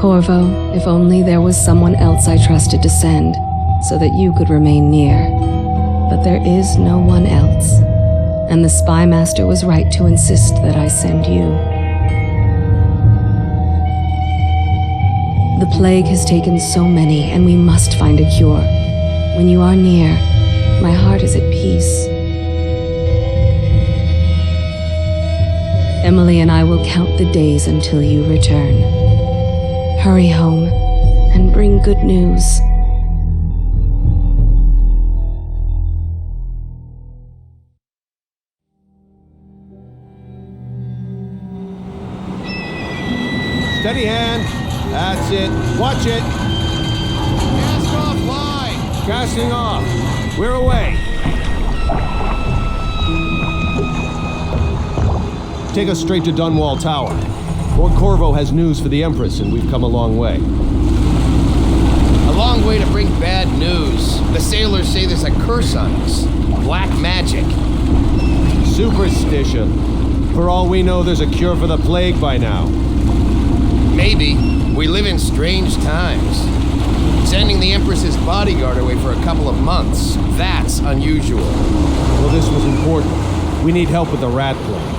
Corvo, if only there was someone else I trusted to send, so that you could remain near. But there is no one else, and the Spy Master was right to insist that I send you. The plague has taken so many, and we must find a cure. When you are near, my heart is at peace. Emily and I will count the days until you return. Hurry home and bring good news. Steady hand. That's it. Watch it. Cast offline. Casting off. We're away. Take us straight to Dunwall Tower. Lord Corvo has news for the Empress, and we've come a long way. A long way to bring bad news. The sailors say there's a curse on us. Black magic. Superstition. For all we know, there's a cure for the plague by now. Maybe. We live in strange times. Sending the Empress's bodyguard away for a couple of months, that's unusual. Well, this was important. We need help with the rat plague.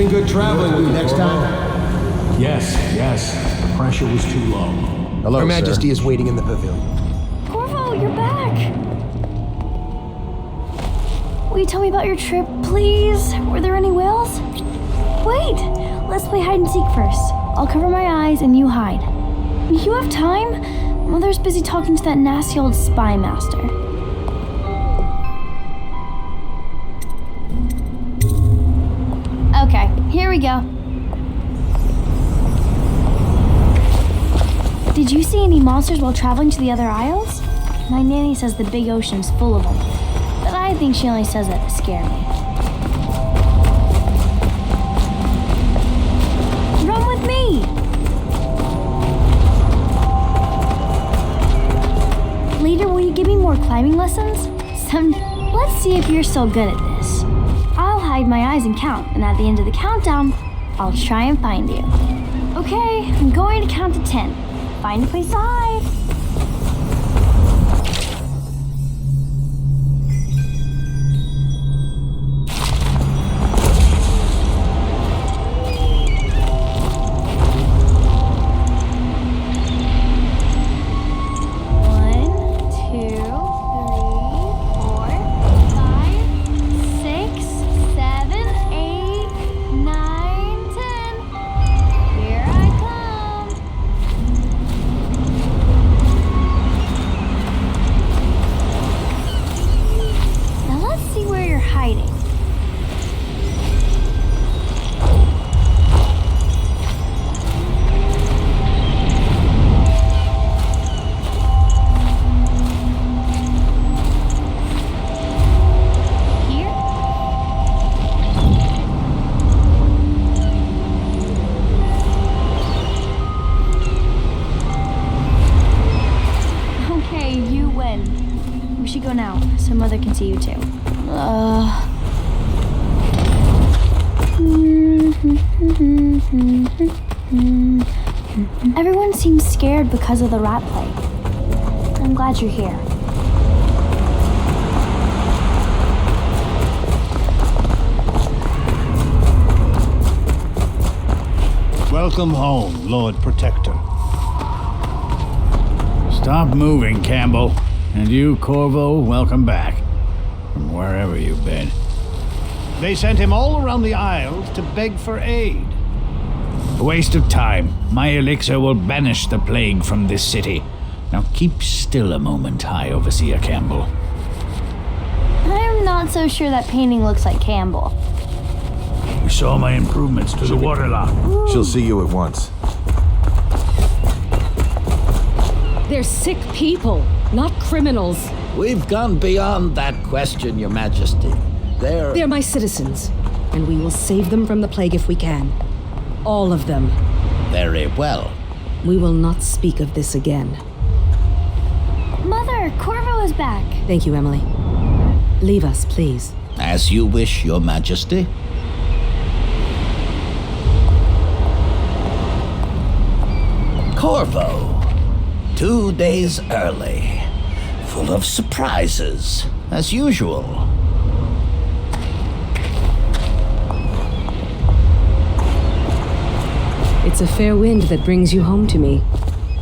Good traveling with you next time. Yes. The pressure was too low. Hello, Her Majesty sir. is waiting in the pavilion. Corvo, you're back! Will you tell me about your trip, please? Were there any whales? Wait! Let's play hide and seek first. I'll cover my eyes and you hide. You have time? Mother's busy talking to that nasty old spy master. Okay, here we go. Did you see any monsters while traveling to the other isles? My nanny says the big ocean's full of them, but I think she only says that to scare me. Run with me! Later, will you give me more climbing lessons? Let's see if you're still good at this. I'll hide my eyes and count, and at the end of the countdown, I'll try and find you. Okay, I'm going to count to 10. Find a place to hide. to you too. Everyone seems scared because of the rat plague. I'm glad you're here. Welcome home, Lord Protector. Stop moving, Campbell. And you, Corvo, welcome back. From wherever you've been. They sent him all around the Isles to beg for aid. A waste of time. My elixir will banish the plague from this city. Now keep still a moment, High Overseer Campbell. I'm not so sure that painting looks like Campbell. You saw my improvements to the waterlock. She'll see you at once. They're sick people, not criminals. We've gone beyond that question, Your Majesty. They're my citizens, and we will save them from the plague if we can. All of them. Very well. We will not speak of this again. Mother, Corvo is back. Thank you, Emily. Leave us, please. As you wish, Your Majesty. Corvo, 2 days early. Full of surprises, as usual. It's a fair wind that brings you home to me.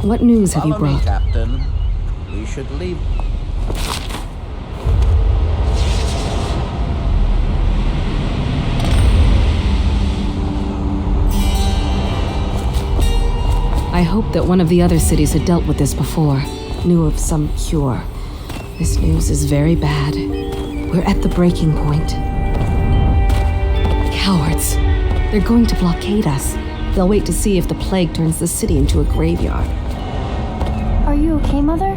What news have you Follow me, brought? Captain. We should leave. I hoped that one of the other cities had dealt with this before, knew of some cure. This news is very bad. We're at the breaking point. Cowards. They're going to blockade us. They'll wait to see if the plague turns the city into a graveyard. Are you okay, Mother?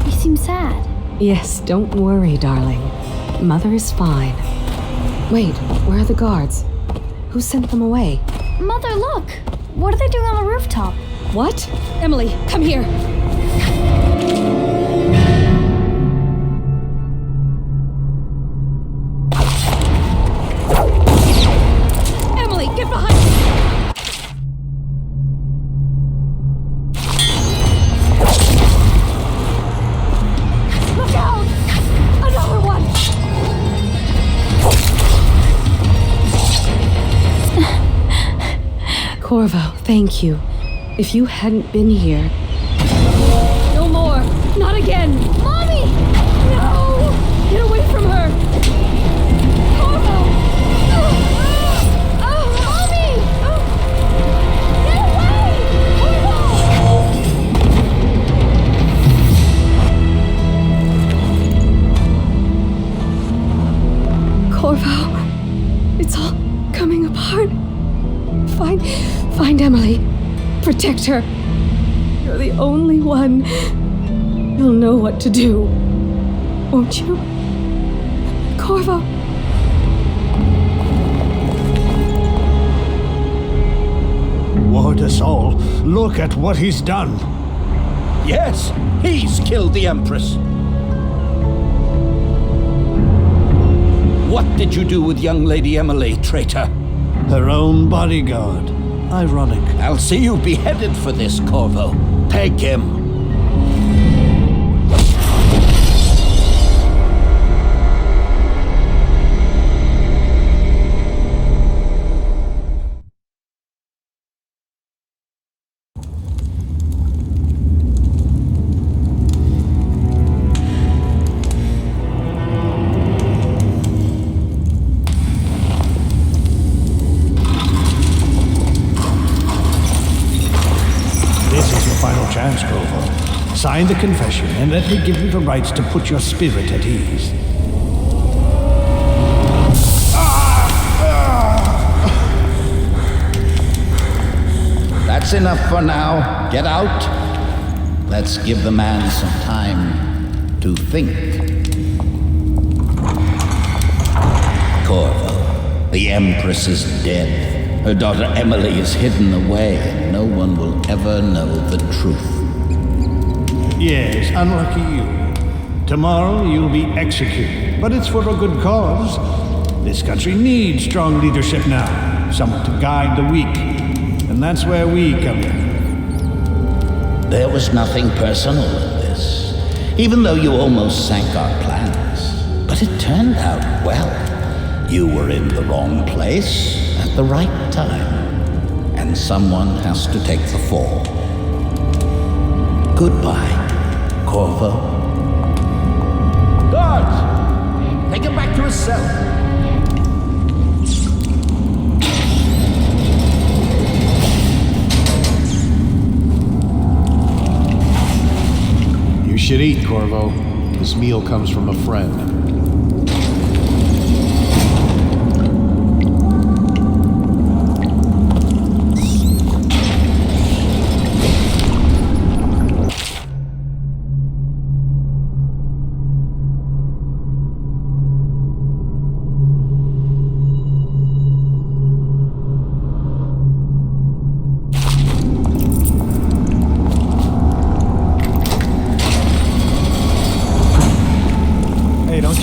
You seem sad. Yes, don't worry, darling. Mother is fine. Wait, where are the guards? Who sent them away? Mother, look! What are they doing on the rooftop? What? Emily, come here! Emily, get behind me! Look out! Another one! Corvo, thank you. If you hadn't been here... No more! Not again! Mommy! No! Get away from her! Corvo! Mommy! Get away! Corvo, it's all coming apart. Find Emily. Protect her. You're the only one. You'll know what to do. Won't you? Corvo. Ward us all. Look at what he's done. Yes, he's killed the Empress. What did you do with young Lady Emily, traitor? Her own bodyguard. Ironic. I'll see you beheaded for this, Corvo. Take him. Chance, Corvo. Sign the confession and let me give you the rights to put your spirit at ease. That's enough for now. Get out. Let's give the man some time to think. Corvo, the Empress is dead. Her daughter Emily is hidden away, and no one will ever know the truth. Yes, unlucky you. Tomorrow you'll be executed, but it's for a good cause. This country needs strong leadership now, someone to guide the weak. And that's where we come in. There was nothing personal in this, even though you almost sank our plans. But it turned out well. You were in the wrong place at the right time, and someone has to take the fall. Goodbye, Corvo. Guards! Take him back to his cell. You should eat, Corvo. This meal comes from a friend.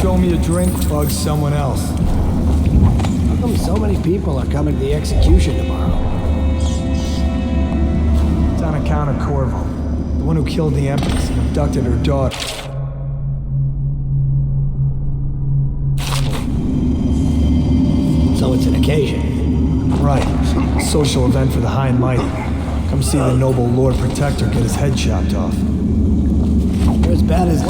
Show me a drink, bug someone else. How come so many people are coming to the execution tomorrow? It's on account of Corvo, the one who killed the Empress and abducted her daughter. So it's an occasion. Right. A social event for the high and mighty. Come see the noble Lord Protector get his head chopped off. They're as bad as...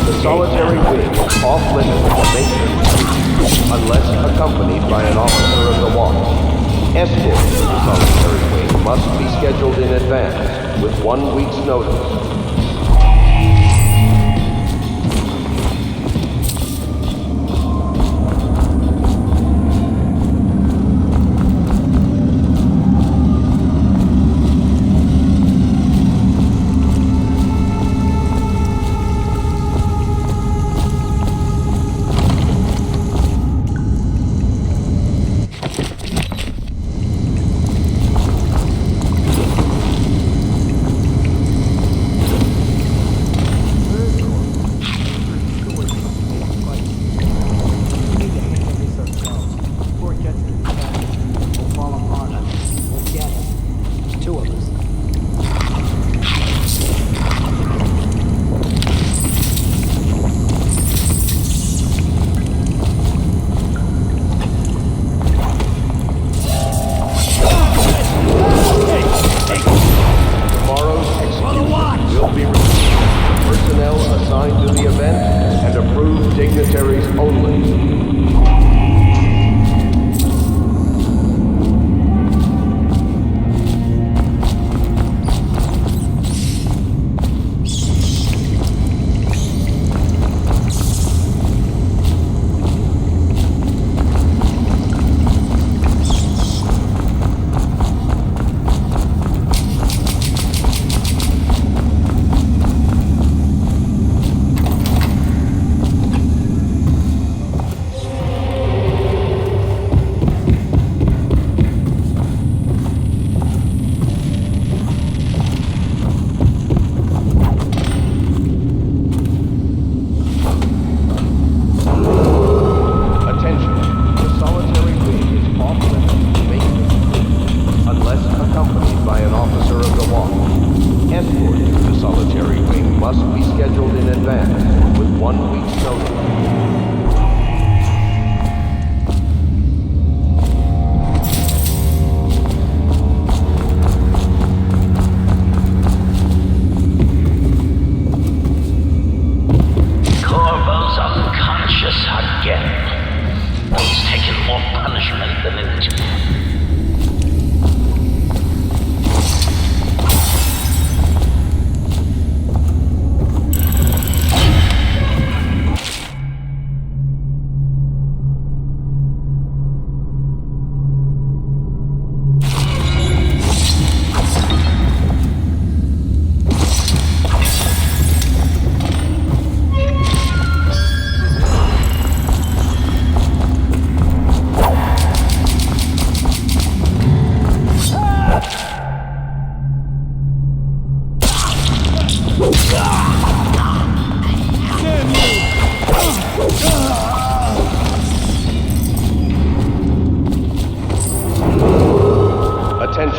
The solitary wing off limits for maintenance unless accompanied by an officer of the watch. Escort to the solitary wing must be scheduled in advance with 1 week's notice.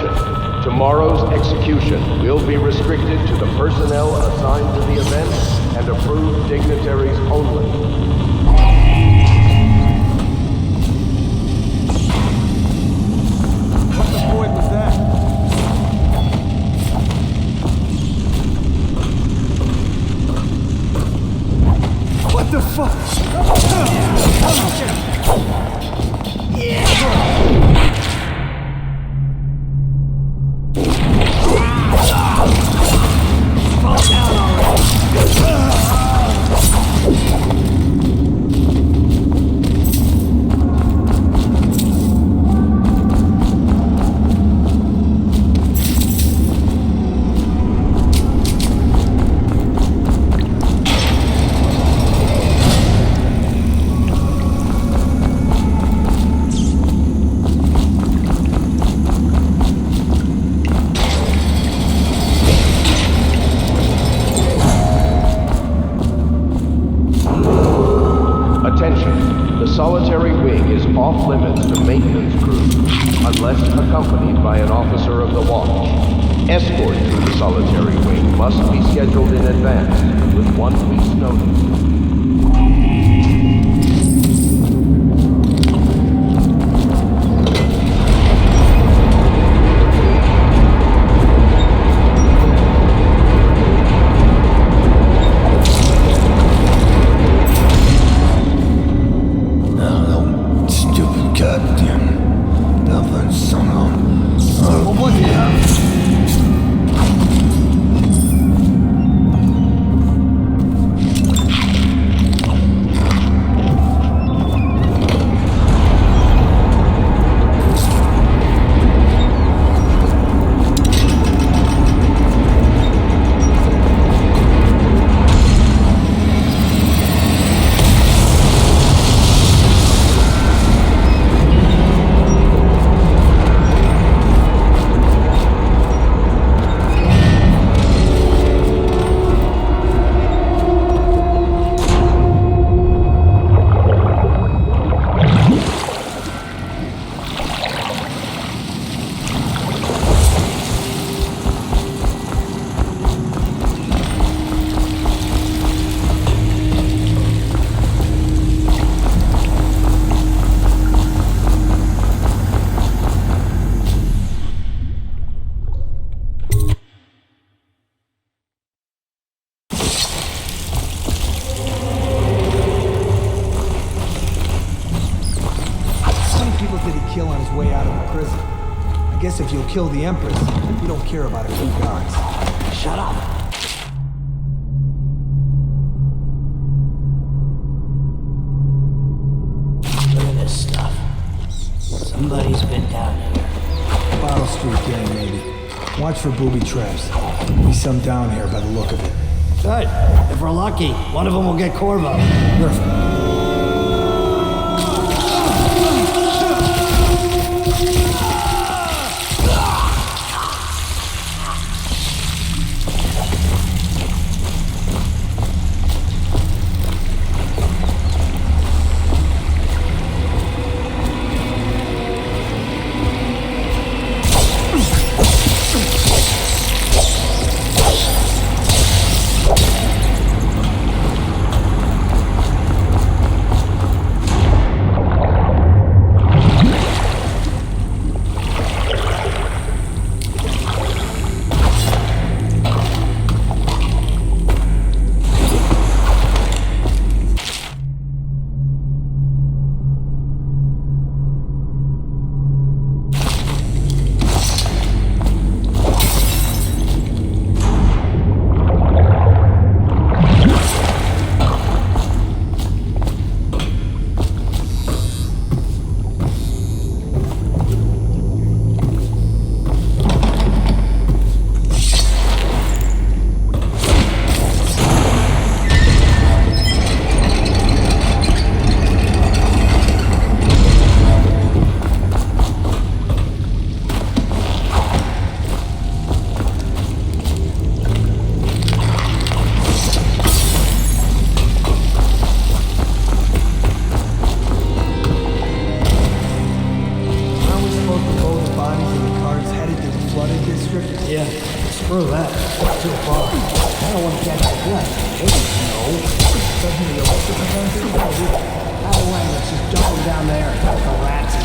Attention. Tomorrow's execution will be restricted to the personnel assigned to the event and approved dignitaries only. What the void was that? What the fuck? Attention. The solitary wing is off limits to maintenance crew, unless accompanied by an officer of the watch. Escort through the solitary wing must be scheduled in advance, with 1 week's notice. If you'll kill the Empress, you don't care about a few guards. Shut up. Look at this stuff. Somebody's been down here. Bottle Street gang, maybe. Watch for booby traps. Be some down here by the look of it. Good. If we're lucky, one of them will get Corvo. Perfect. Screw that. It's too far. I don't want to catch a flight. No. Doesn't the electric prevent it? Out of line, let's just dump them down there. The rats.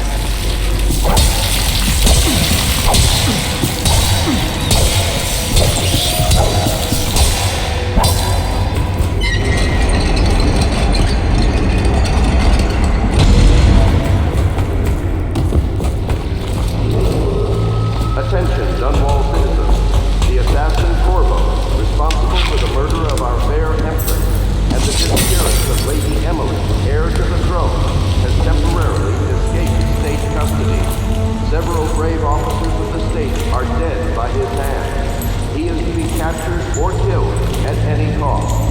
Attention, Dunwall citizens. The assassin Corvo, responsible for the murder of our fair empress and the disappearance of Lady Emily, heir to the throne, has temporarily escaped state custody. Several brave officers of the state are dead by his hand. He is to be captured or killed at any cost.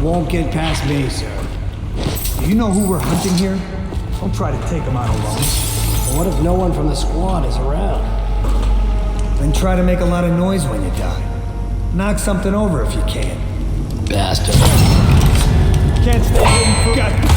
Won't get past me, sir. Do you know who we're hunting here? Don't try to take him out alone. But what if no one from the squad is around? Then try to make a lot of noise when you die. Knock something over if you can. Bastard. Can't stay hidden for... God.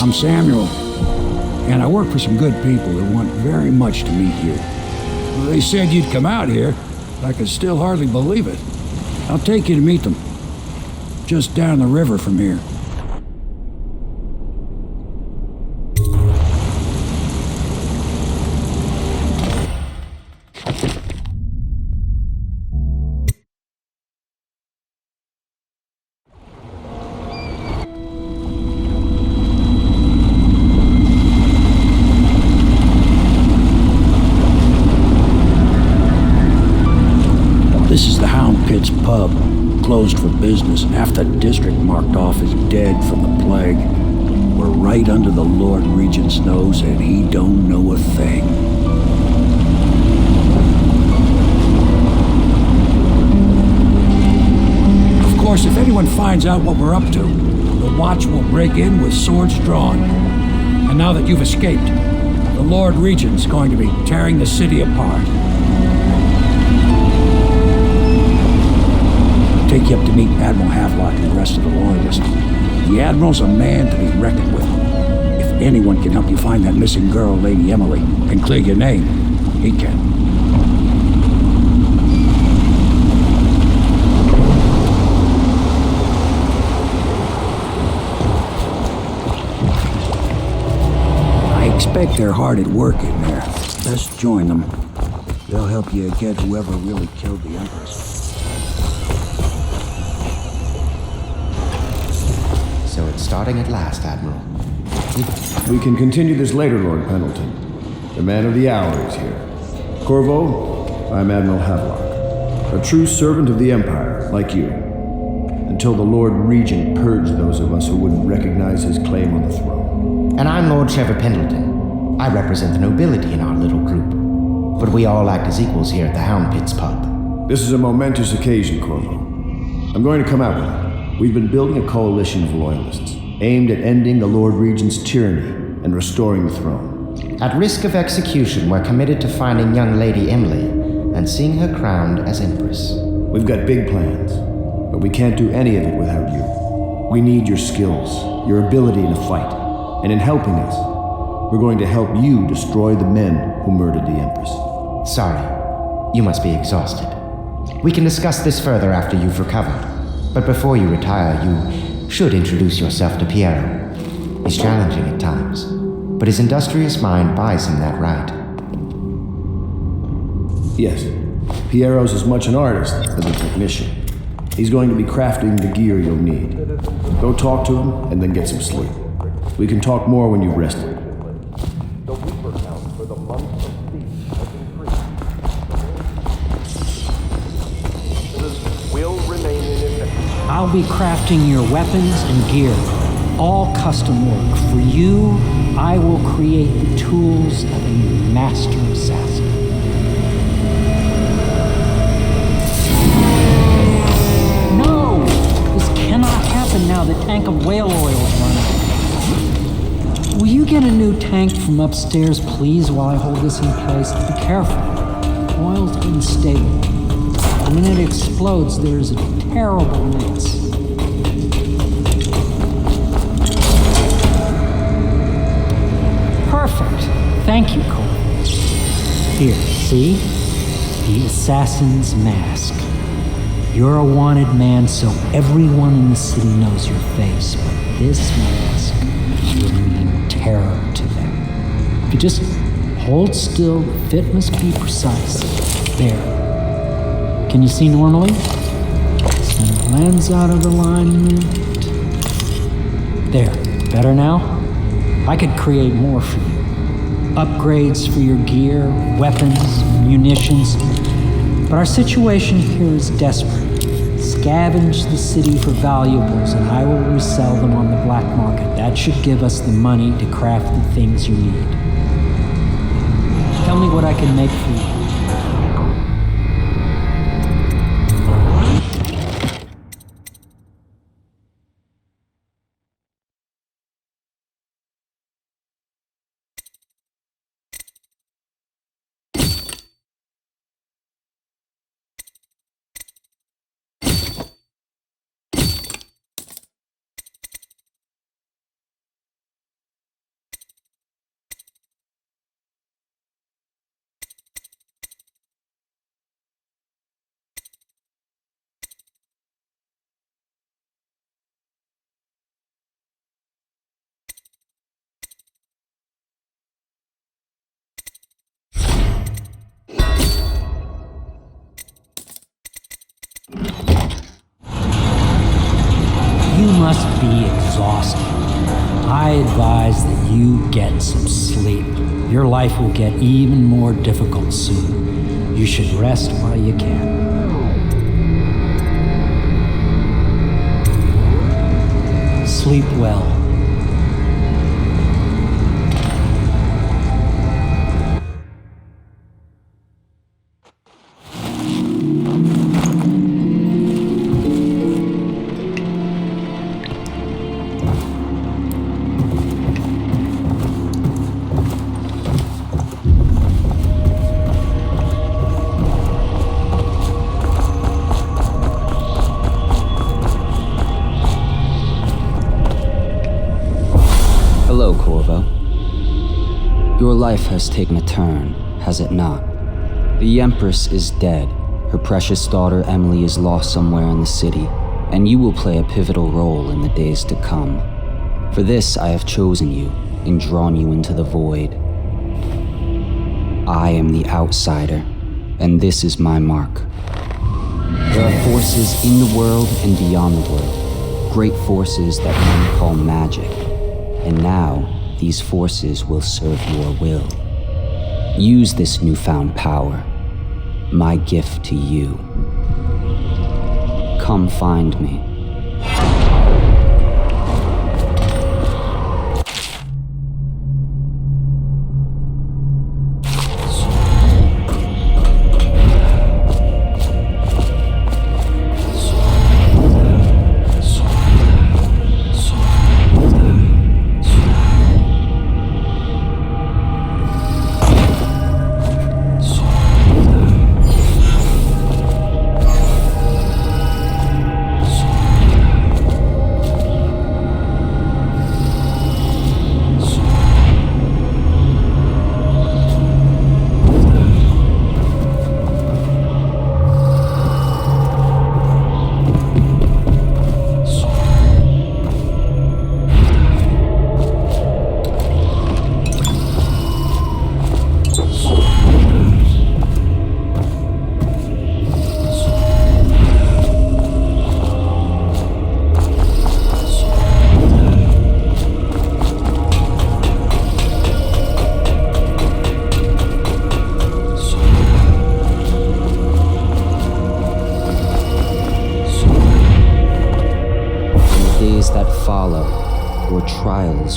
I'm Samuel, and I work for some good people who want very much to meet you. They said you'd come out here, but I could still hardly believe it. I'll take you to meet them. Just down the river from here. This is the Hound Pit's pub, closed for business. Half the district marked off as dead from the plague. We're right under the Lord Regent's nose, and he don't know a thing. Of course, if anyone finds out what we're up to, they'll the Watch will break in with swords drawn. And now that you've escaped, the Lord Regent's going to be tearing the city apart. I'll take you up to meet Admiral Havelock and the rest of the Loyalists. The Admiral's a man to be reckoned with. If anyone can help you find that missing girl, Lady Emily, and clear your name, he can. I expect they're hard at work in there. Best join them. They'll help you get whoever really killed the Empress. So it's starting at last, Admiral. We can continue this later, Lord Pendleton. The man of the hour is here. Corvo, I'm Admiral Havelock, a true servant of the Empire, like you. Until the Lord Regent purged those of us who wouldn't recognize his claim on the throne. And I'm Lord Trevor Pendleton. I represent the nobility in our little group. But we all act as equals here at the Hound Pits pub. This is a momentous occasion, Corvo. I'm going to come out with it. We've been building a coalition of loyalists, aimed at ending the Lord Regent's tyranny and restoring the throne. At risk of execution, we're committed to finding young Lady Emily and seeing her crowned as Empress. We've got big plans, but we can't do any of it without you. We need your skills, your ability in a fight, and in helping us, we're going to help you destroy the men who murdered the Empress. Sorry, you must be exhausted. We can discuss this further after you've recovered. But before you retire, you should introduce yourself to Piero. He's challenging at times, but his industrious mind buys him that right. Yes, Piero's as much an artist as a technician. He's going to be crafting the gear you'll need. Go talk to him and then get some sleep. We can talk more when you've rested. The Reaper count for the month of peace has increased. This will remain in effect. I'll be crafting your weapons and gear, all custom work. For you, I will create the tools of a master assassin. No! This cannot happen now. The tank of whale oil is running. Will you get a new tank from upstairs, please, while I hold this in place? Be careful. Oil's unstable. When it explodes, there's a terrible mess. Perfect. Thank you, Cole. Here, see? The assassin's mask. You're a wanted man, so everyone in the city knows your face, but this mask will mean terror to them. If you just hold still, the fit must be precise. There. Can you see normally? Send the lens out of alignment. There. Better now? I could create more for you. Upgrades for your gear, weapons, munitions. But our situation here is desperate. Scavenge the city for valuables and I will resell them on the black market. That should give us the money to craft the things you need. Tell me what I can make for you. You must be exhausted. I advise that you get some sleep. Your life will get even more difficult soon. You should rest while you can. Sleep well. life has taken a turn, has it not? The Empress is dead. Her precious daughter Emily is lost somewhere in the city, and you will play a pivotal role in the days to come. For this I have chosen you and drawn you into the void. I am the outsider, and this is my mark. There are forces in the world and beyond the world, great forces that men call magic, and now these forces will serve your will. Use this newfound power, my gift to you. Come find me.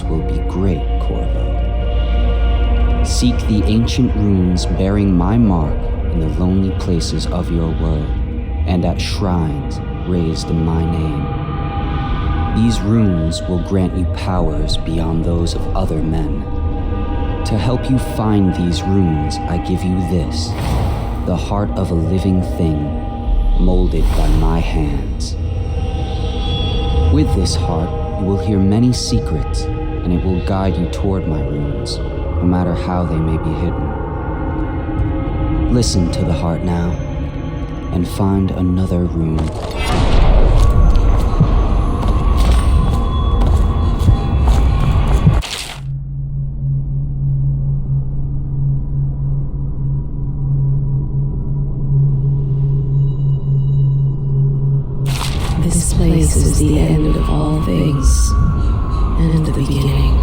Will be great, Corvo. Seek the ancient runes bearing my mark in the lonely places of your world, and at shrines raised in my name. These runes will grant you powers beyond those of other men. To help you find these runes, I give you this, the heart of a living thing, molded by my hands. With this heart, you will hear many secrets, and it will guide you toward my runes, no matter how they may be hidden. Listen to the heart now, and find another rune. This place is the end of all things, and the beginning.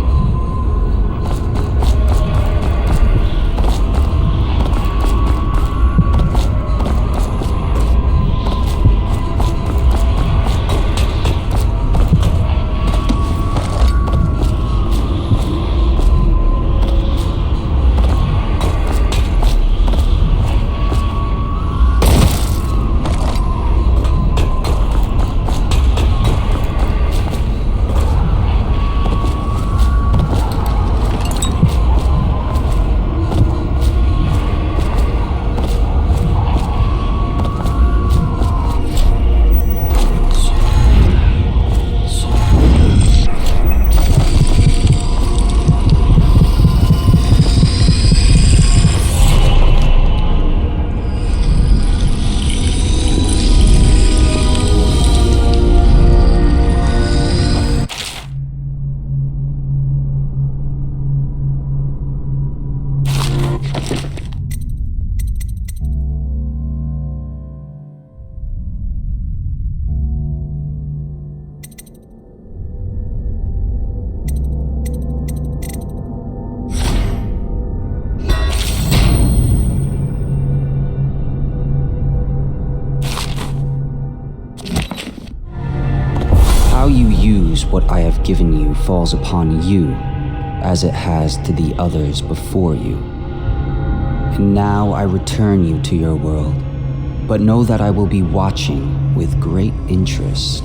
What I have given you falls upon you, as it has to the others before you. And now I return you to your world, but know that I will be watching with great interest.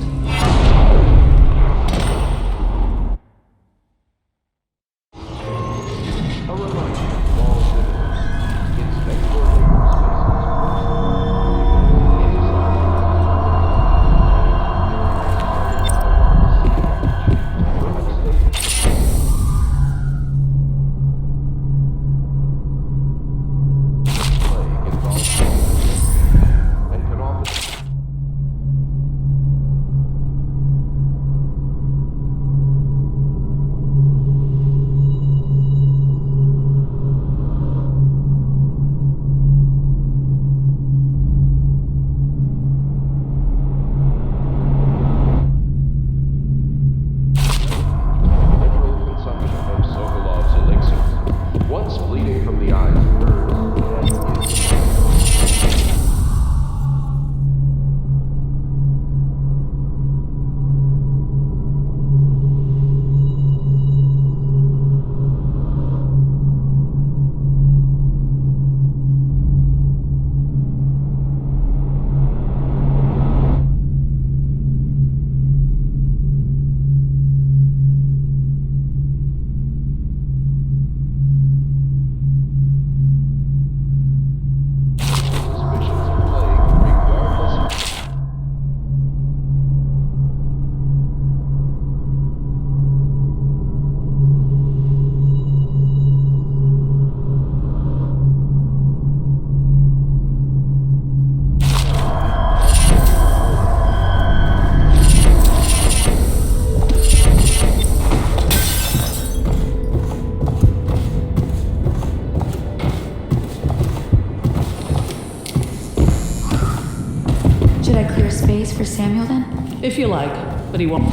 I clear space for Samuel then? If you like, but he won't.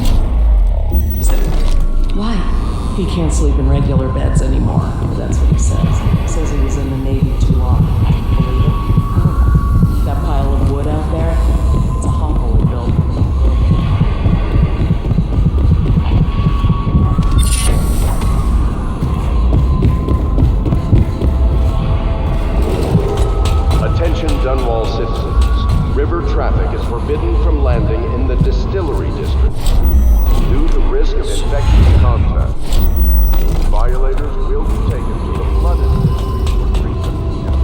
Why? He can't sleep in regular beds anymore. That's what he says. He says he was in the Navy too long. Believe it? That pile of wood out there, it's a hovel he built. Attention Dunwall citizens. River traffic is forbidden from landing in the Distillery District due to risk of infectious contact. Violators will be taken to the flooded district for treatment and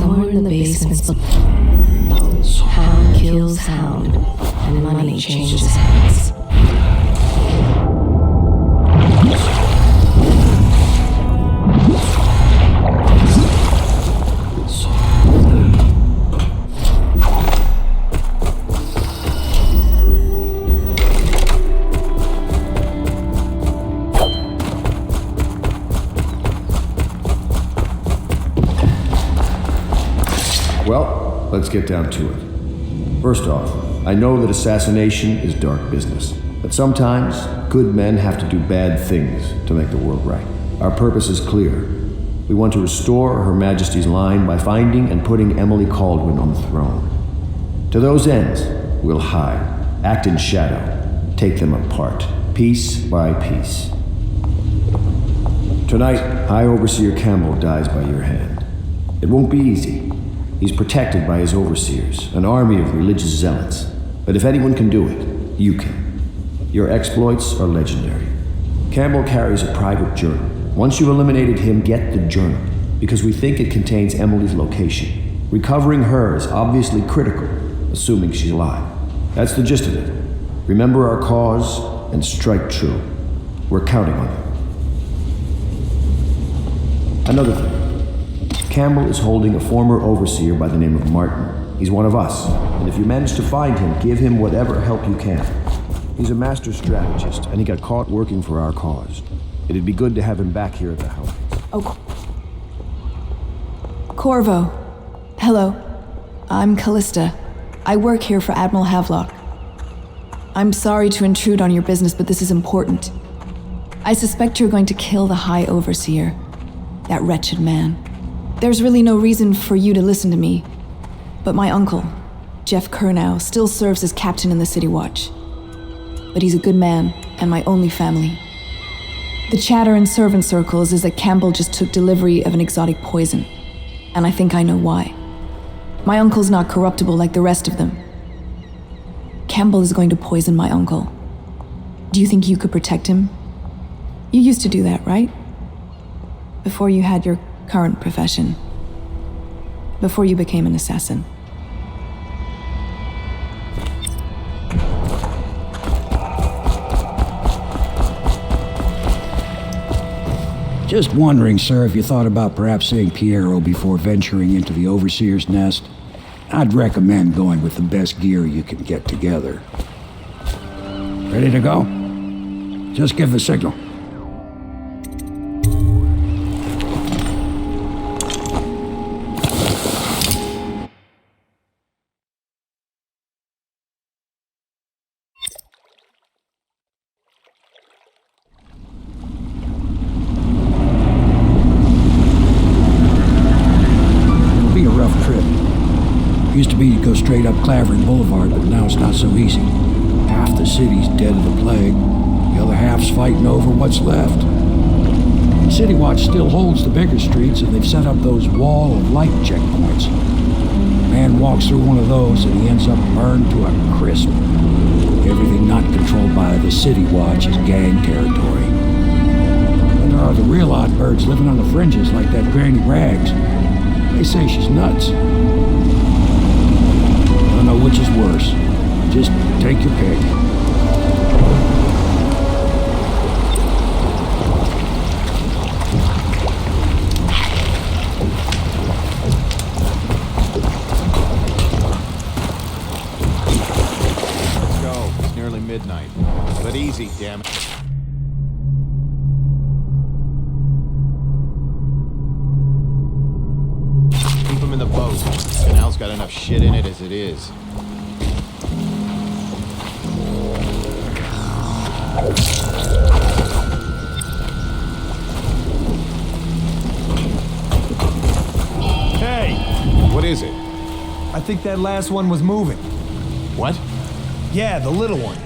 Somewhere in the basement's hound kills hound, and money changes hands. Well, let's get down to it. First off, I know that assassination is dark business, but sometimes good men have to do bad things to make the world right. Our purpose is clear. We want to restore Her Majesty's line by finding and putting Emily Caldwin on the throne. To those ends, we'll hide, act in shadow, take them apart, piece by piece. Tonight, High Overseer Campbell dies by your hand. It won't be easy. He's protected by his overseers, an army of religious zealots. But if anyone can do it, you can. Your exploits are legendary. Campbell carries a private journal. Once you've eliminated him, get the journal, because we think it contains Emily's location. Recovering her is obviously critical, assuming she's alive. That's the gist of it. Remember our cause and strike true. We're counting on you. Another thing. Campbell is holding a former overseer by the name of Martin. He's one of us, and if you manage to find him, give him whatever help you can. He's a master strategist, and he got caught working for our cause. It'd be good to have him back here at the house. Oh, Corvo. Hello. I'm Callista. I work here for Admiral Havelock. I'm sorry to intrude on your business, but this is important. I suspect you're going to kill the High Overseer, that wretched man. There's really no reason for you to listen to me, but my uncle, Jeff Kernow, still serves as captain in the City Watch. But he's a good man, and my only family. The chatter in servant circles is that Campbell just took delivery of an exotic poison, and I think I know why. My uncle's not corruptible like the rest of them. Campbell is going to poison my uncle. Do you think you could protect him? You used to do that, right? Before you had your current profession. Before you became an assassin. Just wondering, sir, if you thought about perhaps seeing Piero before venturing into the Overseer's nest. I'd recommend going with the best gear you can get together. Ready to go? Just give the signal. Used to be to go straight up Clavering Boulevard, but now it's not so easy. Half the city's dead of the plague. The other half's fighting over what's left. City Watch still holds the bigger streets, and they've set up those wall of light checkpoints. A man walks through one of those, and he ends up burned to a crisp. Everything not controlled by the City Watch is gang territory. Then there are the real odd birds living on the fringes, like that Granny Rags. They say she's nuts. I don't know which is worse, Just take your pick. Let's go. It's nearly midnight. But easy, damn it. Keep him in the boat. Canal's got enough shit in it as it is. Hey! What is it? I think that last one was moving. What? Yeah, the little one.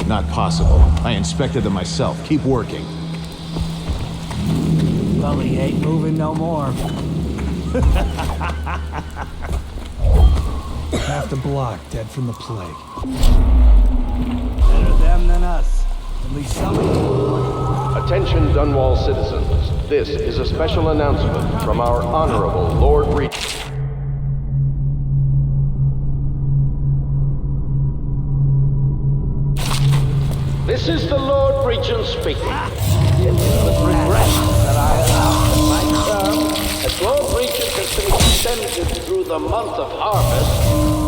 Not possible. I inspected them myself. Keep working. Well, he ain't moving no more. Half the block dead from the plague. Better them than us. At least somebody. Attention Dunwall citizens. This is a special announcement from our Honorable Lord Regent. This is the Lord Regent speaking. It is with regret that I announce that my term as Lord Regent has been extended through the month of harvest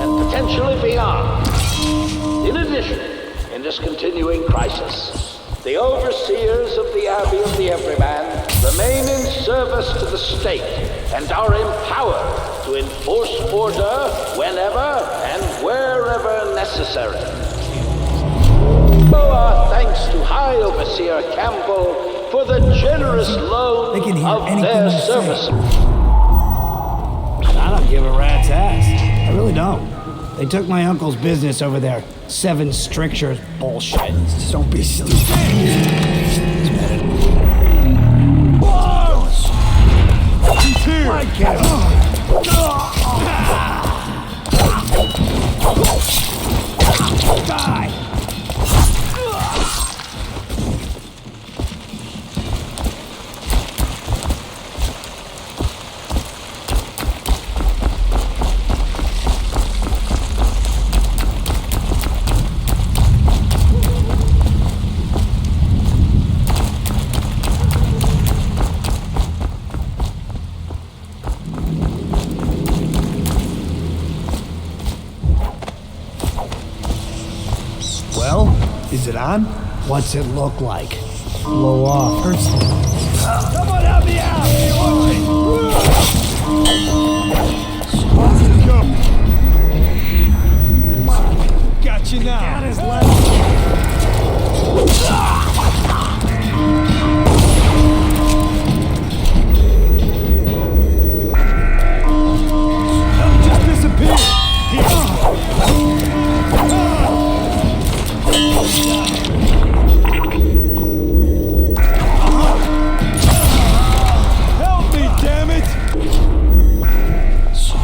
and potentially beyond. In addition, in this continuing crisis, the overseers of the Abbey of the Everyman remain in service to the state and are empowered to enforce order whenever and wherever necessary. Our thanks to High Overseer Campbell for the generous loan of their services. I don't give a rat's ass. I really don't. They took my uncle's business over their 7 strictures bullshit. Just don't be stupid. My kid. Die! Is it on? What's it look like? Blow off. Someone help me out! Got you now. Got his just disappeared. Help me, damn it!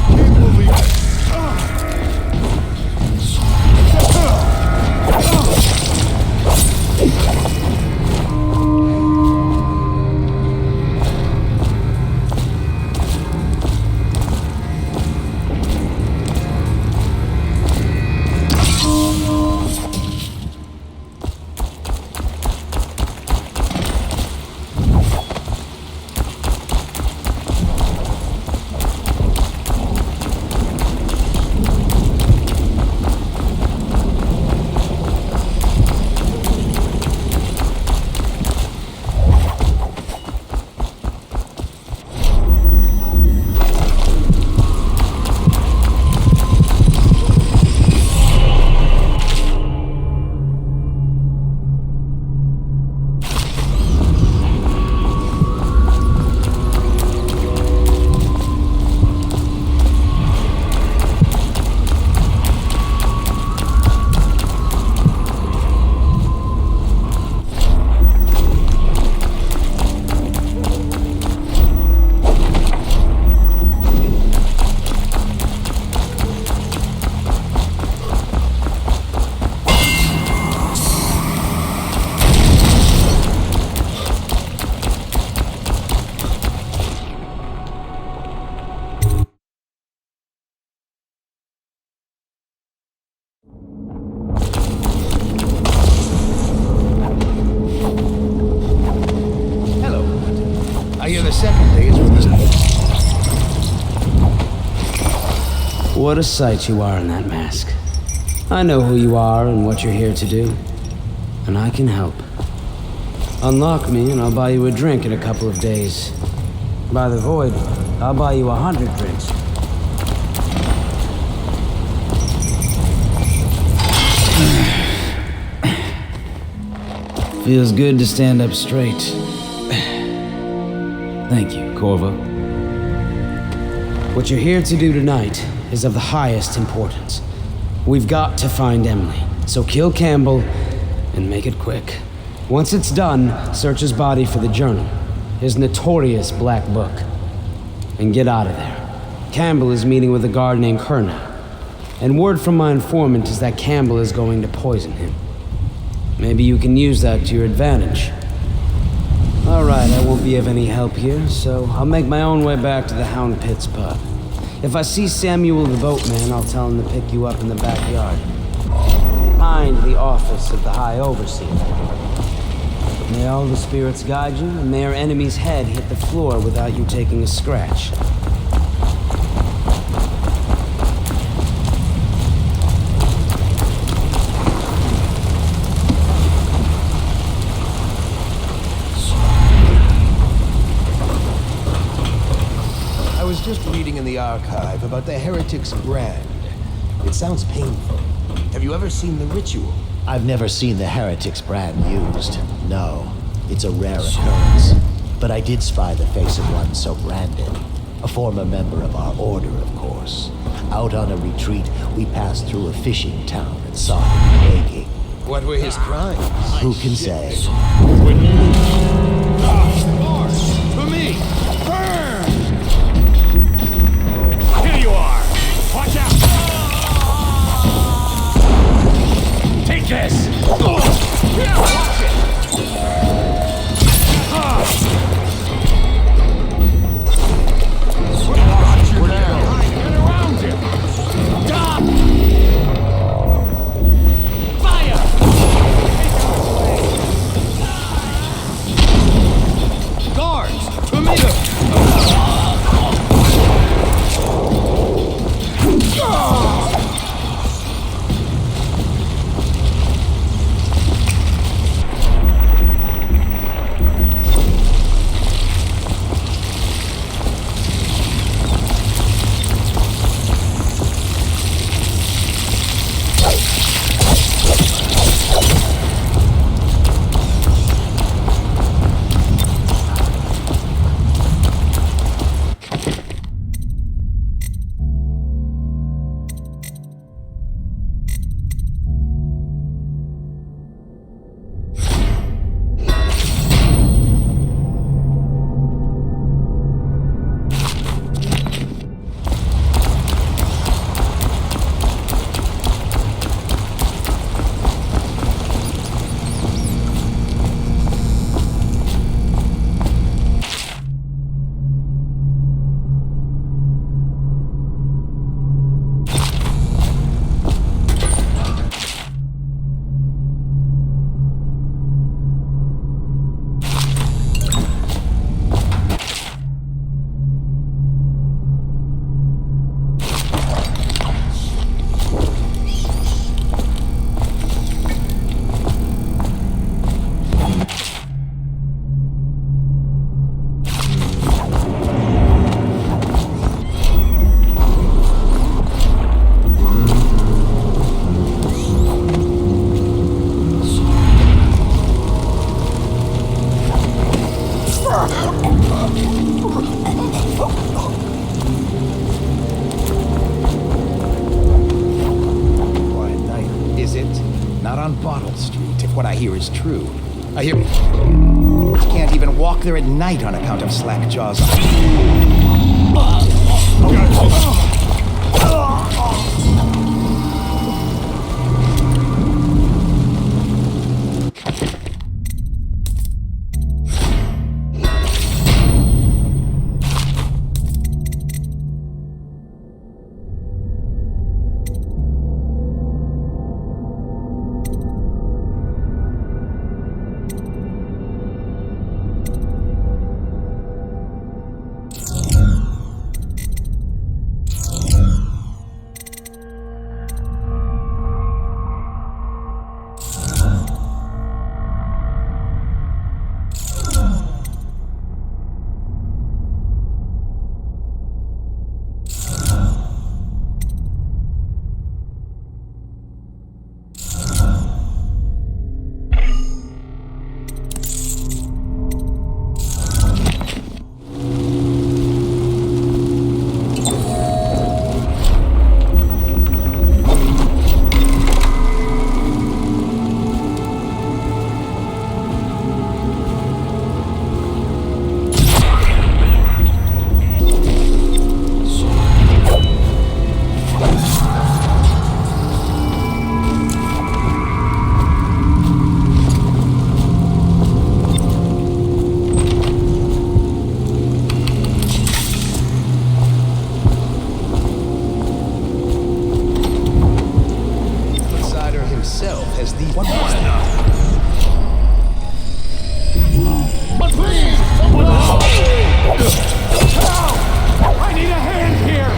Can't believe it. what a sight you are in that mask. I know who you are and what you're here to do, and I can help. Unlock me and I'll buy you a drink in a couple of days. By the void, I'll buy you 100 drinks. Feels good to stand up straight. Thank you, Corvo. What you're here to do tonight is of the highest importance. We've got to find Emily, so kill Campbell and make it quick. Once it's done, search his body for the journal, his notorious black book, and get out of there. Campbell is meeting with a guard named Kernow, and word from my informant is that Campbell is going to poison him. Maybe you can use that to your advantage. All right, I won't be of any help here, so I'll make my own way back to the Hound Pits pub. If I see Samuel the boatman, I'll tell him to pick you up in the backyard, behind the office of the High Overseer. May all the spirits guide you, and may our enemy's head hit the floor without you taking a scratch. I was just reading in the archive about the heretic's brand. It sounds painful. Have you ever seen the ritual? I've never seen the heretic's brand used. No, it's a rare occurrence. But I did spy the face of one so branded. A former member of our order, of course. Out on a retreat, we passed through a fishing town and saw him begging. What were his crimes? Who can say? For me! Burn! Here you are! Watch out! Take this! Here, watch it! We're down. Get around him! Stop! Fire! Guards! To me! Is true. I hear can't even walk there at night on account of slack jaws. But please, someone help! Help! I need a hand here!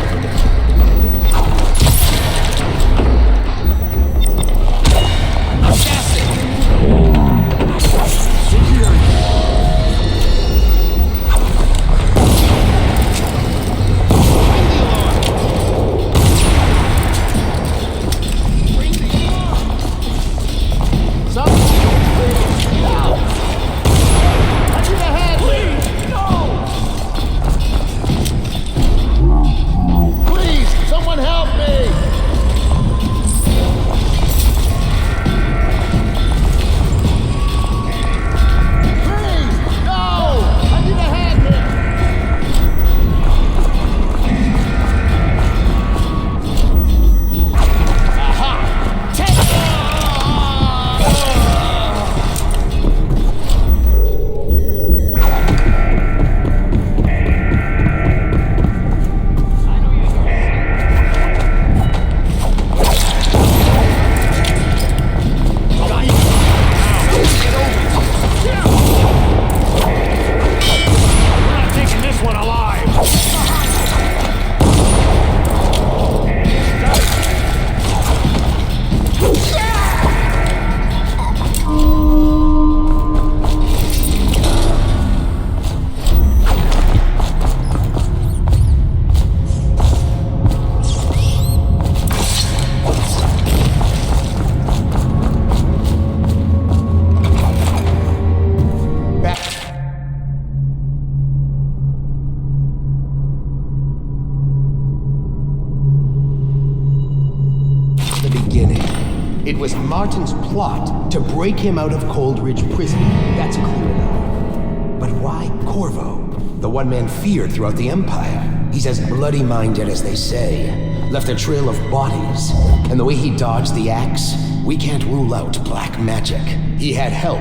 It was Martin's plot to break him out of Coldridge Prison. That's clear enough. But why Corvo? The one man feared throughout the Empire. He's as bloody-minded as they say. Left a trail of bodies. And the way he dodged the axe, we can't rule out black magic. He had help.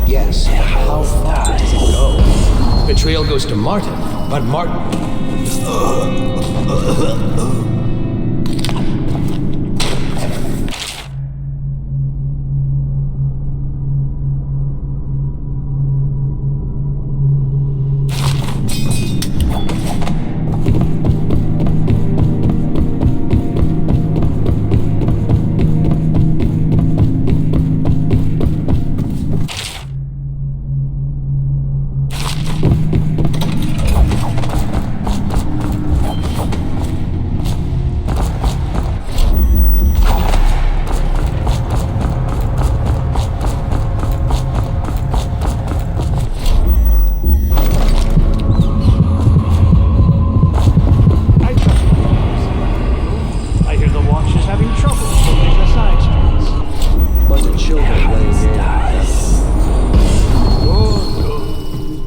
Yes, but how far does it go? The trail goes to Martin, but Martin...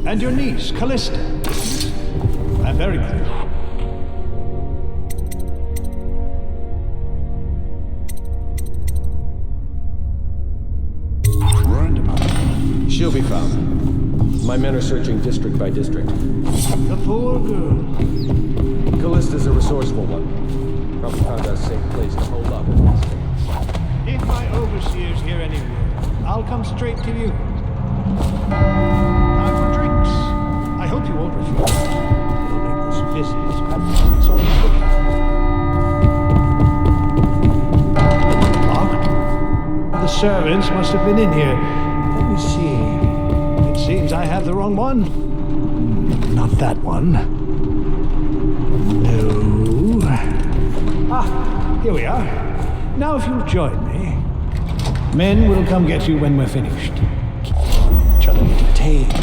And your niece, Callista. I'm very clear. She'll be found. My men are searching district by district. The poor girl. Callista's a resourceful one. Probably found a safe place to hold up in these things. If my overseers hear any word, I'll come straight to you. Time for drinks. I hope you won't refuse. We'll make this business that's all the servants must have been in here. Let me see. It seems I have the wrong one. Not that one. No. Ah, here we are. Now if you'll join me. Men will come get you when we're finished. Each other detained.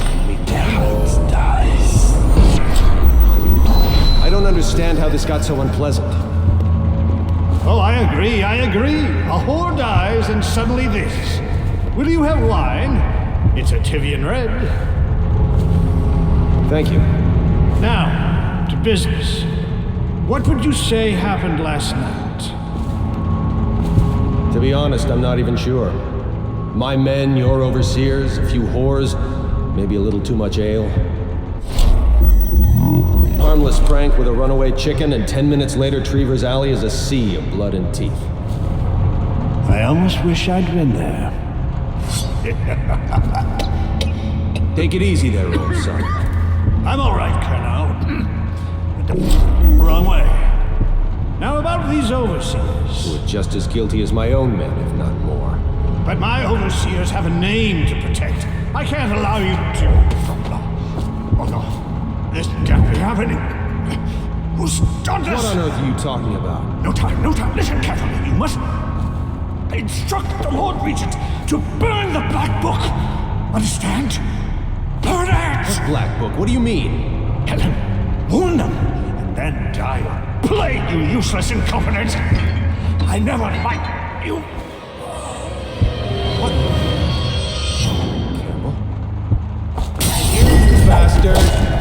I don't understand how this got so unpleasant. Oh, I agree. A whore dies and suddenly this. Will you have wine? It's a Tivian red. Thank you. Now, to business. What would you say happened last night? To be honest, I'm not even sure. My men, your overseers, a few whores, maybe a little too much ale. Harmless prank with a runaway chicken, and 10 minutes later, Trevor's Alley is a sea of blood and teeth. I almost wish I'd been there. Take it easy there, old son. I'm all right, Colonel. Wrong way. Now about these overseers. Who are just as guilty as my own men, if not more. But my overseers have a name to protect. I can't allow you to... Oh no. This can't be happening. Who's done this? What on earth are you talking about? No time. Listen carefully. You must instruct the Lord Regent to burn the Black Book. Understand? Burn it! What Black Book? What do you mean? Kill him. Wound them. And then die of plague, you useless incompetents. I never liked you. What? Campbell? You bastard!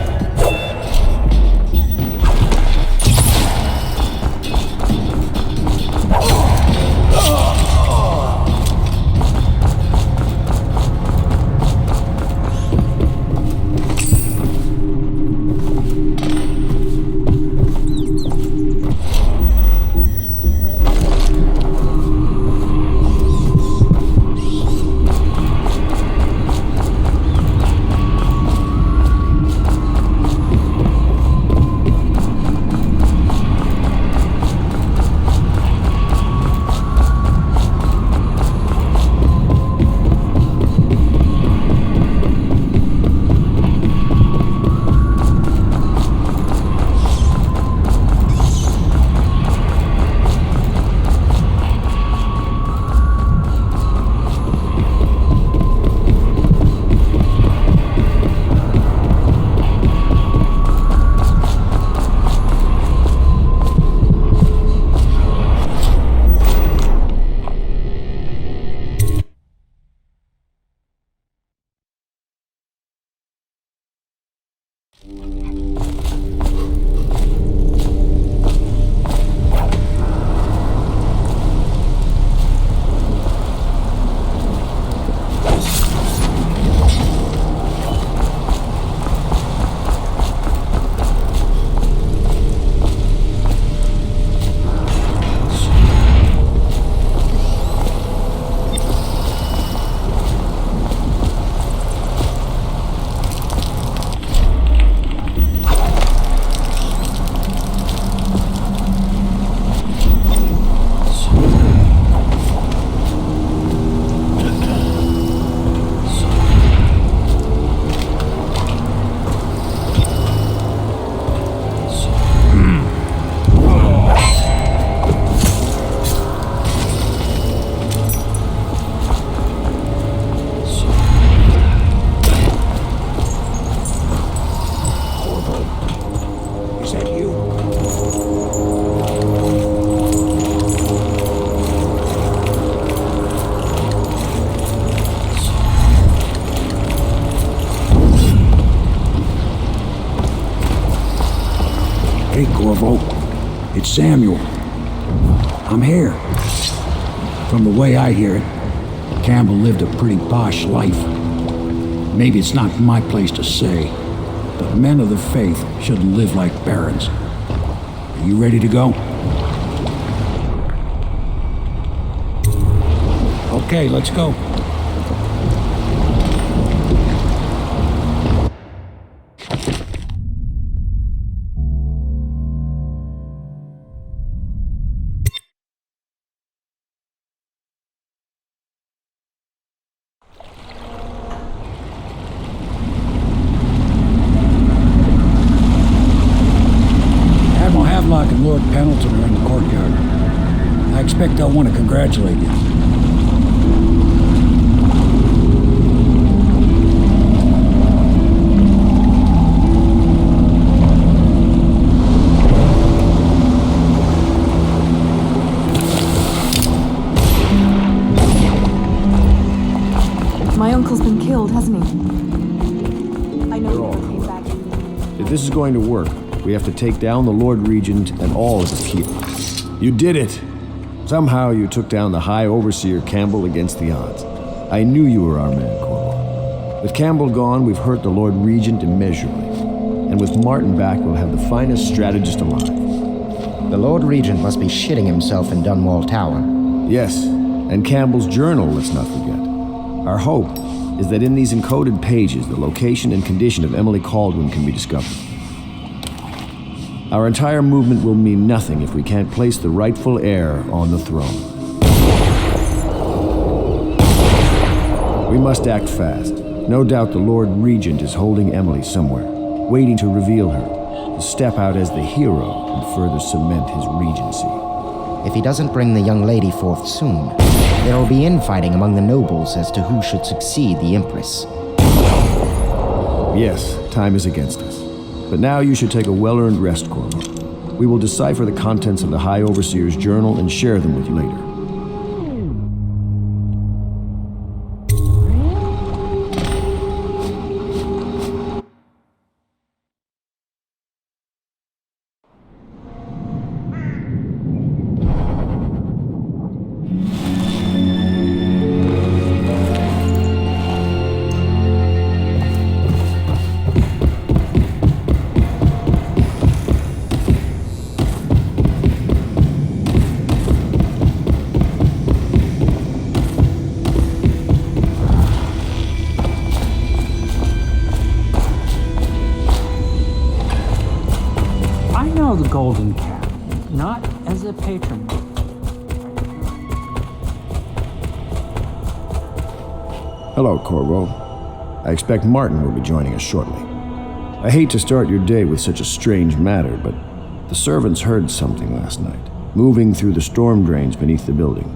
Hey, Corvo. It's Samuel. I'm here. From the way I hear it, Campbell lived a pretty posh life. Maybe it's not my place to say, but men of the faith shouldn't live like barons. Are you ready to go? Okay, let's go. And Lord Pendleton are in the courtyard. I expect they'll want to congratulate you. My uncle's been killed, hasn't he? I know he never came back. If this is going to work, we have to take down the Lord Regent and all of his people. You did it! Somehow you took down the High Overseer Campbell against the odds. I knew you were our man, Corvo. With Campbell gone, we've hurt the Lord Regent immeasurably. And with Martin back, we'll have the finest strategist alive. The Lord Regent must be shitting himself in Dunwall Tower. Yes, and Campbell's journal, let's not forget. Our hope is that in these encoded pages, the location and condition of Emily Kaldwin can be discovered. Our entire movement will mean nothing if we can't place the rightful heir on the throne. We must act fast. No doubt the Lord Regent is holding Emily somewhere, waiting to reveal her, to step out as the hero and further cement his regency. If he doesn't bring the young lady forth soon, there will be infighting among the nobles as to who should succeed the Empress. Yes, time is against us. But now you should take a well-earned rest, Corvo. We will decipher the contents of the High Overseer's journal and share them with you later. The Golden Cap, not as a patron. Hello, Corvo. I expect Martin will be joining us shortly. I hate to start your day with such a strange matter, but the servants heard something last night, moving through the storm drains beneath the building.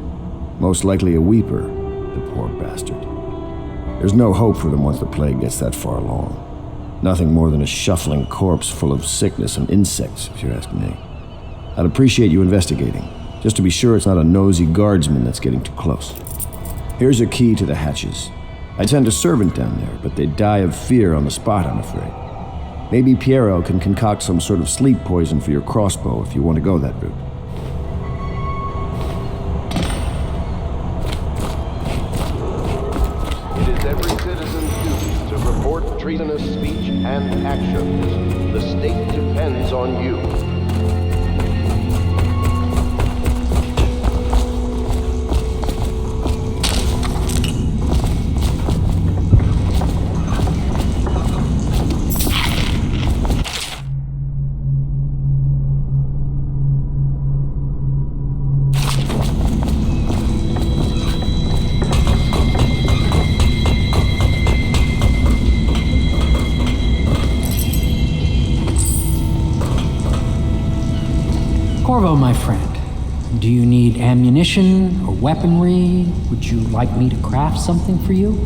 Most likely a weeper, the poor bastard. There's no hope for them once the plague gets that far along. Nothing more than a shuffling corpse full of sickness and insects, if you ask me. I'd appreciate you investigating, just to be sure it's not a nosy guardsman that's getting too close. Here's a key to the hatches. I'd send a servant down there, but they'd die of fear on the spot, I'm afraid. Maybe Piero can concoct some sort of sleep poison for your crossbow if you want to go that route. It is every citizen's duty to report treasonous speech and actions. The state depends on you. Corvo, my friend, do you need ammunition or weaponry? Would you like me to craft something for you?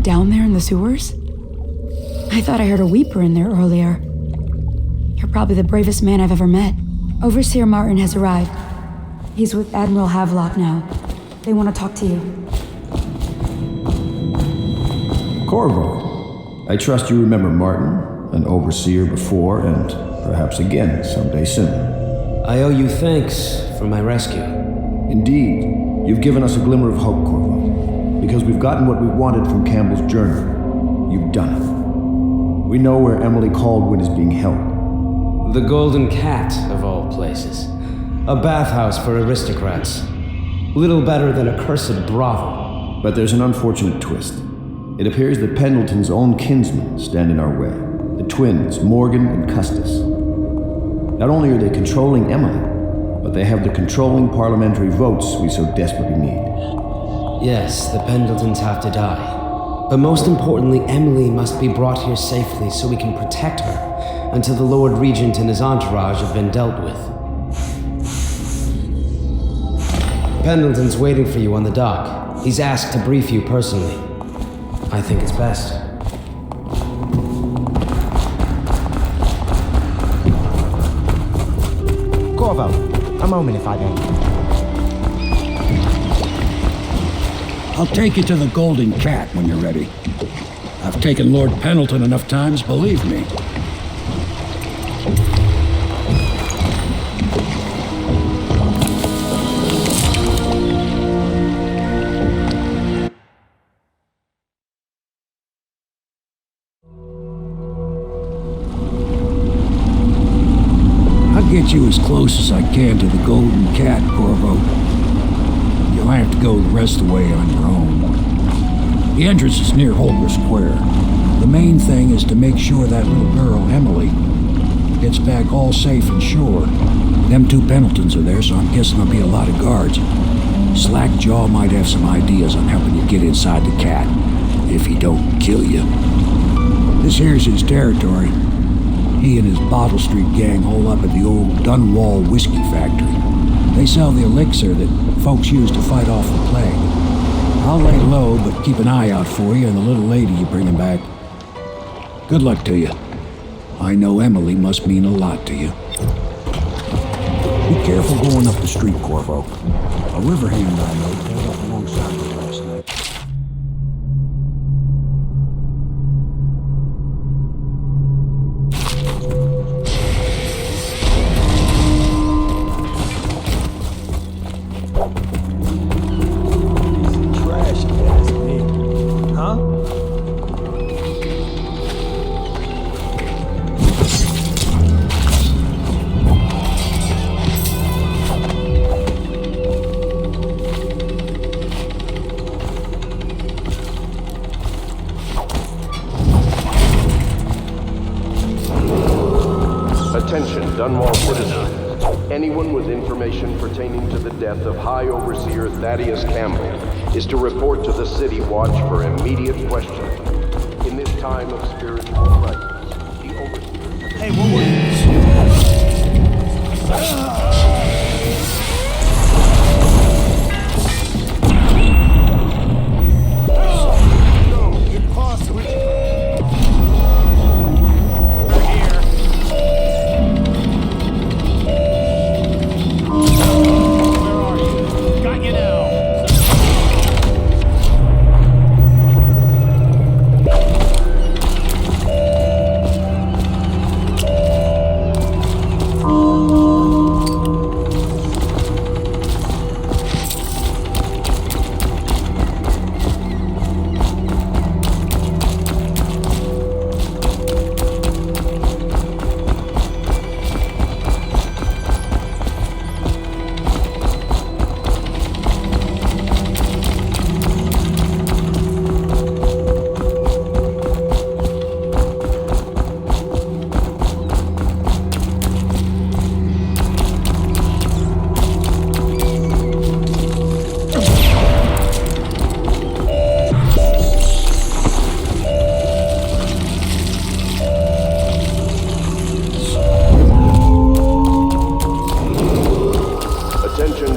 went down there in the sewers? I thought I heard a weeper in there earlier. You're probably the bravest man I've ever met. Overseer Martin has arrived. He's with Admiral Havelock now. They want to talk to you. Corvo, I trust you remember Martin, an overseer before, and perhaps again someday soon. I owe you thanks for my rescue. Indeed, you've given us a glimmer of hope, Corvo. Because we've gotten what we wanted from Campbell's journal. You've done it. We know where Emily Caldwin is being held. The Golden Cat, of all places. A bathhouse for aristocrats. Little better than a cursed brothel. But there's an unfortunate twist. It appears that Pendleton's own kinsmen stand in our way. The twins, Morgan and Custis. Not only are they controlling Emily, but they have the controlling parliamentary votes we so desperately need. Yes, the Pendletons have to die. But most importantly, Emily must be brought here safely so we can protect her until the Lord Regent and his entourage have been dealt with. Pendleton's waiting for you on the dock. He's asked to brief you personally. I think it's best. Corvo, a moment if I may. I'll take you to the Golden Cat when you're ready. I've taken Lord Pendleton enough times, believe me. I'll get you as close as I can to the Golden Cat, Corvo. You'll have to go the rest of the way on your own. The entrance is near Holger Square. The main thing is to make sure that little girl, Emily, gets back all safe and sure. Them two Pendletons are there, so I'm guessing there'll be a lot of guards. Slackjaw might have some ideas on helping you get inside the cat, if he don't kill you. This here's his territory. He and his Bottle Street gang hole up at the old Dunwall whiskey factory. They sell the elixir that folks use to fight off the plague. I'll lay low, but keep an eye out for you and the little lady you bring him back. Good luck to you. I know Emily must mean a lot to you. Be careful going up the street, Corvo. A river hand I know pulled up alongside me last night. Attention, Dunwall citizens. Anyone with information pertaining to the death of High Overseer Thaddeus Campbell is to report to the City Watch for immediate questioning. In this time of spiritual crisis, the Overseer... Hey, what were you...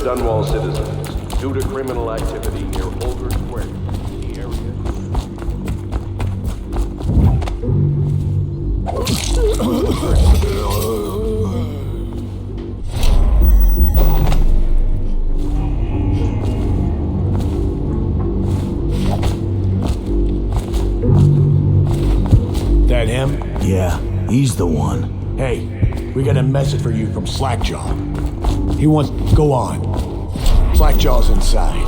Dunwall citizens, due to criminal activity near Holger Square, the area... That him? Yeah, he's the one. Hey, we got a message for you from Slackjaw. He wants... Go on. Slackjaw's inside.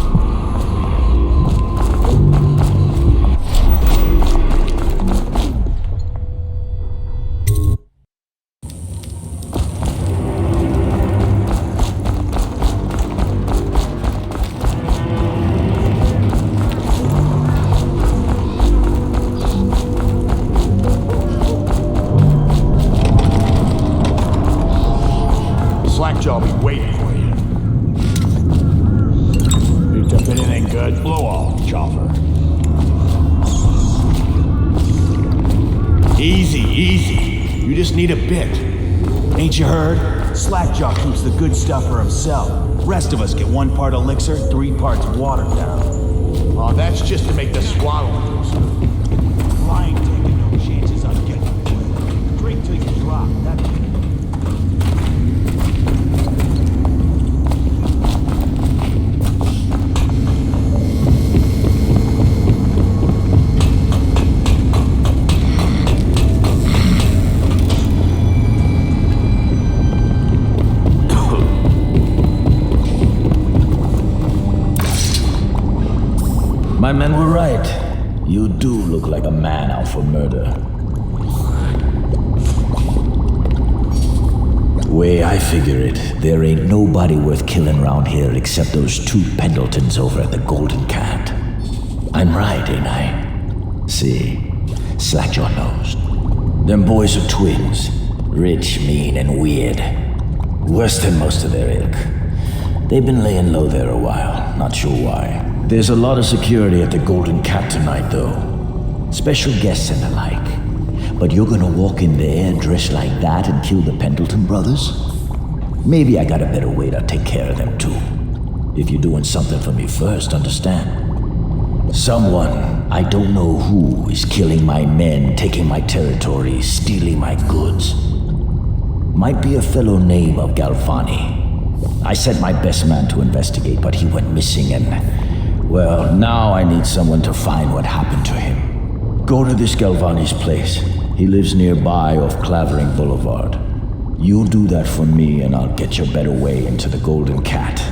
Slackjaw be waiting for you. Picked up anything good? Blow off, chopper. Easy, easy. You just need a bit. Ain't you heard? Slackjaw keeps the good stuff for himself. Rest of us get 1 part elixir, 3 parts watered down. Oh, that's just to make the swallowing smooth. Lying taking no chances on getting it. Drink till you drop. That's it. My men were right. You do look like a man out for murder. Way I figure it, there ain't nobody worth killing round here except those 2 Pendletons over at the Golden Cat. I'm right, ain't I? See, Slackjaw knows. Them boys are twins. Rich, mean, and weird. Worse than most of their ilk. They've been laying low there a while, not sure why. There's a lot of security at the Golden Cat tonight, though. Special guests and the like. But you're gonna walk in there dressed like that and kill the Pendleton brothers? Maybe I got a better way to take care of them, too. If you're doing something for me first, understand? Someone, I don't know who, is killing my men, taking my territory, stealing my goods. Might be a fellow named of Galvani. I sent my best man to investigate, but he went missing and... well, now I need someone to find what happened to him. Go to this Galvani's place. He lives nearby off Clavering Boulevard. You do that for me and I'll get you a better way into the Golden Cat.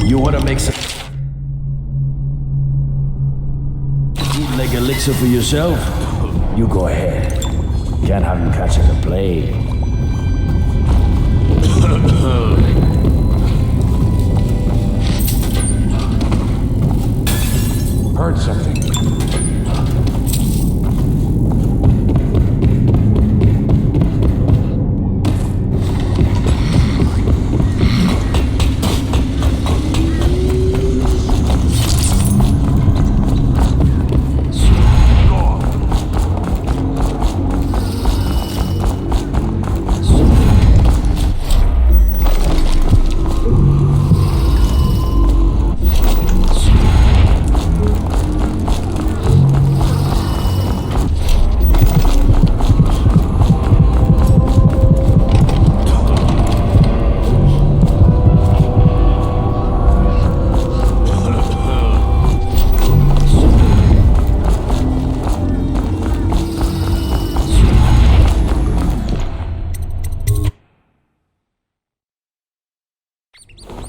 You wanna make some... bootleg elixir for yourself? You go ahead. Can't have you catching the plague. Heard something.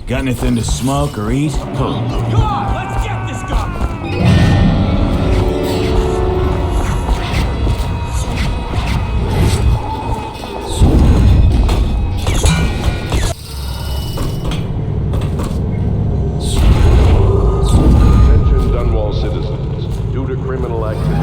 Got anything to smoke or eat? Come on, let's get this guy! Attention Dunwall citizens. Due to criminal activity,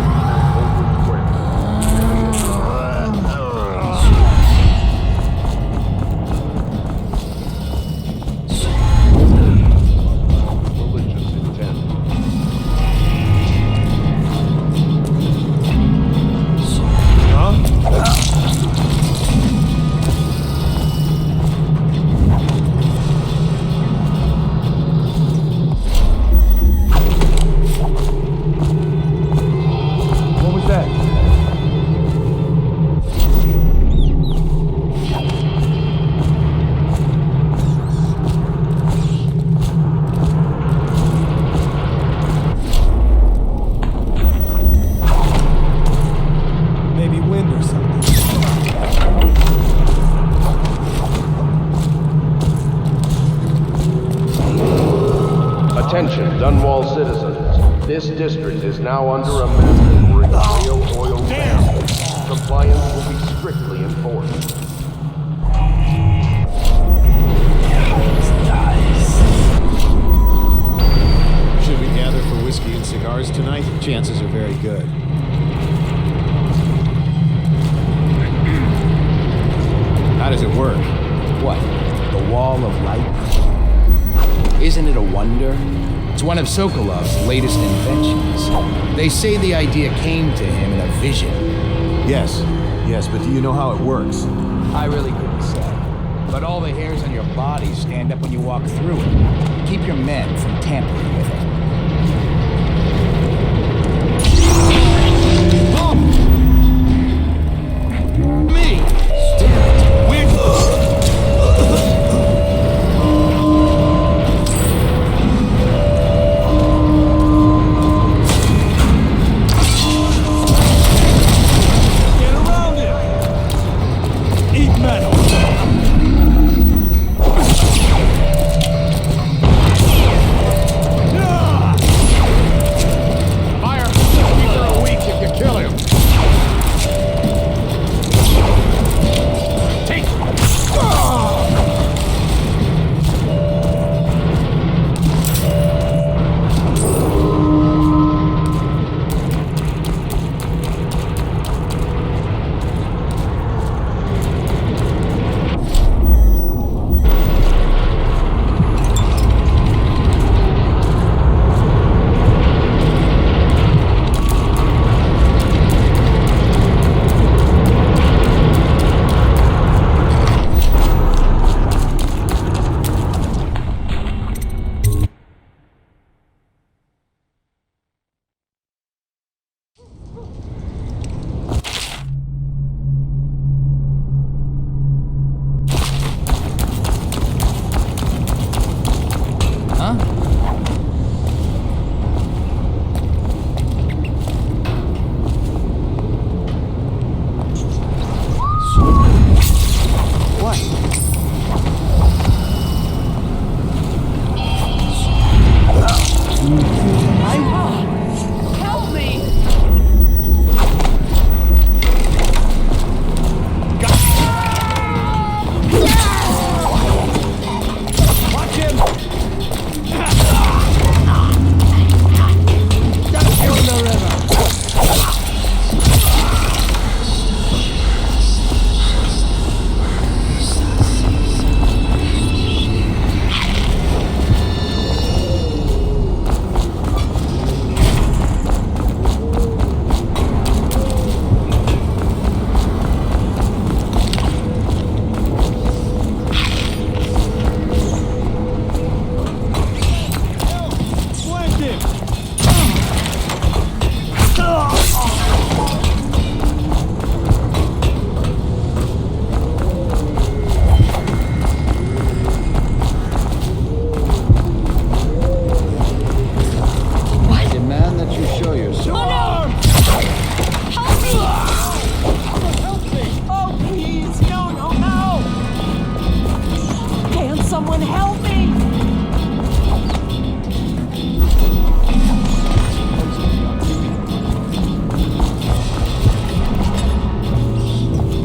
or something. Attention, Dunwall citizens. This district is now under a mandatory real oil ban. Compliance will be strictly enforced. Should we gather for whiskey and cigars tonight? Chances are very good. How does it work? What? The Wall of Light? Isn't it a wonder? It's one of Sokolov's latest inventions. They say the idea came to him in a vision. Yes, but do you know how it works? I really couldn't say. But all the hairs on your body stand up when you walk through it. Keep your men from tampering with it.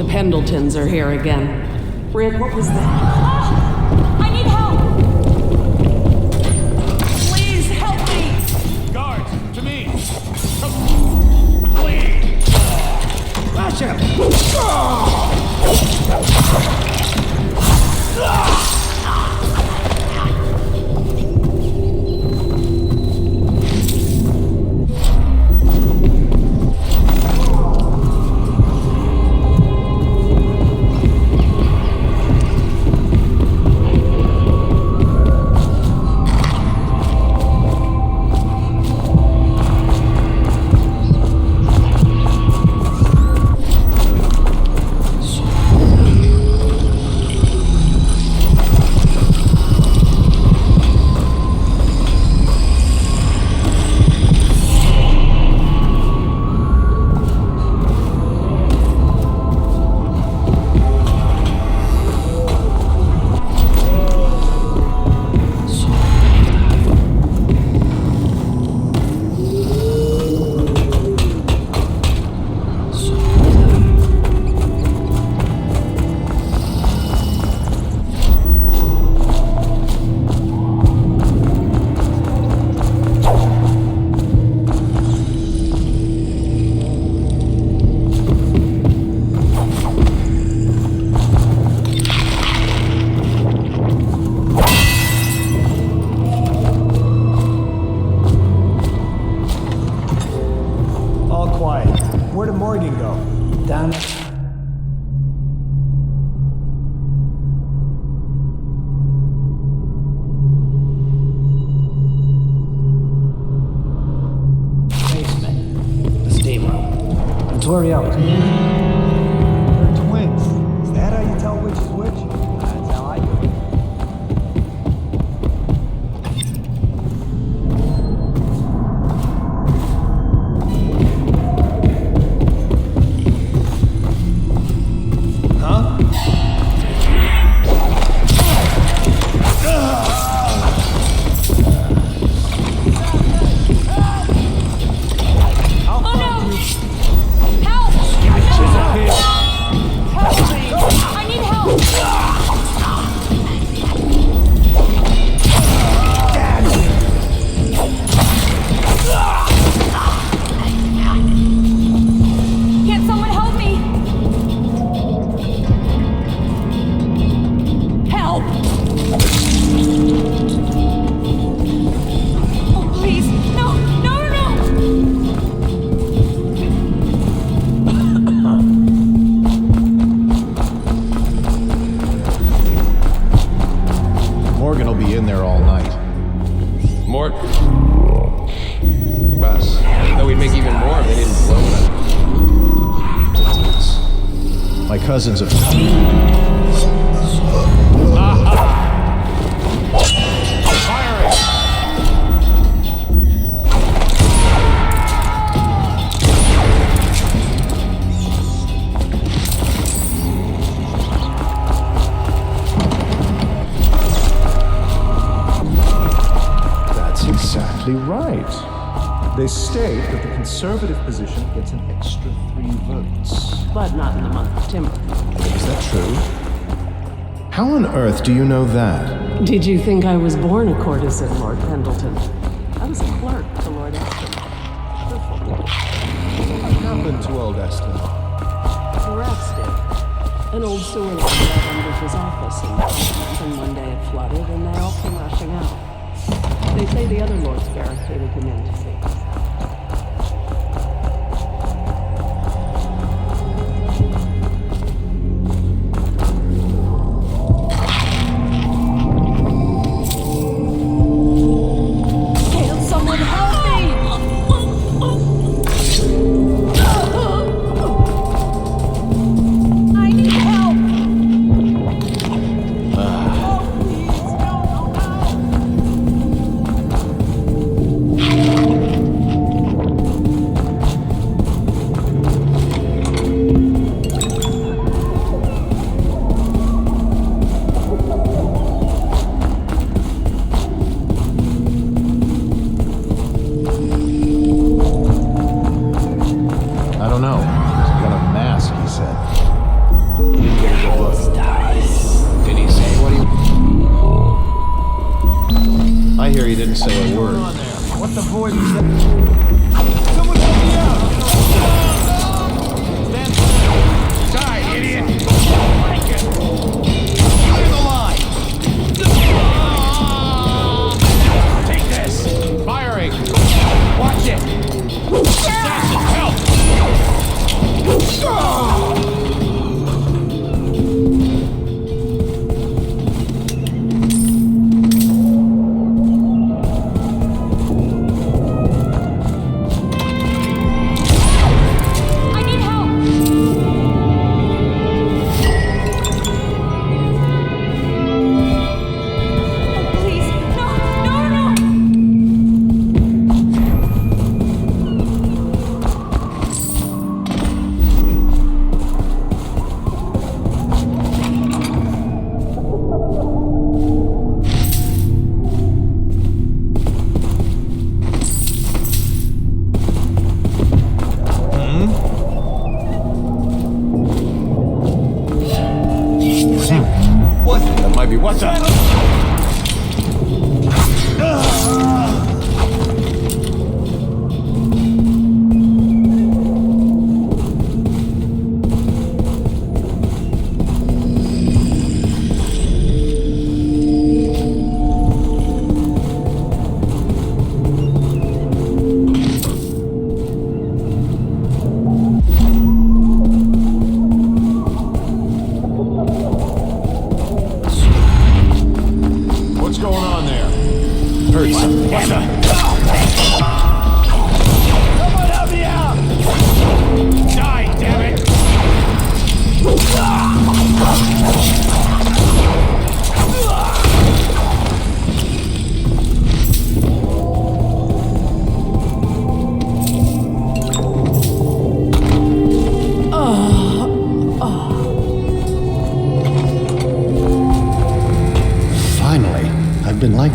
Pendletons are here again. Rick, what was that? I need help! Please help me! Guards, to me! Please! Flash blurry out. They're twins. Is that how you tell which is which? That's how I do it. Cousins of... That's exactly right. They state that the conservative position gets an extra 3 votes. But not in the month of Timber. Is that true? How on earth do you know that? Did you think I was born a courtesan, Lord Pendleton? I was a clerk to Lord Eston. What happened to old Eston? The rats did. An old sewer line got under his office and one day it flooded and they all came rushing out. They say the other lords barricaded him in to save us.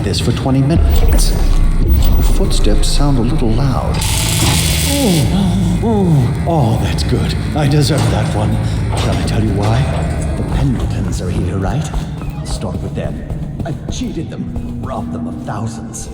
this for 20 minutes. The footsteps sound a little loud. Oh, that's good. I deserve that one. Shall I tell you why? The Pendletons are here, right? I'll start with them. I've cheated them, robbed them of thousands.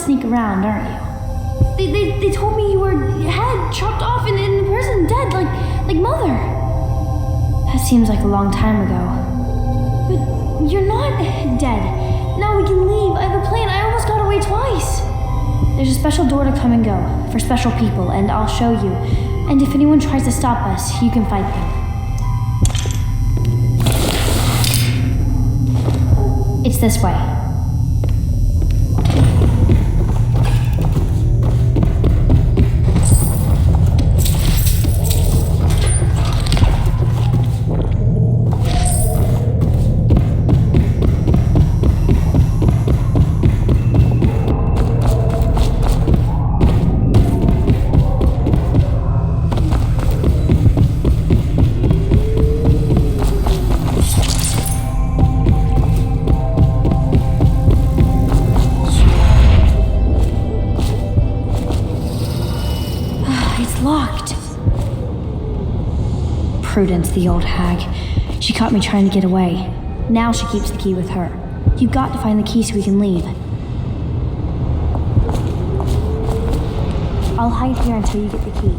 sneak around, aren't you? They told me you were head chopped off and in prison, dead, like Mother. That seems like a long time ago. But you're not dead. Now we can leave. I have a plan. I almost got away twice. There's a special door to come and go for special people, and I'll show you. And if anyone tries to stop us, you can fight them. It's this way. Prudence, the old hag. She caught me trying to get away. Now she keeps the key with her. You've got to find the key so we can leave. I'll hide here until you get the key.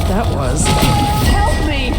that was. Help me!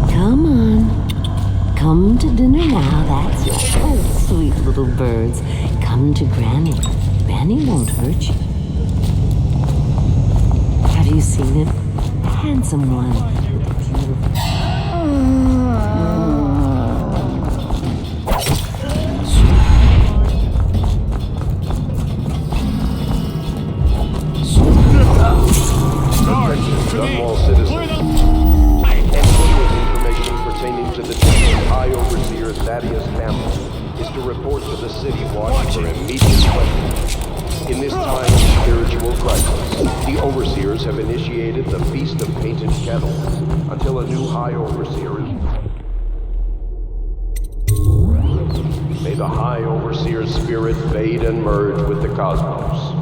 Come on. Come to dinner now, that's it. Oh, sweet little birds. Come to Granny. Granny won't hurt you. Have you seen it? A handsome one with a beautiful... Dunwall citizens. Information pertaining to the death of High Overseer Thaddeus Campbell is to report to the City Watch for immediate questioning. In this time of spiritual crisis, the Overseers have initiated the Feast of Painted Kettles until a new High Overseer is... May the High Overseer's spirit fade and merge with the cosmos.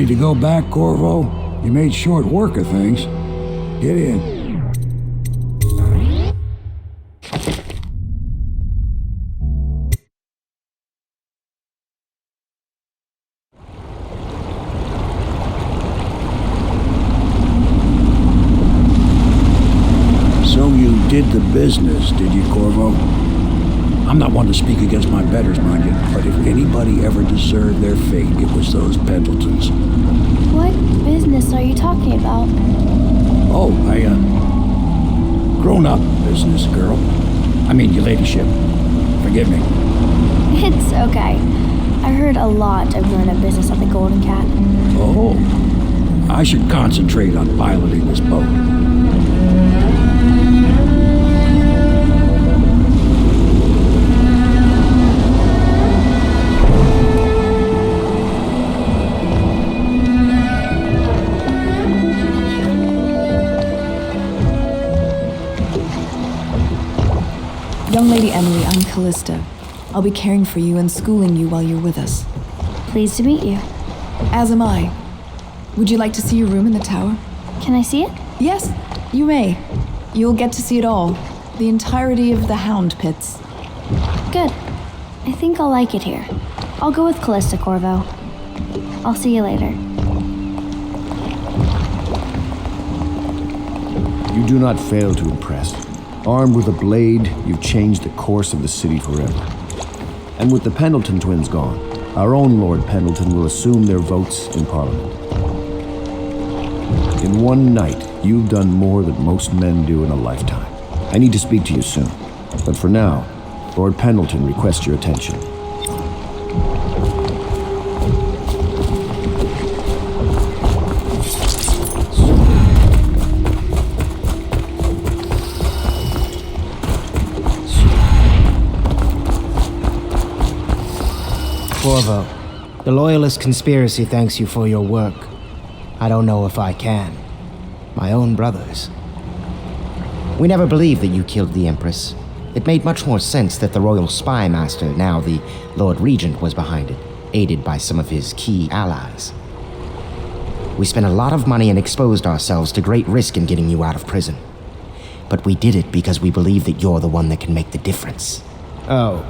to go back, Corvo? You made short work of things. Get in. So you did the business, did you, Corvo? I'm not one to speak against my betters, mind you, but if anybody ever deserved their fate, it was those Pendletons. What business are you talking about? Oh, grown-up business, girl. I mean, your ladyship. Forgive me. It's okay. I heard a lot of grown-up business at the Golden Cat. Oh, I should concentrate on piloting this boat. Young Lady Emily, I'm Callista. I'll be caring for you and schooling you while you're with us. Pleased to meet you. As am I. Would you like to see your room in the tower? Can I see it? Yes, you may. You'll get to see it all. The entirety of the Hound Pits. Good. I think I'll like it here. I'll go with Callista, Corvo. I'll see you later. You do not fail to impress. Armed with a blade, you've changed the course of the city forever. And with the Pendleton twins gone, our own Lord Pendleton will assume their votes in Parliament. In one night, you've done more than most men do in a lifetime. I need to speak to you soon. But for now, Lord Pendleton requests your attention. Corvo, the Loyalist conspiracy thanks you for your work. I don't know if I can. My own brothers. We never believed that you killed the Empress. It made much more sense that the Royal Spy Master, now the Lord Regent, was behind it, aided by some of his key allies. We spent a lot of money and exposed ourselves to great risk in getting you out of prison. But we did it because we believe that you're the one that can make the difference. Oh,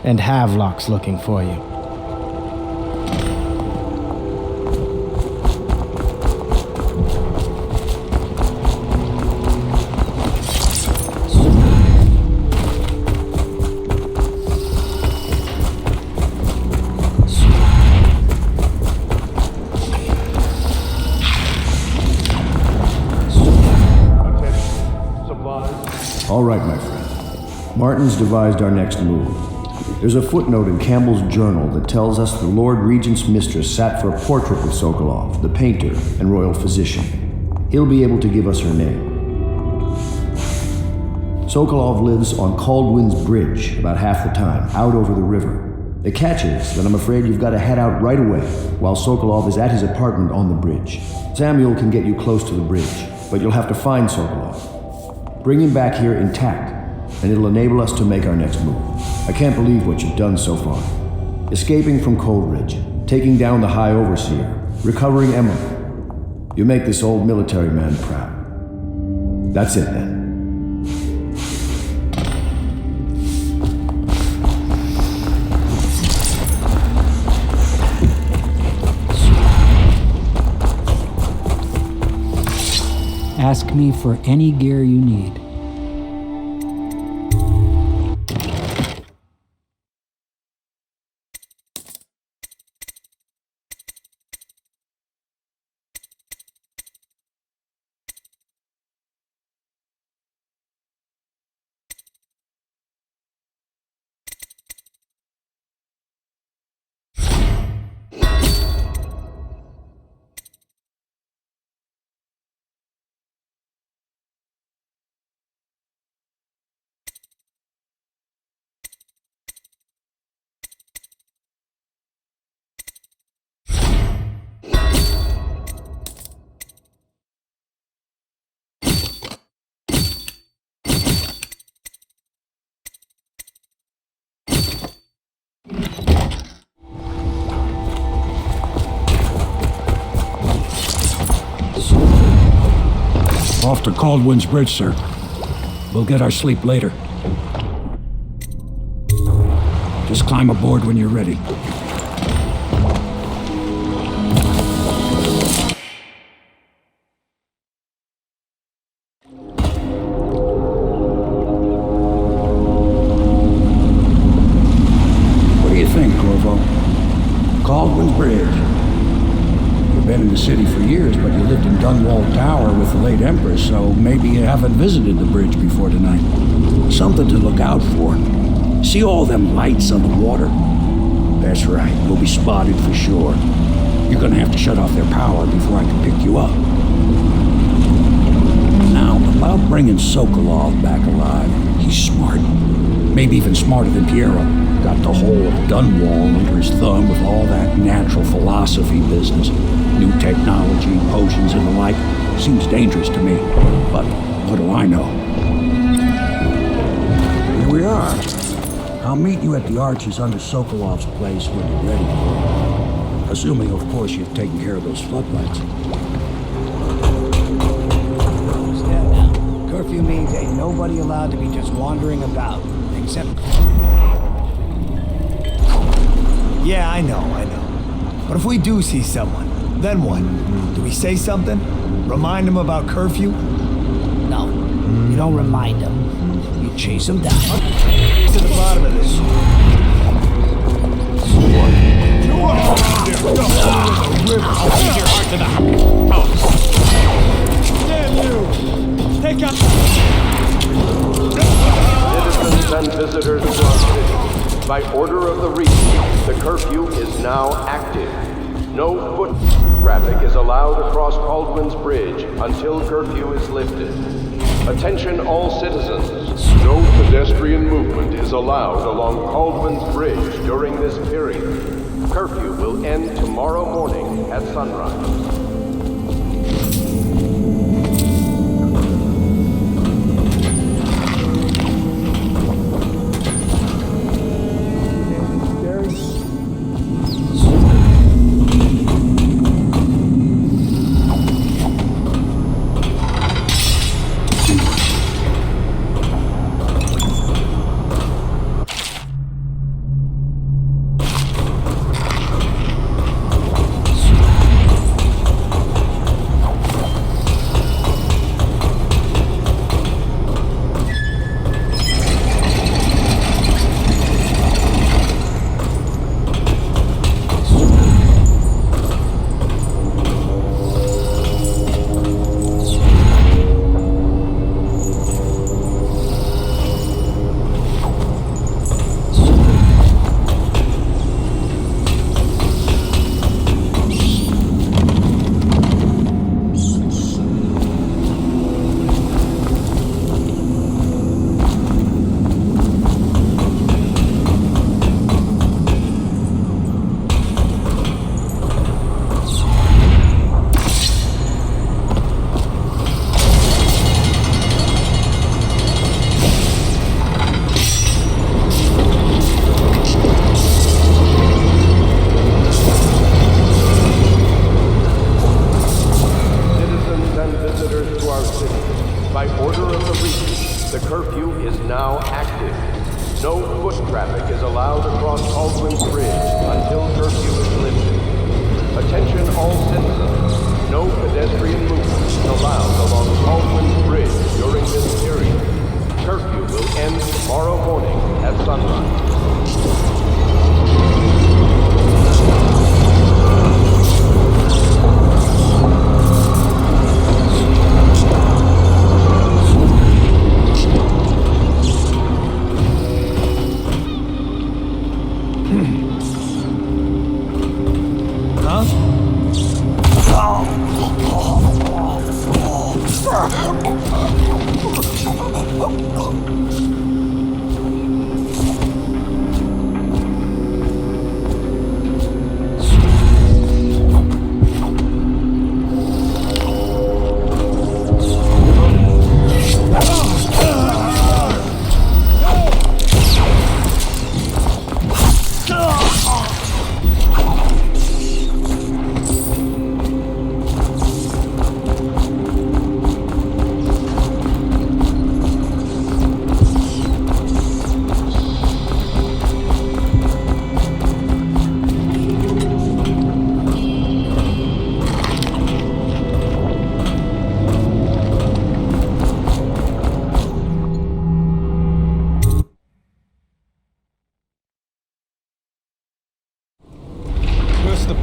and Havelock's looking for you. All right, my friend. Martin's devised our next move. There's a footnote in Campbell's journal that tells us the Lord Regent's mistress sat for a portrait with Sokolov, the painter and royal physician. He'll be able to give us her name. Sokolov lives on Caldwin's Bridge about half the time, out over the river. The catch is that I'm afraid you've got to head out right away while Sokolov is at his apartment on the bridge. Samuel can get you close to the bridge, but you'll have to find Sokolov. Bring him back here intact, and it'll enable us to make our next move. I can't believe what you've done so far. Escaping from Coldridge, taking down the High Overseer, recovering Emily. You make this old military man proud. That's it then. Ask me for any gear you need. Off to Caldwin's Bridge, sir. We'll get our sleep later. Just climb aboard when you're ready. What do you think, Corvo? Caldwin's Bridge. You've been in the city for years, but you lived in Dunwall Tower with the late Empress, so maybe you haven't visited the bridge before tonight. Something to look out for. See all them lights on the water? That's right, we'll be spotted for sure. You're gonna have to shut off their power before I can pick you up. Now, about bringing Sokolov back alive, he's smart. Maybe even smarter than Piero. Got the whole of Dunwall under his thumb with all that natural philosophy business. New technology, potions and the like. Seems dangerous to me, but what do I know? Here we are. I'll meet you at the arches under Sokolov's place when you're ready. Assuming, of course, you've taken care of those floodlights. Step now. Curfew means ain't nobody allowed to be just wandering about, except... Yeah, I know. But if we do see someone, then what? Do we say something? Remind them about curfew? No, you don't remind them. You chase them down. To the bottom of this. I'll feed your heart to the house. Damn you! Take out... Citizens and visitors to our city, by order of the Regent, the curfew is now active. No foot traffic is allowed across Caldwin's Bridge until curfew is lifted. Attention all citizens. No pedestrian movement is allowed along Caldwin's Bridge during this period. Curfew will end tomorrow morning at sunrise.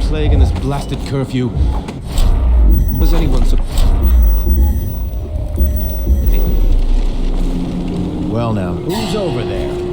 plague and this blasted curfew. Was anyone so... Well now, who's over there?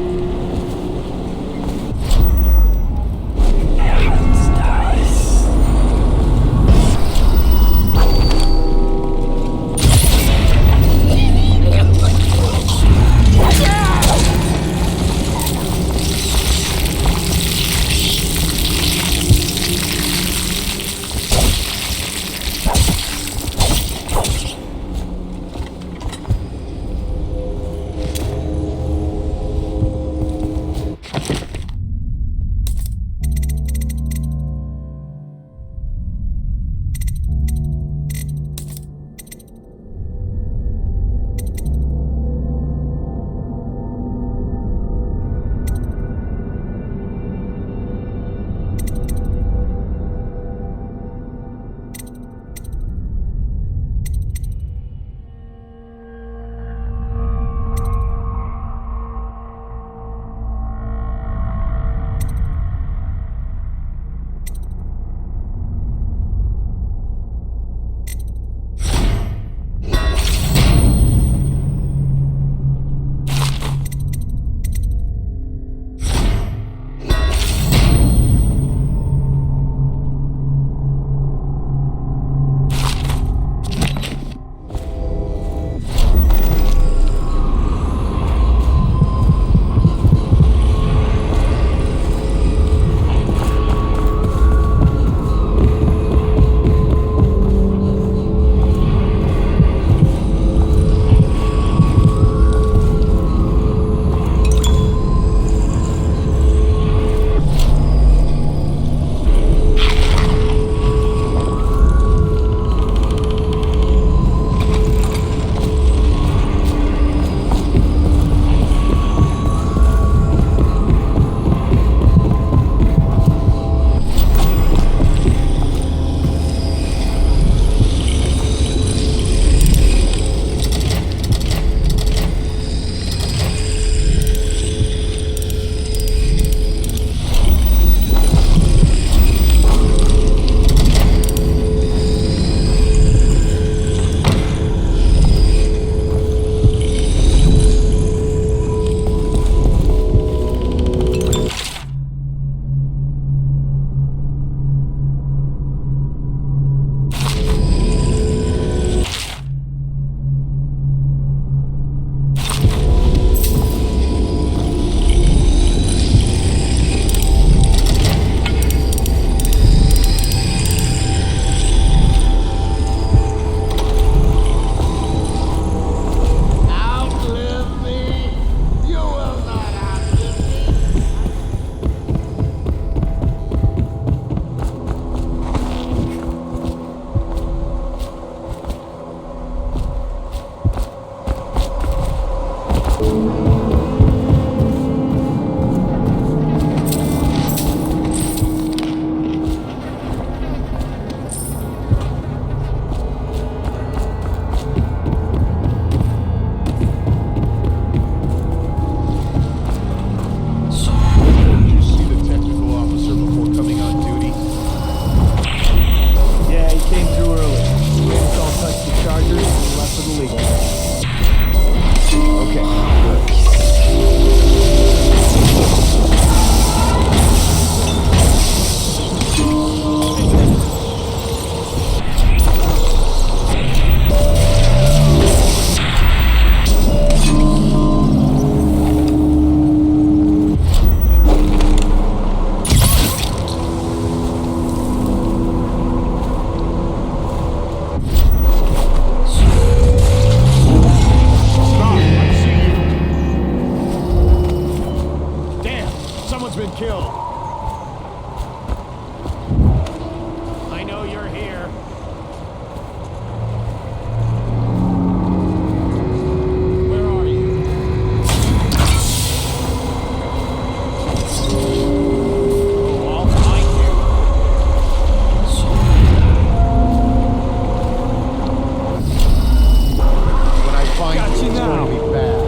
going to be bad.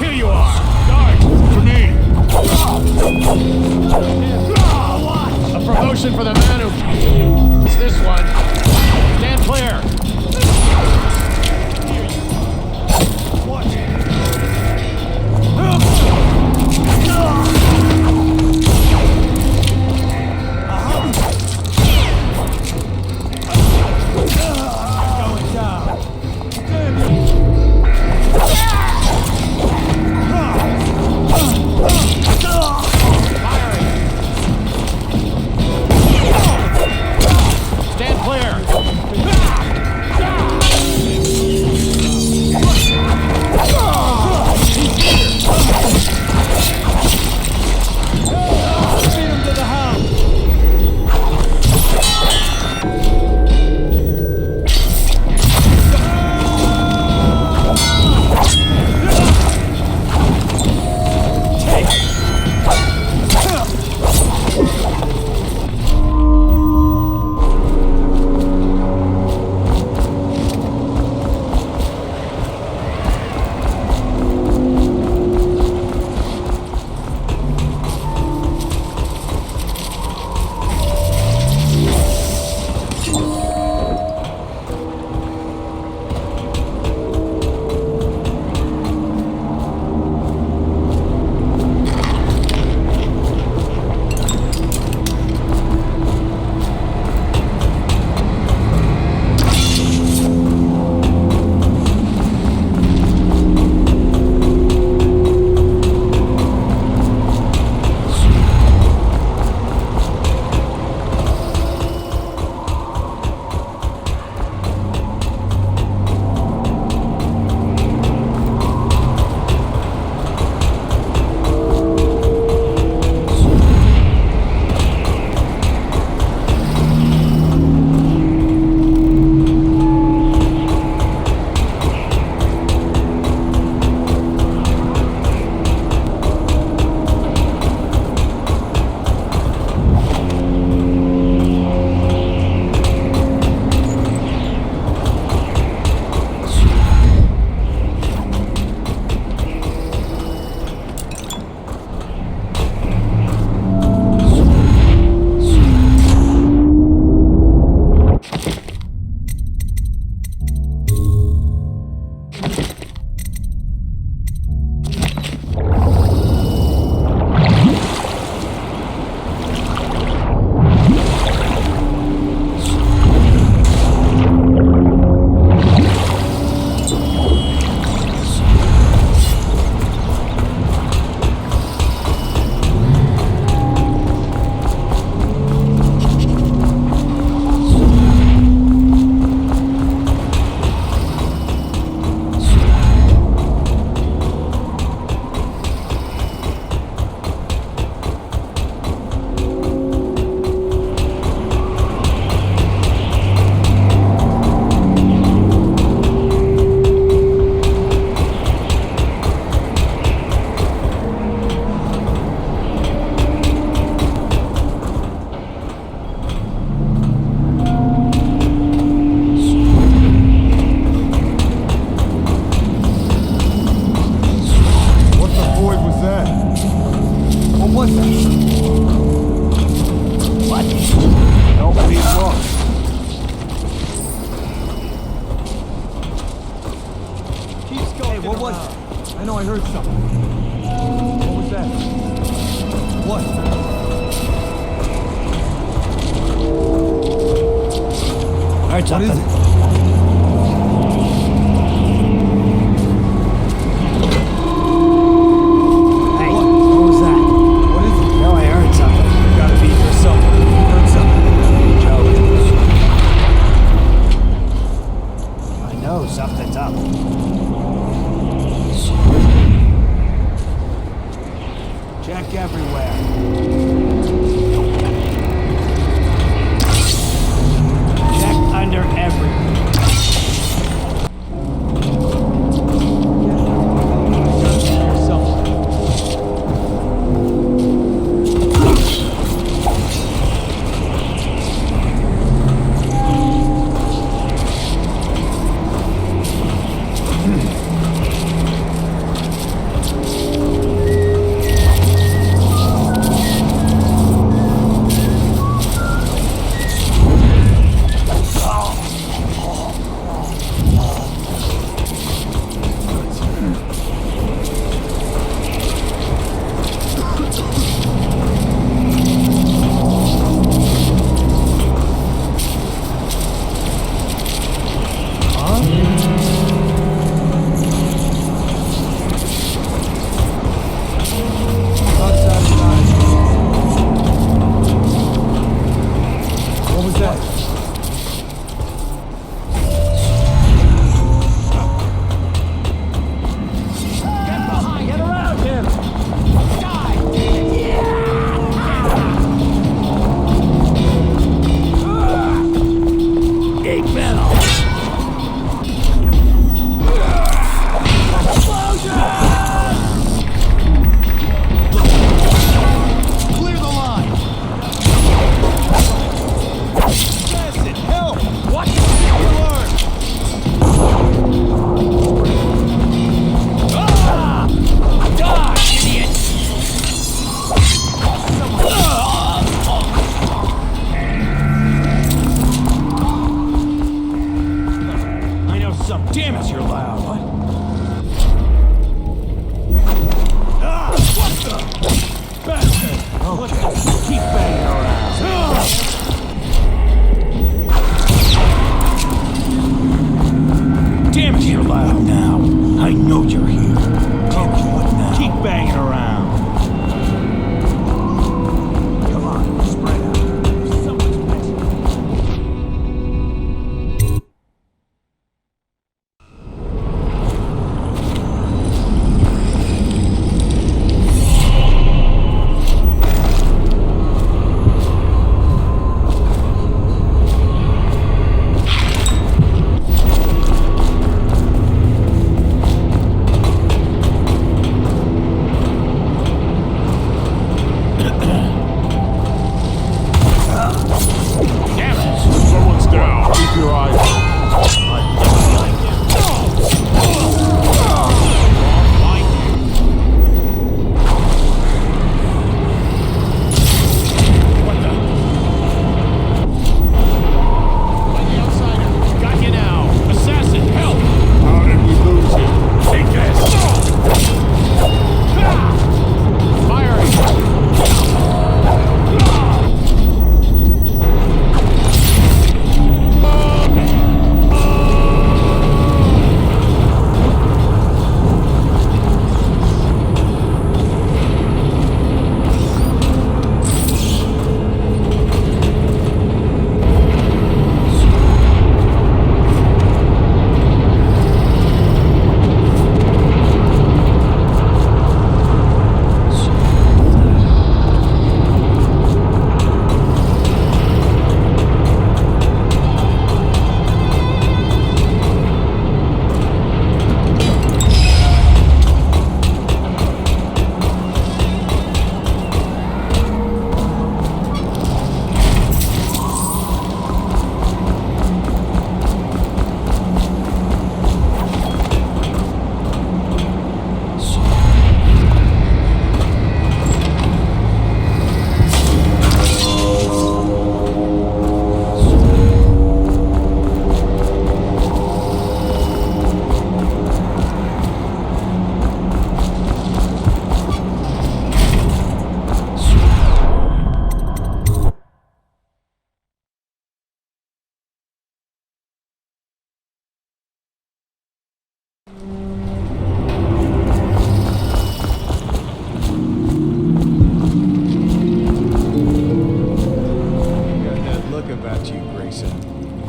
Here you are! Guard! A promotion for the man who... It's this one. Stand clear. Stand clear. What is it?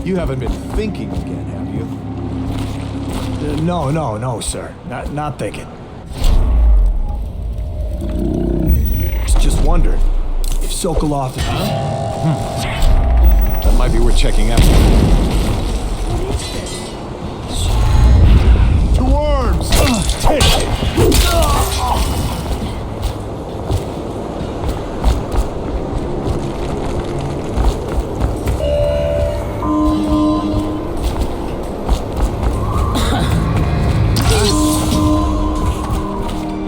You haven't been thinking again, have you? No, sir. Not thinking. Just wondered if Sokolov is... That might be worth checking out. Two arms! Take it!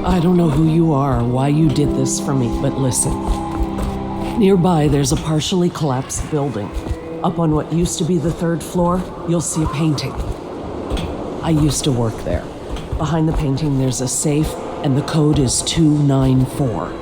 I don't know who you are or why you did this for me, but listen. Nearby, there's a partially collapsed building. Up on what used to be the 3rd floor, you'll see a painting. I used to work there. Behind the painting, there's a safe, and the code is 294.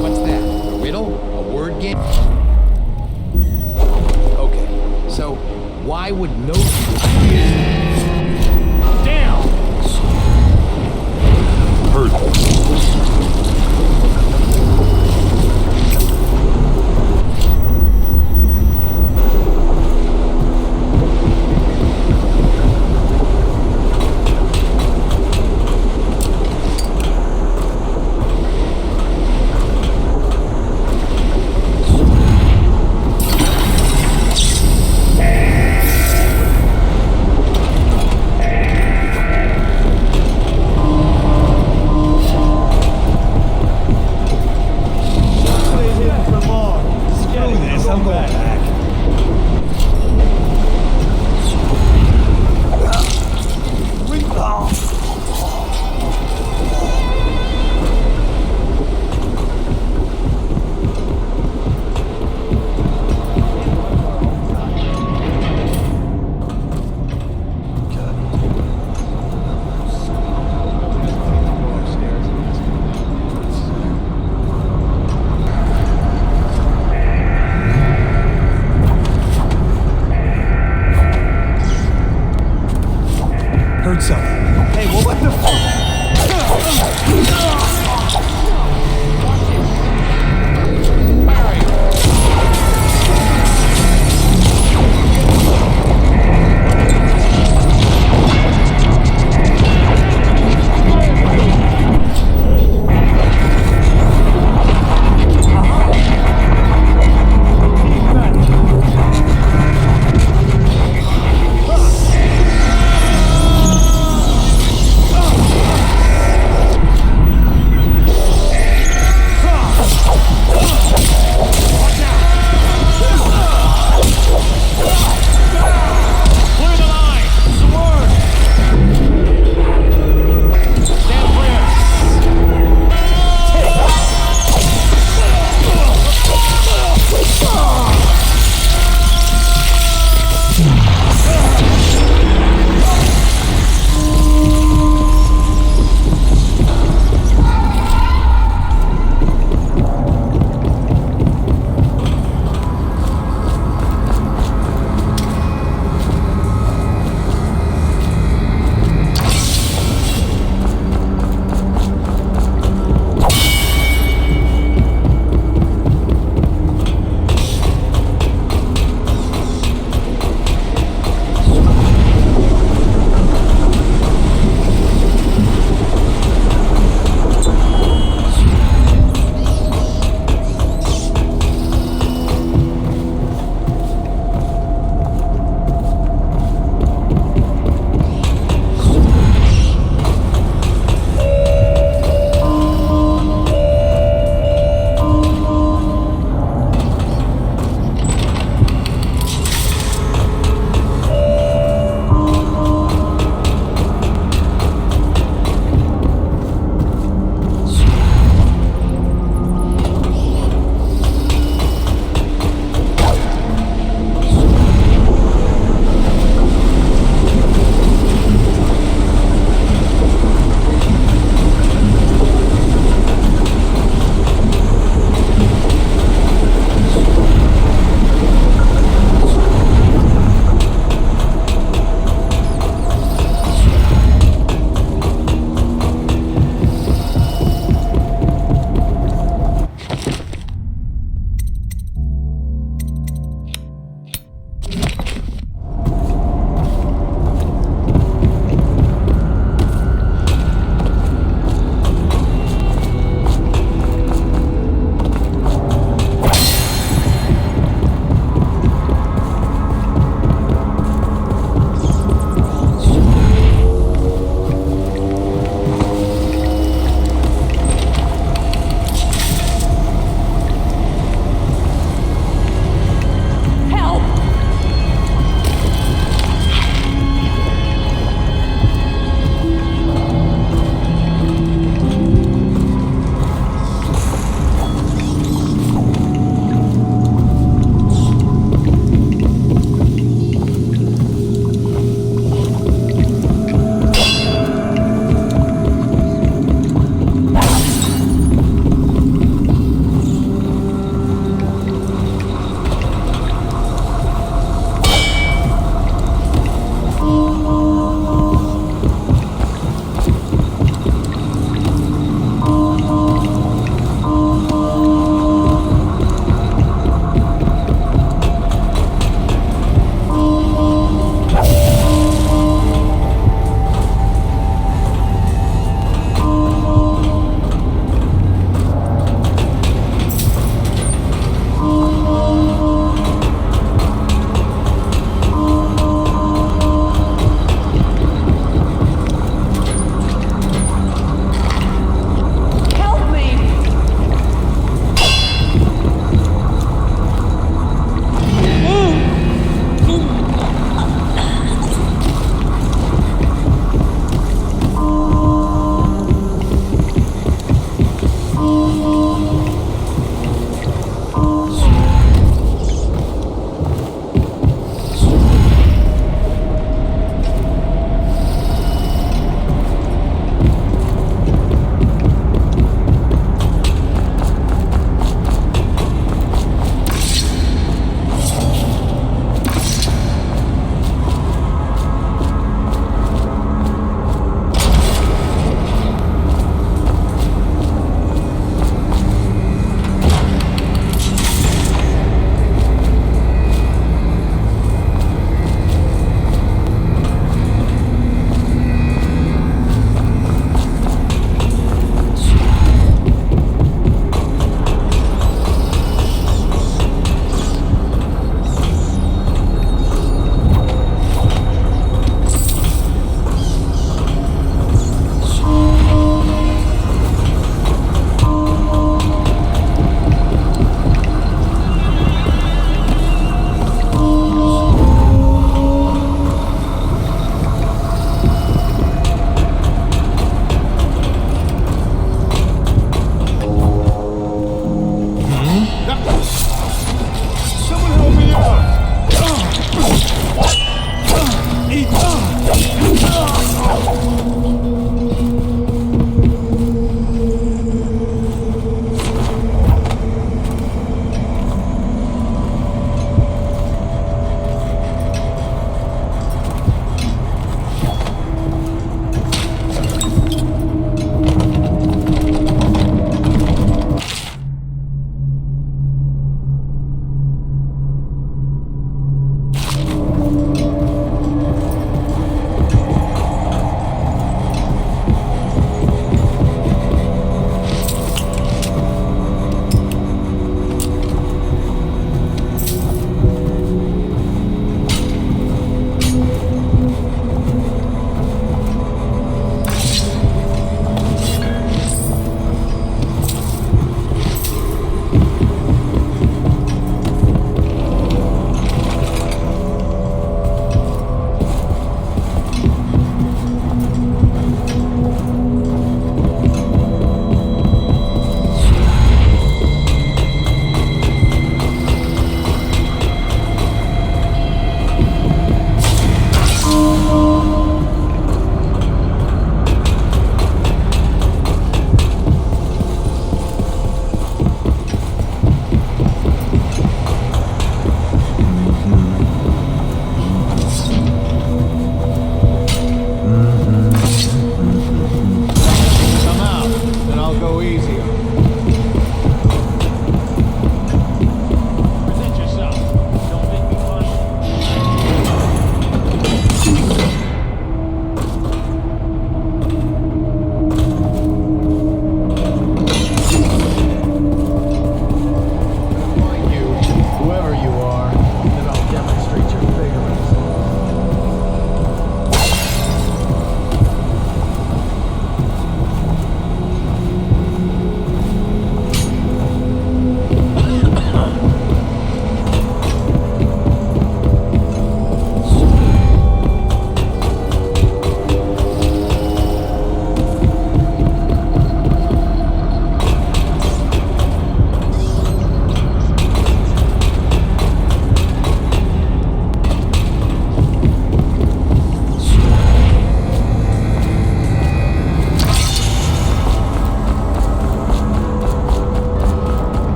What's that? A riddle? A word game? Okay, so why would no... Down! Hurt.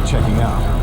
worth checking out.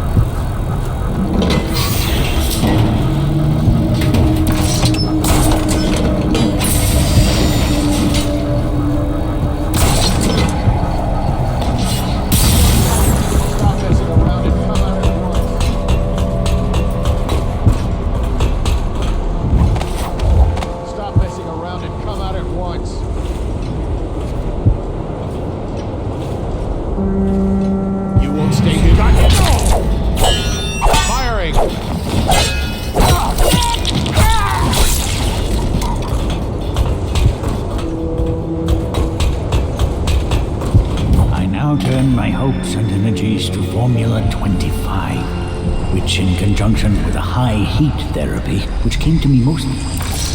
In conjunction with a high heat therapy, which came to me most...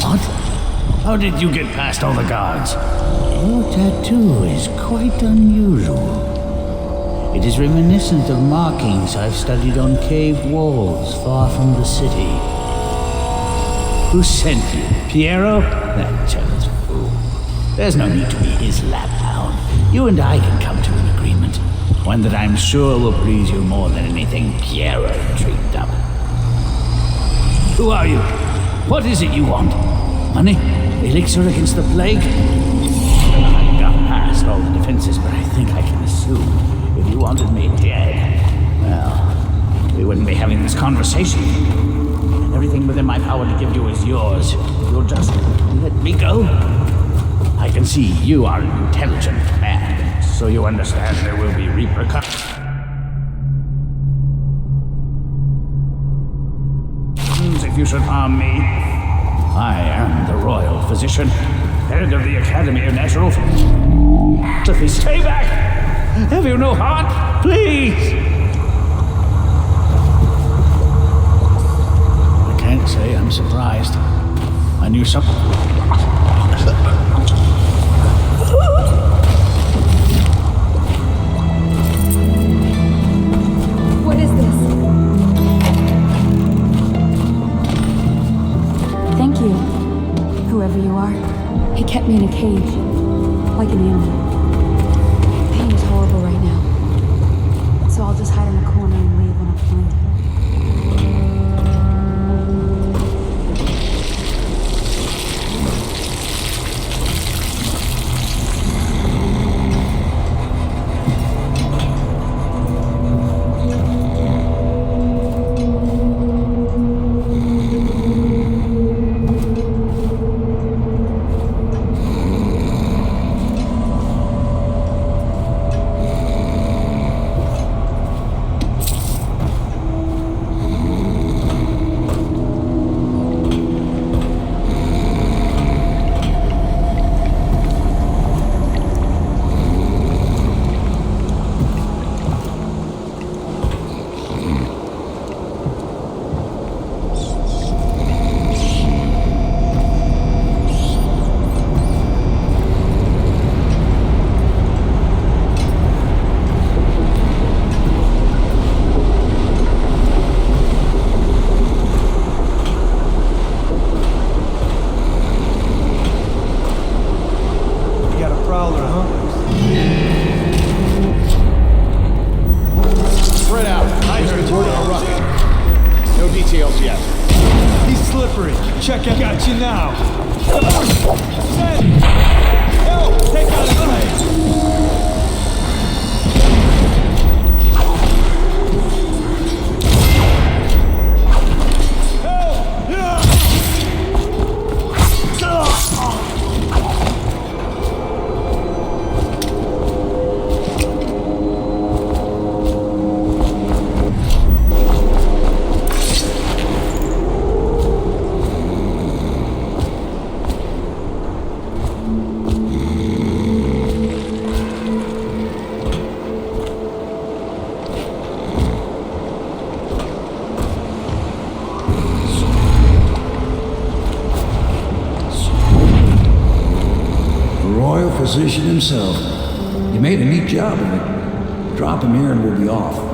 What? How did you get past all the guards? Your tattoo is quite unusual. It is reminiscent of markings I've studied on cave walls far from the city. Who sent you? Piero? That jealous fool. There's no need to be his laphound. You and I can come to an agreement. One that I'm sure will please you more than anything Piero dreamed up. Who are you? What is it you want? Money? Elixir against the plague? I got past all the defenses, but I think I can assume if you wanted me dead, well, we wouldn't be having this conversation. Everything within my power to give you is yours. You'll just let me go? I can see you are an intelligent man. So you understand there will be repercussions if you should harm me. I am the royal physician, head of the Academy of Natural Philosophy. Stay back! Have you no heart? Please! I can't say I'm surprised. I knew something. What is this? Thank you, whoever you are. He kept me in a cage, like an animal. Pain is horrible right now, so I'll just hide in a corner and leave when I find him. Physician himself. You made a neat job of it. Drop him here and we'll be off.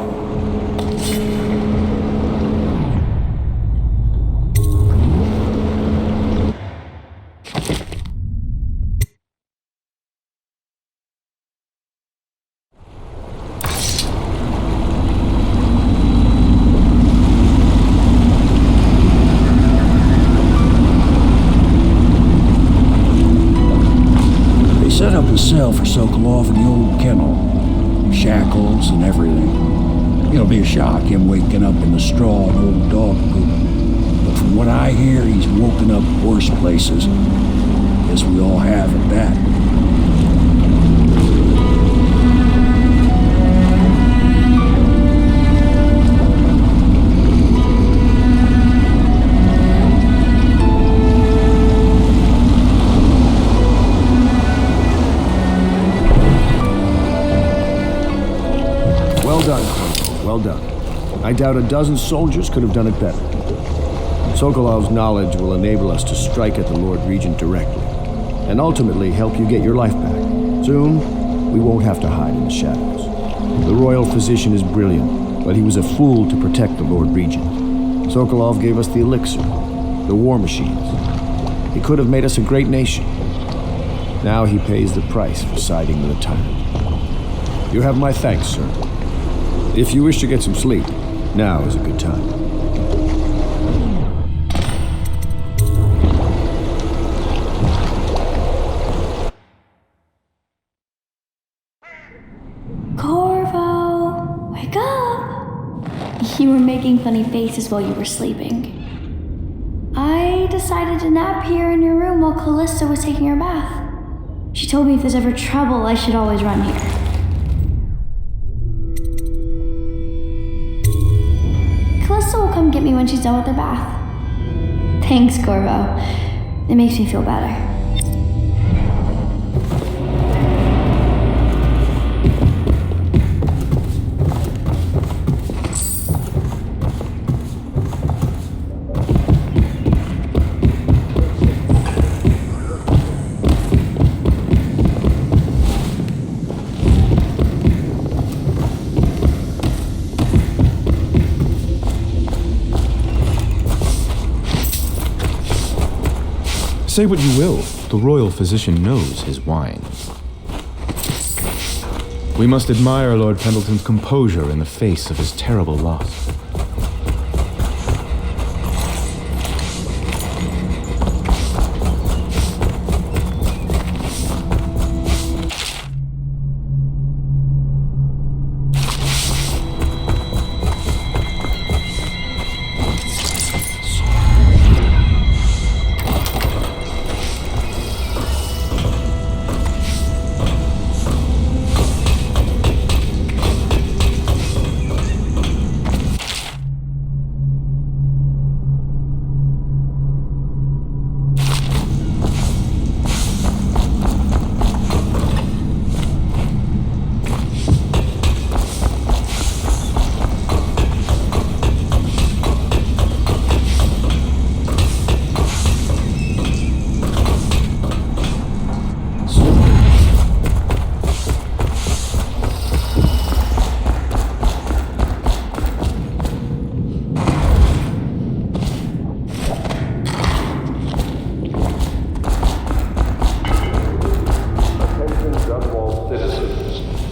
Sokolov in the old kennel. Shackles and everything. It'll be a shock, him waking up in the straw and old dog poop. But from what I hear, he's woken up worse places. Guess we all have at that. Well done, Corvo. Well done. I doubt a dozen soldiers could have done it better. Sokolov's knowledge will enable us to strike at the Lord Regent directly, and ultimately help you get your life back. Soon, we won't have to hide in the shadows. The royal physician is brilliant, but he was a fool to protect the Lord Regent. Sokolov gave us the elixir, the war machines. He could have made us a great nation. Now he pays the price for siding with a tyrant. You have my thanks, sir. If you wish to get some sleep, now is a good time. Corvo, wake up! You were making funny faces while you were sleeping. I decided to nap here in your room while Callista was taking her bath. She told me if there's ever trouble, I should always run here. Callista will come get me when she's done with her bath. Thanks, Corvo. It makes me feel better. Say what you will, the royal physician knows his wine. We must admire Lord Pendleton's composure in the face of his terrible loss.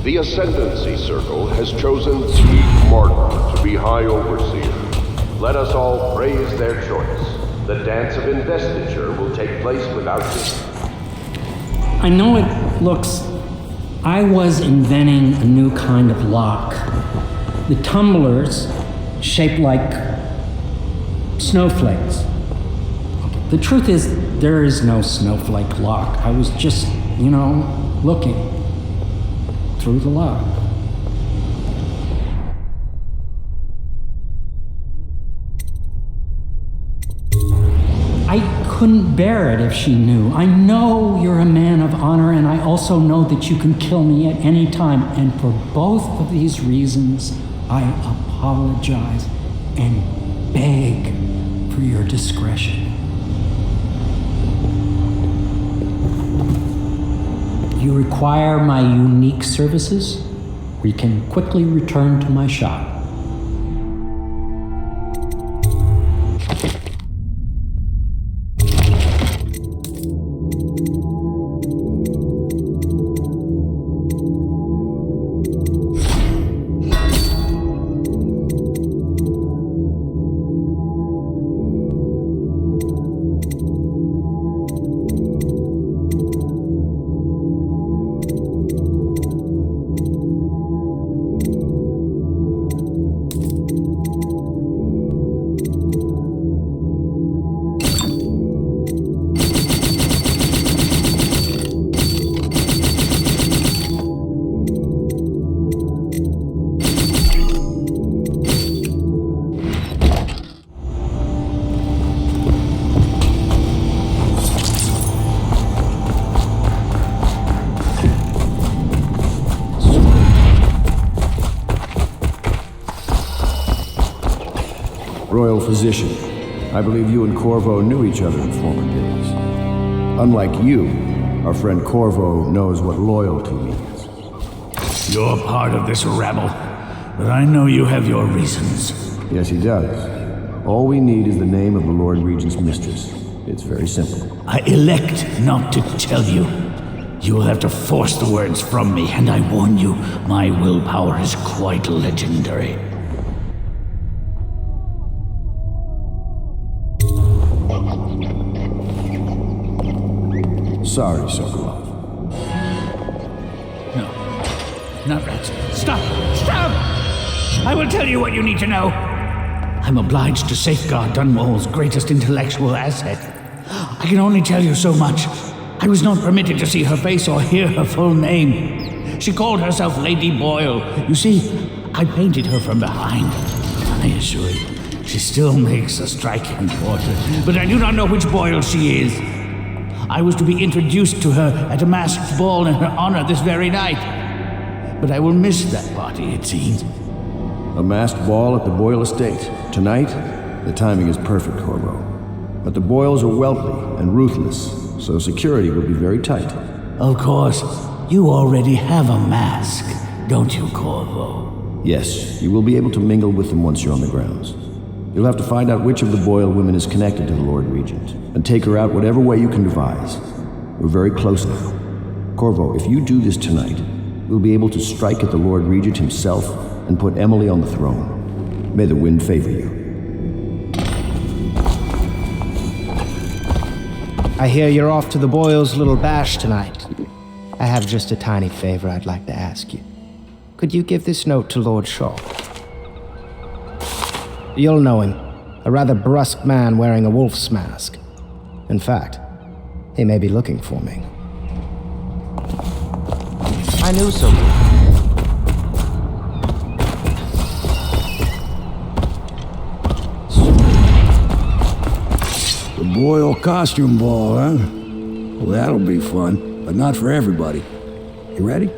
The Ascendancy Circle has chosen Sweet Martin to be High Overseer. Let us all praise their choice. The dance of investiture will take place without delay. I know it looks... I was inventing a new kind of lock. The tumblers shaped like snowflakes. The truth is, there is no snowflake lock. I was just, looking through the lock. I couldn't bear it if she knew. I know you're a man of honor, and I also know that you can kill me at any time. And for both of these reasons, I apologize and beg for your discretion. You require my unique services? We can quickly return to my shop. royal physician. I believe you and Corvo knew each other in former days. Unlike you, our friend Corvo knows what loyalty means. You're part of this rabble, but I know you have your reasons. Yes, he does. All we need is the name of the Lord Regent's mistress. It's very simple. I elect not to tell you. You will have to force the words from me, and I warn you, my willpower is quite legendary. Sorry, Sokolov. No, not rats. Stop! Stop! I will tell you what you need to know. I'm obliged to safeguard Dunwall's greatest intellectual asset. I can only tell you so much. I was not permitted to see her face or hear her full name. She called herself Lady Boyle. You see, I painted her from behind. I assure you, she still makes a striking portrait, but I do not know which Boyle she is. I was to be introduced to her at a masked ball in her honor this very night. But I will miss that party, it seems. A masked ball at the Boyle estate. Tonight? The timing is perfect, Corvo. But the Boyles are wealthy and ruthless, so security will be very tight. Of course. You already have a mask, don't you, Corvo? Yes, you will be able to mingle with them once you're on the grounds. You'll have to find out which of the Boyle women is connected to the Lord Regent, and take her out whatever way you can devise. We're very close now. Corvo, if you do this tonight, we'll be able to strike at the Lord Regent himself and put Emily on the throne. May the wind favor you. I hear you're off to the Boyles' little bash tonight. I have just a tiny favor I'd like to ask you. Could you give this note to Lord Shaw? You'll know him. A rather brusque man wearing a wolf's mask. In fact, he may be looking for me. I knew so. The Boyle costume ball, huh? Well, that'll be fun, but not for everybody. You ready?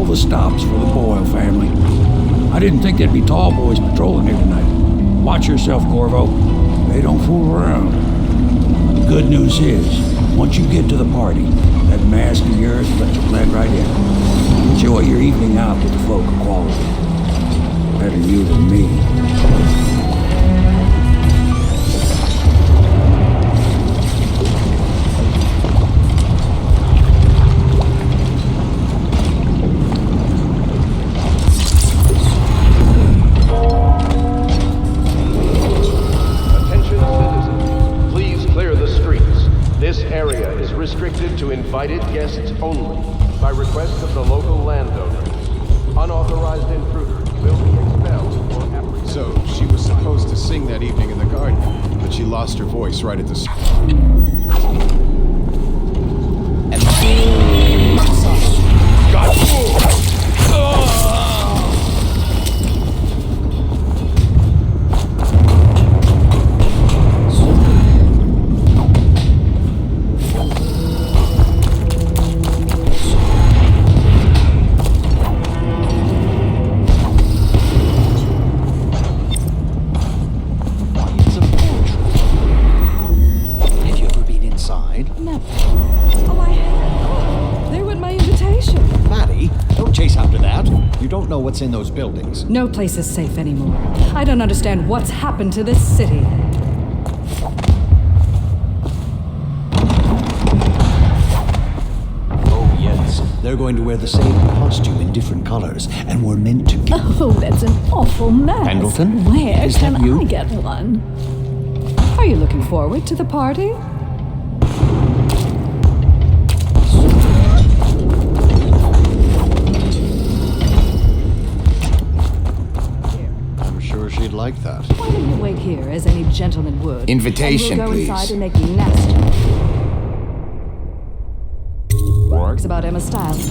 The stops for the Boyle family. I didn't think there'd be tall boys patrolling here tonight. Watch yourself, Corvo. They don't fool around. The good news is, once you get to the party, that mask of yours will let you blend right in. Enjoy your evening out with the folk of quality. Better you than me. Restricted to invited guests only, by request of the local landowners. Unauthorized intruders will be expelled or apprehended. So, she was supposed to sing that evening in the garden, but she lost her voice right at the start. What's in those buildings? No place is safe anymore. I don't understand what's happened to this city. Oh, yes. They're going to wear the same costume in different colors, and we're meant to get... Oh, that's an awful mess. Pendleton? Where Is can that you? I get one? Are you looking forward to the party? She'd like that. Why don't you wait here, as any gentleman would? Invitation, and we'll go please. inside and make you nasty. Works about Emma Stiles.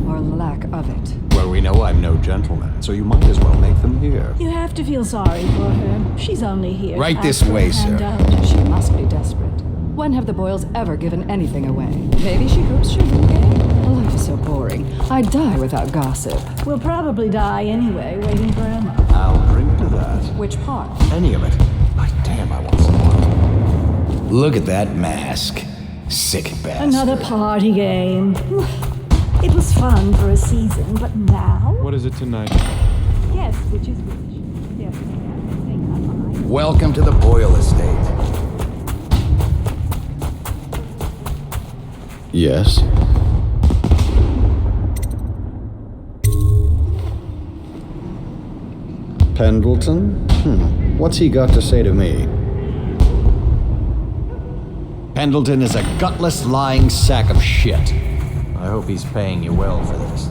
or lack of it. Well, we know I'm no gentleman, so you might as well make them here. You have to feel sorry for her. She's only here. Right to this ask for way, a sir. handout. She must be desperate. When have the Boyles ever given anything away? Maybe she hopes she'll be gay? Life is so boring. I'd die without gossip. We'll probably die anyway, waiting for Emma. I'll drink to that. Which part? Any of it. Like, damn, I want some more. Look at that mask. Sick bastard. Another party game. It was fun for a season, but now? What is it tonight? Yes, which is which? Yes, I think I'm fine. Welcome to the Boyle estate. Yes? Pendleton? What's he got to say to me? Pendleton is a gutless, lying sack of shit. I hope he's paying you well for this.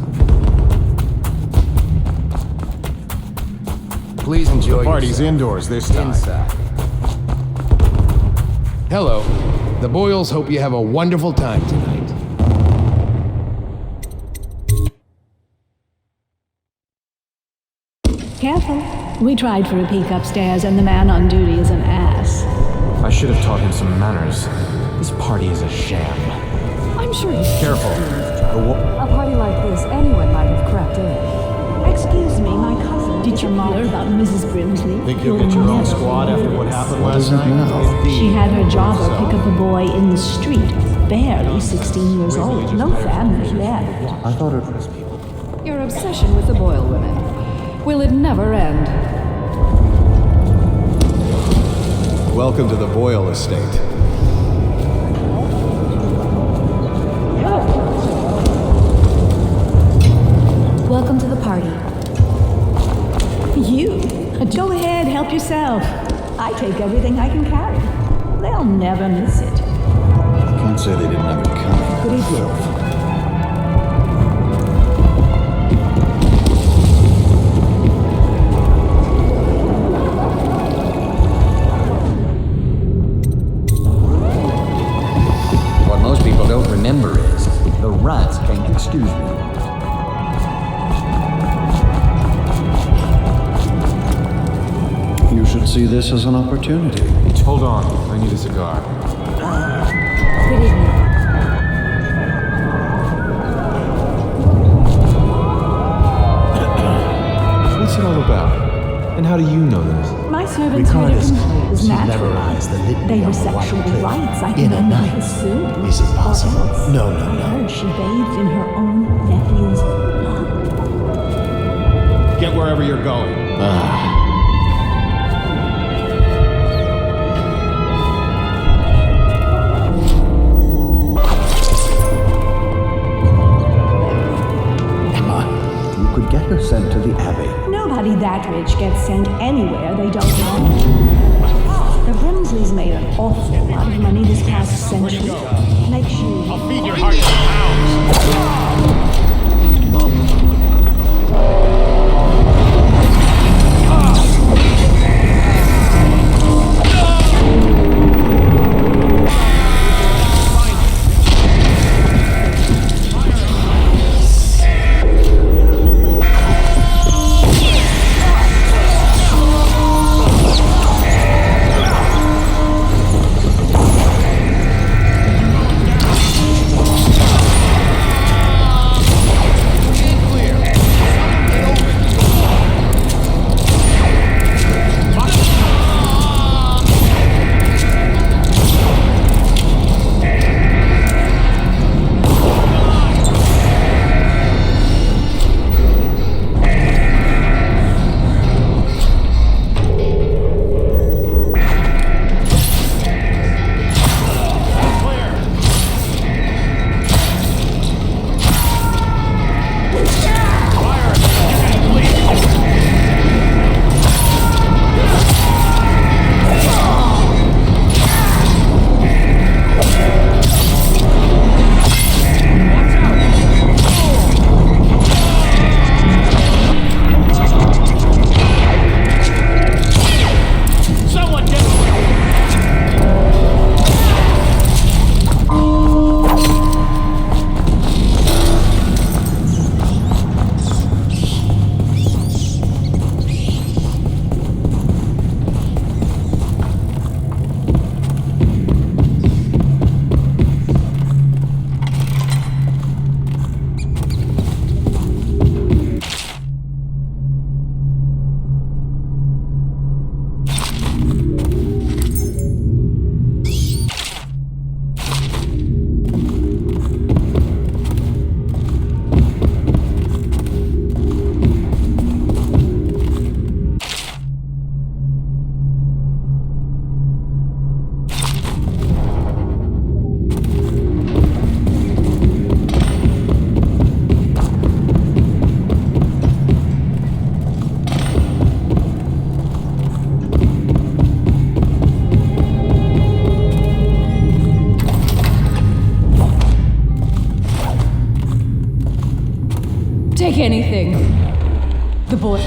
Please enjoy The party's yourself. indoors this time. Inside. Hello. The Boyles hope you have a wonderful time tonight. Careful. We tried for a peek upstairs, and the man on duty is an ass. I should have taught him some manners. This party is a sham. I'm sure he's Careful. A party like this, anyone might have crept in. Excuse me, my cousin. Did you hear about Mrs. Brimsley? Think you'll get your own squad after what happened last night? She had her jobber pick up a boy in the street, barely 16 years old. No family left. I thought it was people. Your obsession with the Boyle women. Will it never end? Welcome to the Boyle estate. Welcome to the party. You? Go ahead, help yourself. I take everything I can carry. They'll never miss it. Can't say they didn't have it coming. But it will. What most people don't remember is the rats came to excuse me. You should see this as an opportunity. Hold on, I need a cigar. Good evening. What's it all about? And how do you know this? My servants heard it from her. It was natural. They were sexual rights, I can only assume. Is it possible? No, no, I heard she bathed in her own nephew's blood. Get wherever you're going. You could get her sent to the Abbey. Nobody that rich gets sent anywhere they don't know. The Brimsleys made an awful lot of money this past century. Makes you... I'll feed your heart to hounds. Take anything. The boy.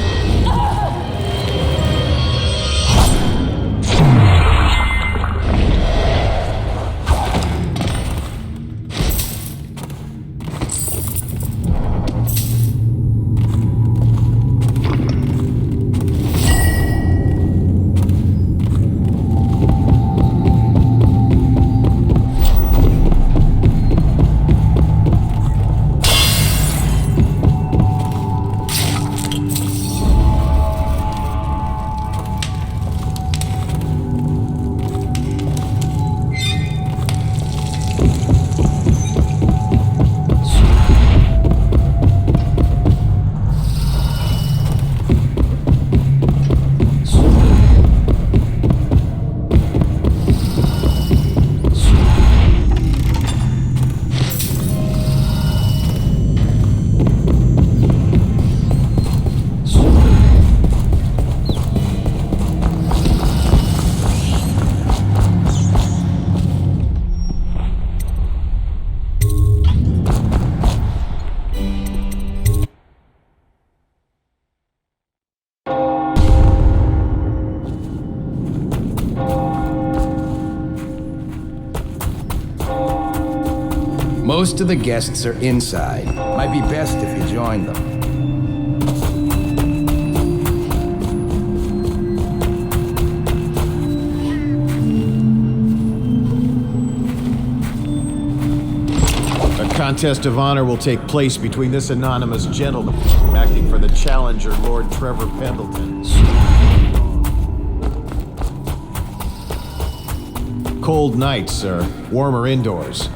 Most of the guests are inside. Might be best if you join them. A contest of honor will take place between this anonymous gentleman acting for the challenger, Lord Trevor Pendleton. Cold nights, sir. Warmer indoors.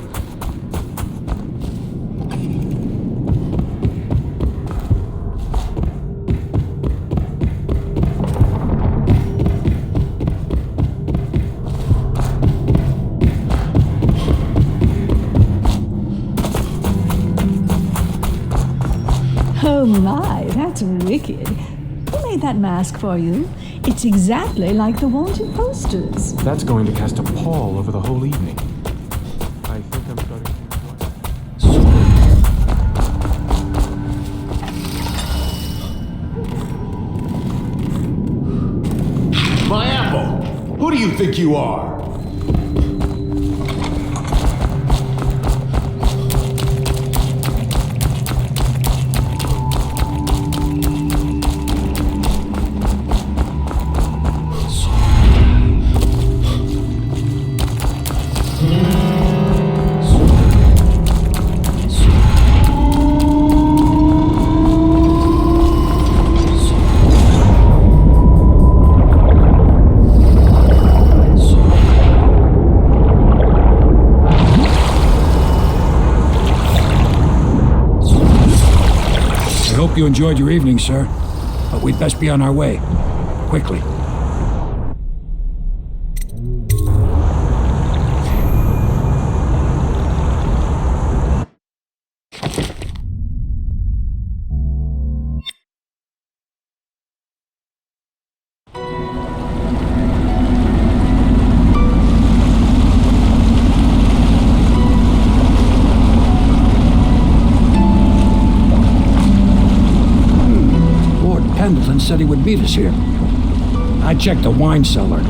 Oh my, that's wicked. Who made that mask for you? It's exactly like the wanted posters. That's going to cast a pall over the whole evening. I think I'm starting to My apple! Who do you think you are? Hope you enjoyed your evening, sir. But we'd best be on our way. Quickly. Pendleton said he would meet us here. I checked the wine cellar.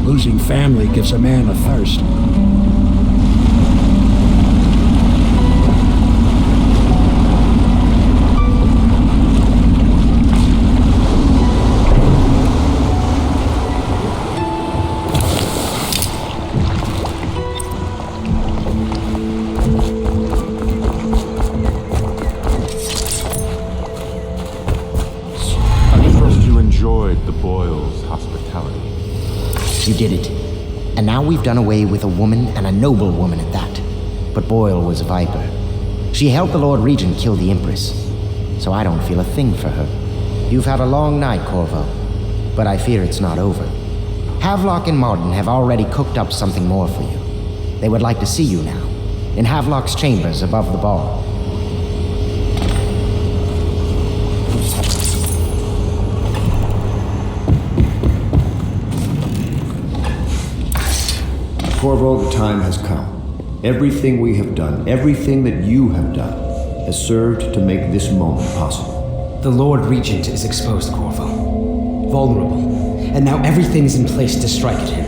Losing family gives a man a thirst. the Boyles' hospitality. You did it. And now we've done away with a woman, and a noble woman at that. But Boyle was a viper. She helped the Lord Regent kill the Empress. So I don't feel a thing for her. You've had a long night, Corvo. But I fear it's not over. Havelock and Martin have already cooked up something more for you. They would like to see you now, in Havelock's chambers above the bar. Corvo, the time has come. Everything we have done, everything that you have done, has served to make this moment possible. The Lord Regent is exposed, Corvo. Vulnerable. And now everything's in place to strike at him.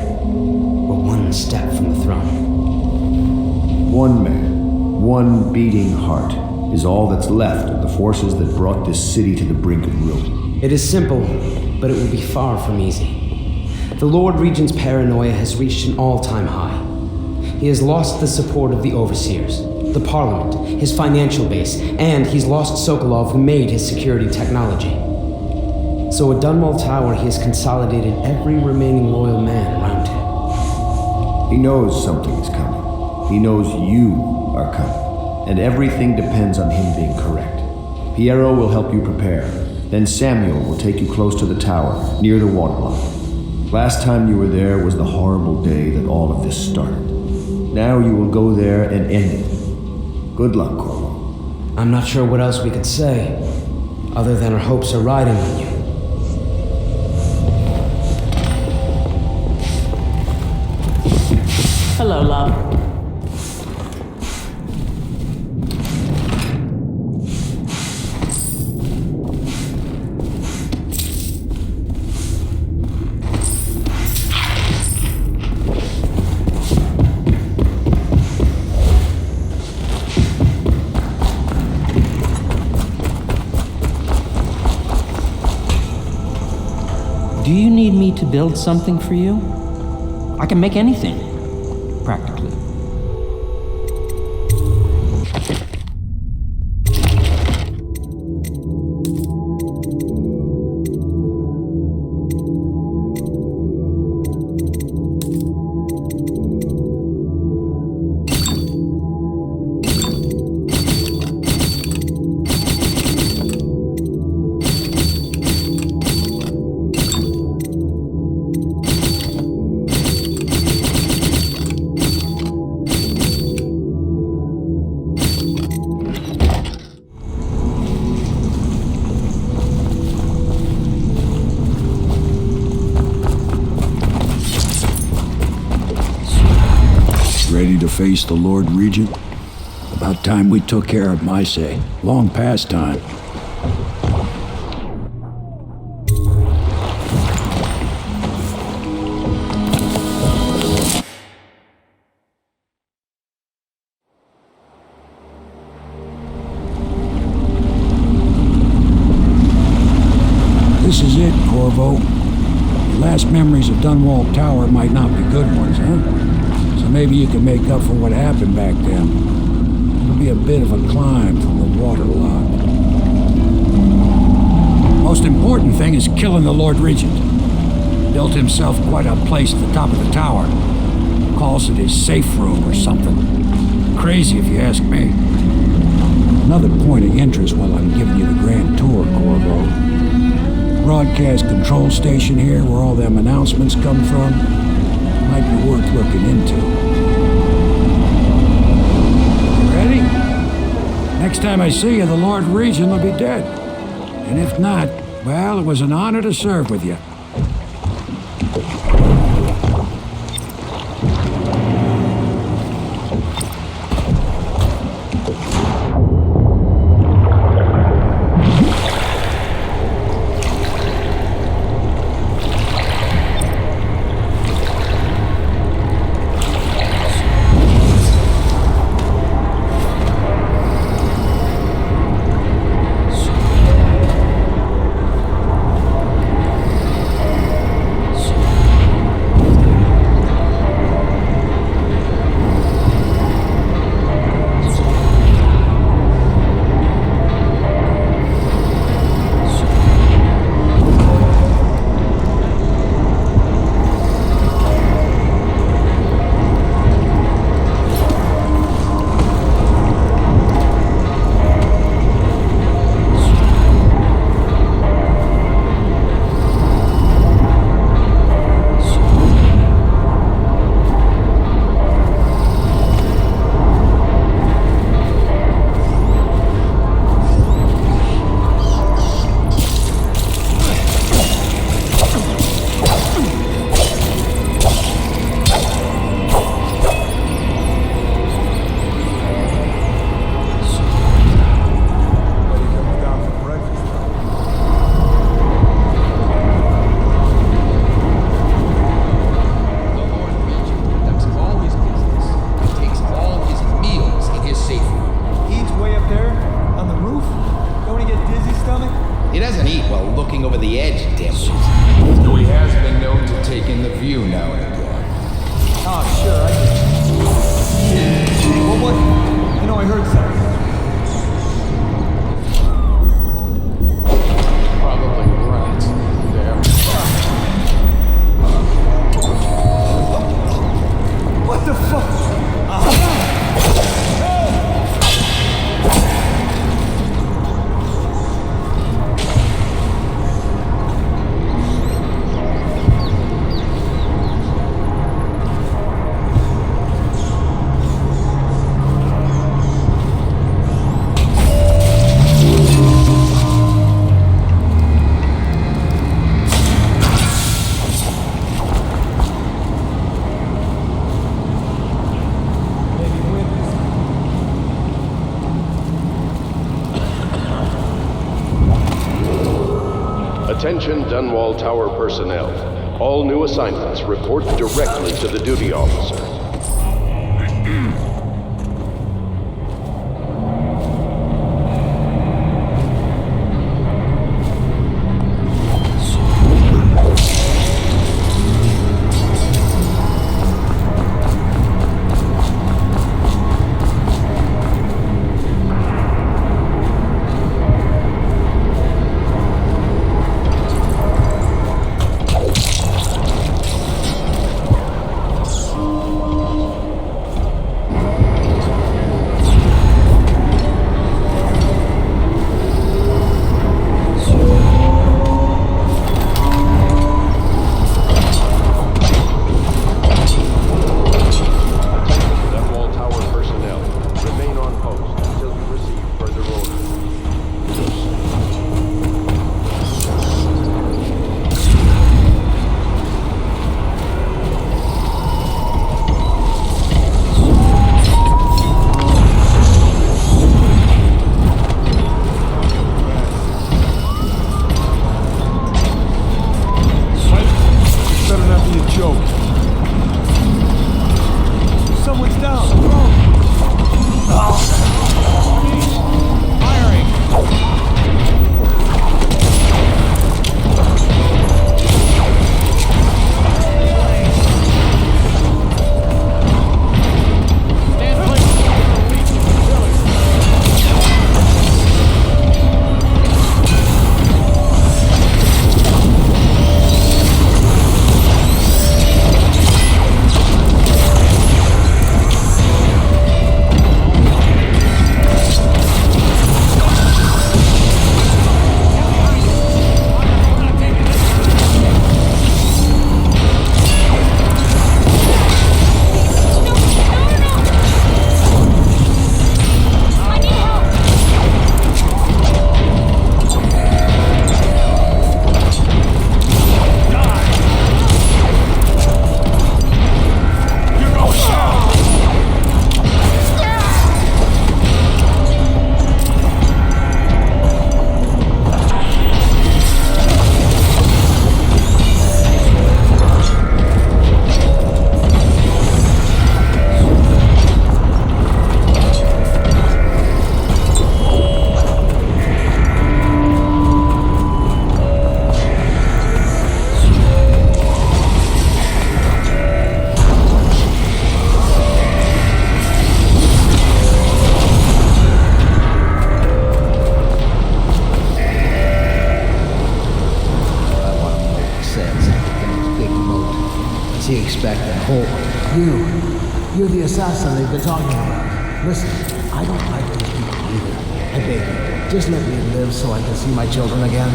We're one step from the throne. One man, one beating heart, is all that's left of the forces that brought this city to the brink of ruin. It is simple, but it will be far from easy. The Lord Regent's paranoia has reached an all-time high. He has lost the support of the Overseers, the Parliament, his financial base, and he's lost Sokolov, who made his security technology. So at Dunwall Tower, he has consolidated every remaining loyal man around him. He knows something is coming. He knows you are coming. And everything depends on him being correct. Piero will help you prepare. Then Samuel will take you close to the tower, near the waterlock. Last time you were there was the horrible day that all of this started. Now you will go there and end it. Good luck, Corvo. I'm not sure what else we could say, other than our hopes are riding on you. Hello, love. Do you need me to build something for you? I can make anything, practically. Ready to face the Lord Regent? About time we took care of my say. Long past time. This is it, Corvo. Your last memories of Dunwall Tower might not be good ones, huh? Maybe you can make up for what happened back then. It'll be a bit of a climb from the waterlock. Most important thing is killing the Lord Regent. Built himself quite a place at the top of the tower. Calls it his safe room or something. Crazy if you ask me. Another point of interest while I'm giving you the grand tour, Corvo. Broadcast control station here where all them announcements come from. Might be worth looking into. Ready? Next time I see you, the Lord Regent will be dead. And if not, well, it was an honor to serve with you. I heard something. Probably right. There. What the fuck? Attention Dunwall Tower personnel. All new assignments report directly to the duty officer. You're the assassin they've been talking about. Listen, I don't like these people either. I beg you, just let me live so I can see my children again.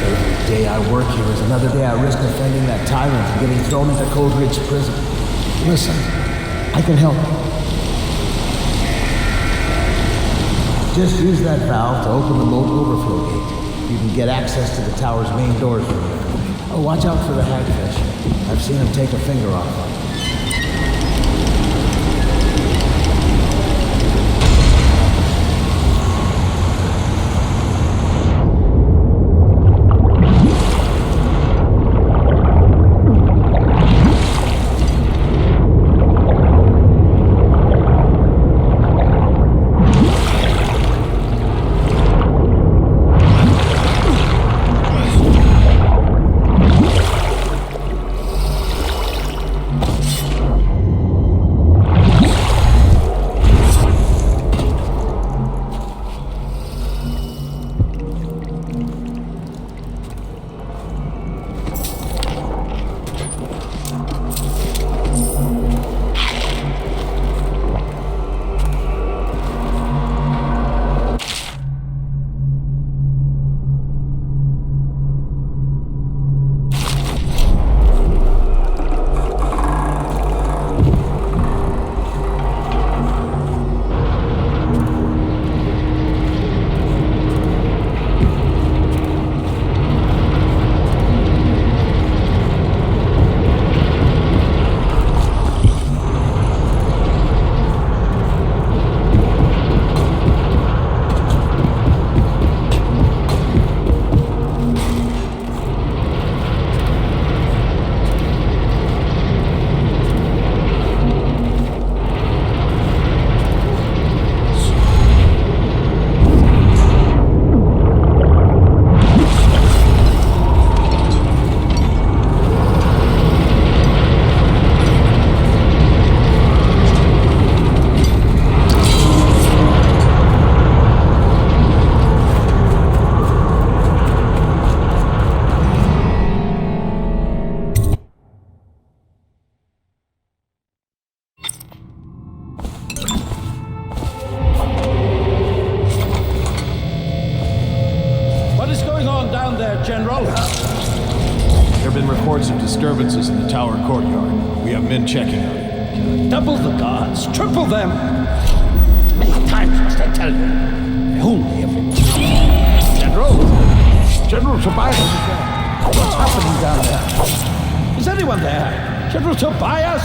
Every day I work here is another day I risk offending that tyrant and getting thrown into Cold Ridge Prison. Listen, I can help you. Just use that valve to open the moat overflow gate. You can get access to the tower's main doors from there. Oh, watch out for the hagfish. I've seen him take a finger off one. General? There have been reports of disturbances in the tower courtyard. We have men checking on it. Double the guards, triple them. Many times must I tell you? I only everyone. General Tobias is there. What's happening down there? Is anyone there? General Tobias?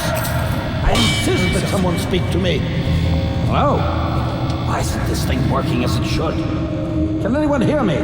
I insist that someone speak to me. Hello? Why isn't this thing working as it should? Can anyone hear me?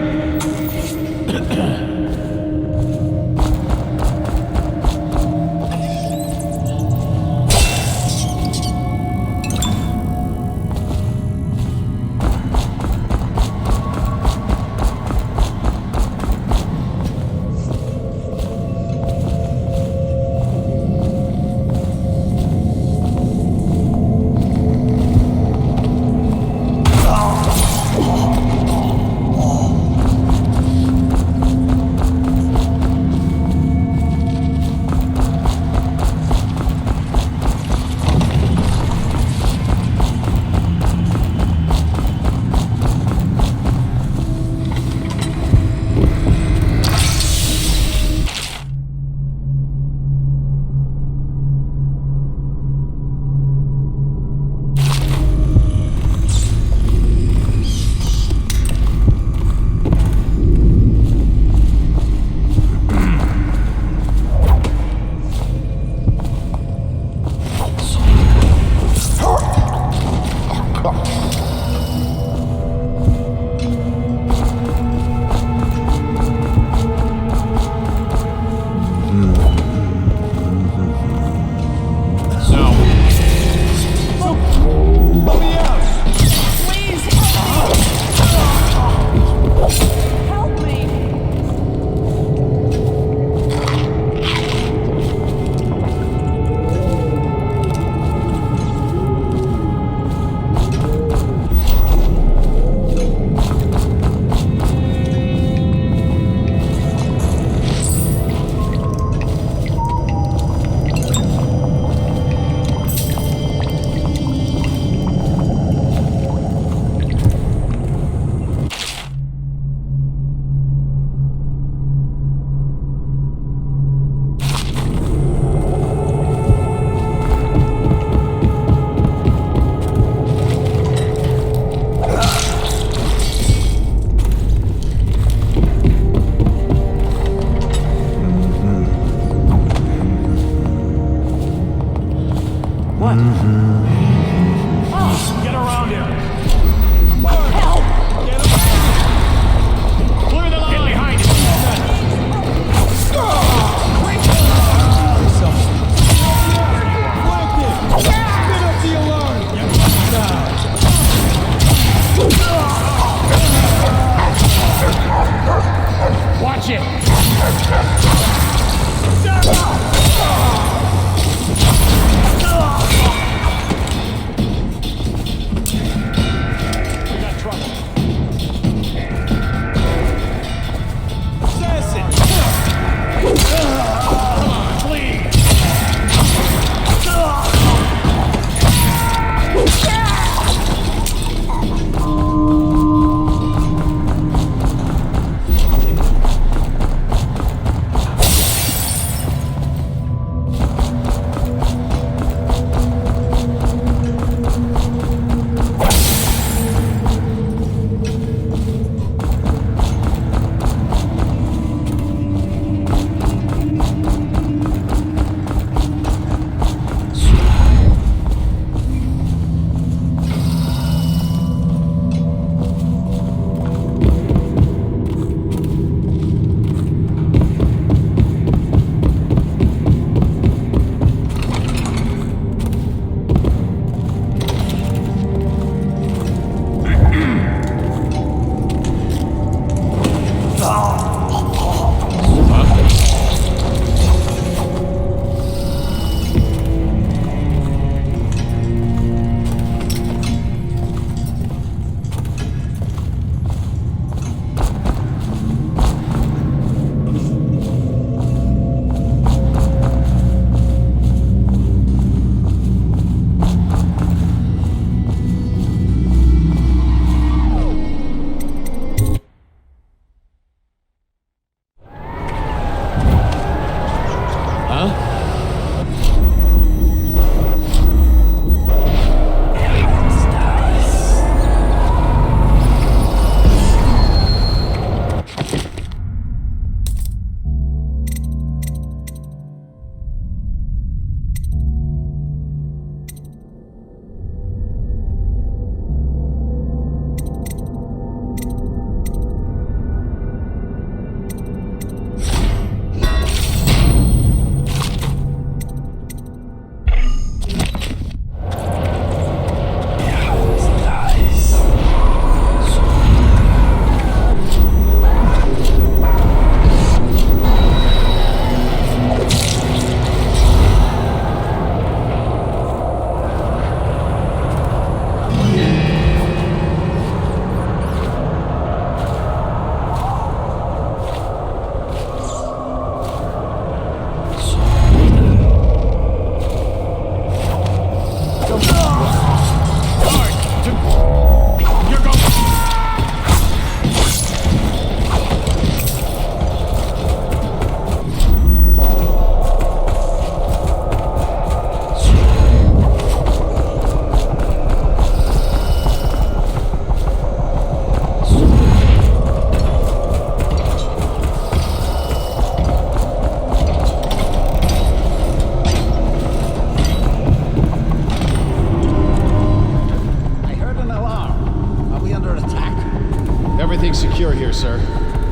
Everything's secure here, sir.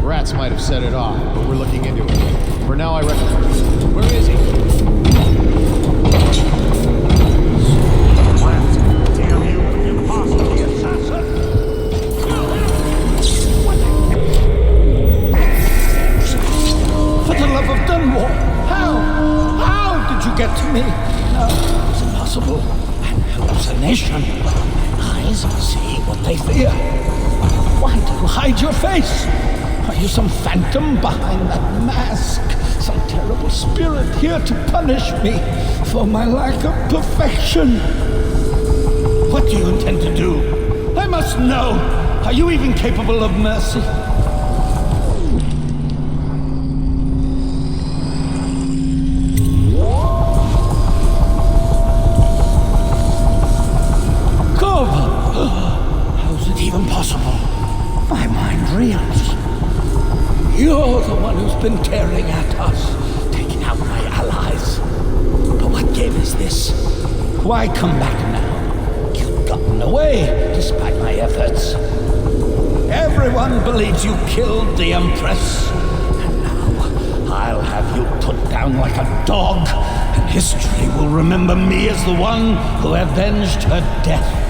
Rats might have set it off, but we're looking into it. For now, I reckon... Where is he? Damn you, impossible assassin! For the love of Dunwall! How did you get to me? No, it's impossible. An hallucination. Eyes see what they fear. Why do you hide your face? Are you some phantom behind that mask? Some terrible spirit here to punish me for my lack of perfection? What do you intend to do? I must know. Are you even capable of mercy? How's it even possible? My mind reels. You're the one who's been tearing at us, taking out my allies. But what game is this? Why come back now? You've gotten away, despite my efforts. Everyone believes you killed the Empress. And now, I'll have you put down like a dog, and history will remember me as the one who avenged her death.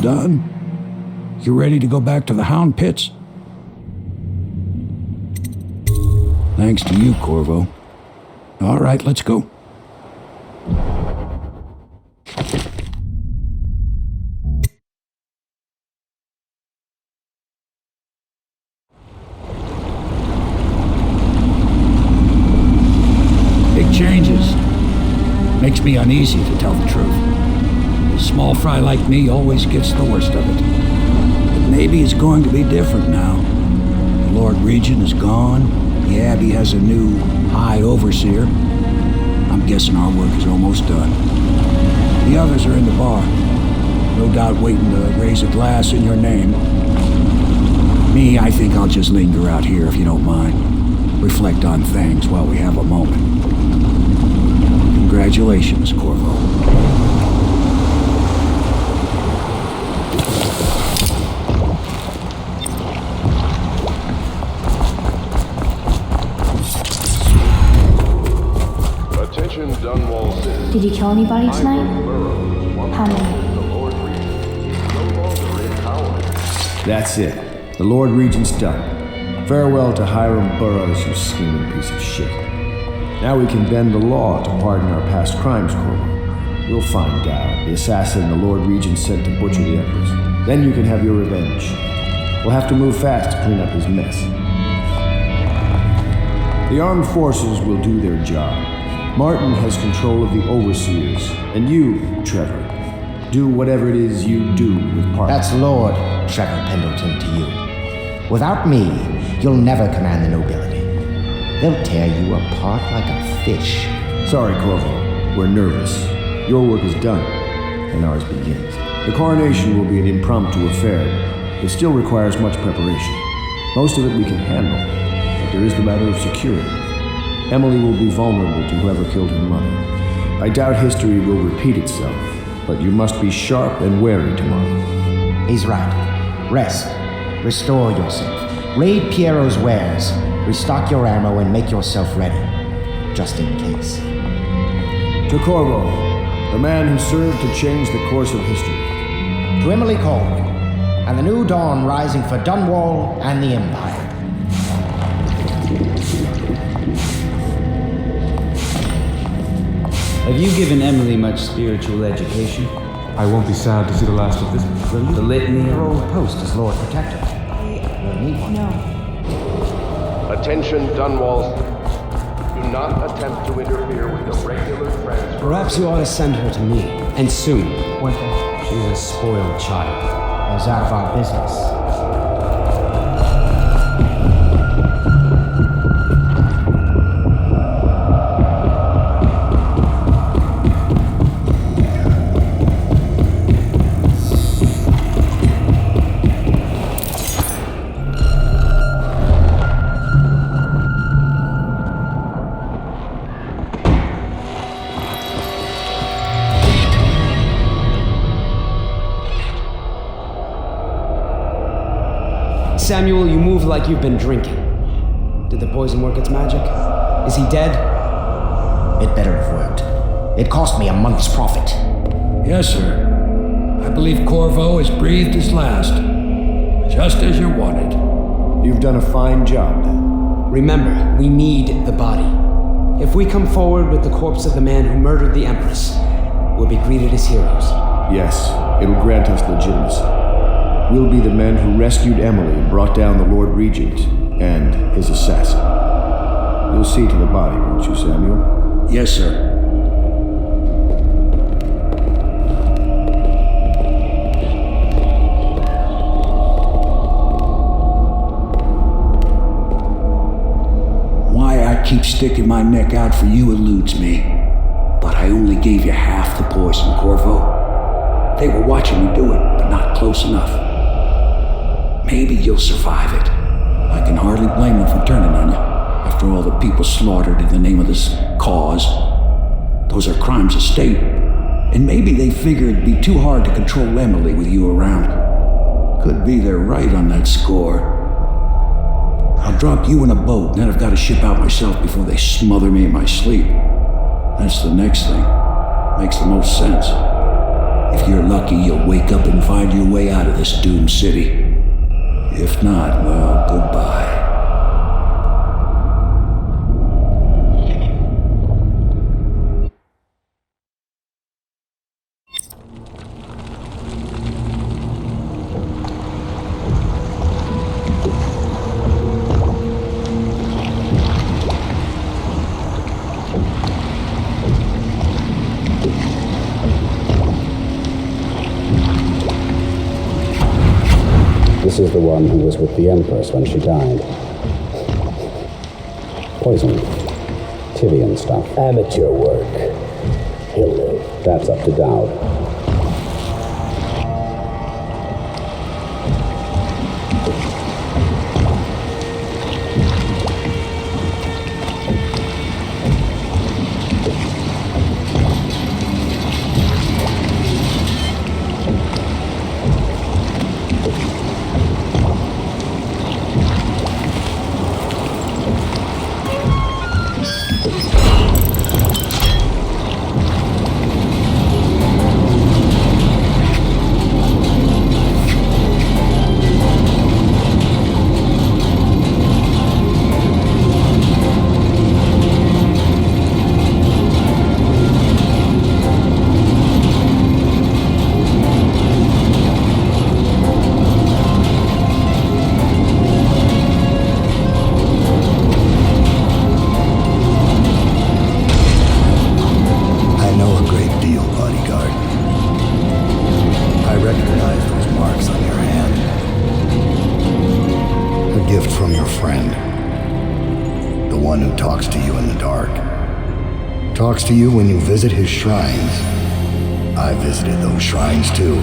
done? You ready to go back to the Hound Pits? Thanks to you, Corvo. All right, let's go. Big changes. Makes me uneasy, to tell the truth. A small fry like me always gets the worst of it. But maybe it's going to be different now. The Lord Regent is gone. The Abbey has a new High Overseer. I'm guessing our work is almost done. The others are in the bar. No doubt waiting to raise a glass in your name. Me, I think I'll just linger out here if you don't mind. Reflect on things while we have a moment. Congratulations, Corvo. Attention, Dunwall citizens. Did you kill anybody tonight? How many? That's it. The Lord Regent's done. Farewell to Hiram Burroughs, you scheming piece of shit. Now we can bend the law to pardon our past crimes, Corvo. We'll find Dad, the assassin the Lord Regent sent to butcher the Empress. Then you can have your revenge. We'll have to move fast to clean up his mess. The armed forces will do their job. Martin has control of the overseers, and you, Trevor, do whatever it is you do with Parker. That's Lord Trevor Pendleton to you. Without me, you'll never command the nobility. They'll tear you apart like a fish. Sorry, Corvo. We're nervous. Your work is done, and ours begins. The coronation will be an impromptu affair. It still requires much preparation. Most of it we can handle, but there is the matter of security. Emily will be vulnerable to whoever killed her mother. I doubt history will repeat itself, but you must be sharp and wary tomorrow. He's right. Rest. Restore yourself. Raid Piero's wares. Restock your ammo and make yourself ready. Just in case. To Corvo, the man who served to change the course of history. To Emily Colvin, and the new dawn rising for Dunwall and the Empire. Have you given Emily much spiritual education? I won't be sad to see the last of this. The litany of her old post as Lord Protector. You'll need one. No. Attention, Dunwall. Do not attempt to interfere with the regular transfer. Perhaps you ought to send her to me, and soon. She's a spoiled child. It's out of our business. Samuel, you move like you've been drinking. Did the poison work its magic? Is he dead? It better have worked. It cost me a month's profit. Yes, sir. I believe Corvo has breathed his last. Just as you wanted. You've done a fine job, then. Remember, we need the body. If we come forward with the corpse of the man who murdered the Empress, we'll be greeted as heroes. Yes, it'll grant us legitimacy. We'll be the men who rescued Emily and brought down the Lord Regent and his assassin. You'll see to the body, won't you, Samuel? Yes, sir. Why I keep sticking my neck out for you eludes me. But I only gave you half the poison, Corvo. They were watching me do it, but not close enough. Maybe you'll survive it. I can hardly blame them for turning on you, after all the people slaughtered in the name of this cause. Those are crimes of state. And maybe they figure it'd be too hard to control Emily with you around. Could be they're right on that score. I'll drop you in a boat, then I've got to ship out myself before they smother me in my sleep. That's the next thing. Makes the most sense. If you're lucky, you'll wake up and find your way out of this doomed city. If not, well, goodbye. This is the one who was with the Empress when she died. Poison. Tivian stuff. Amateur work. He'll live. That's up to Dowd. Talks to you when you visit his shrines. I visited those shrines too,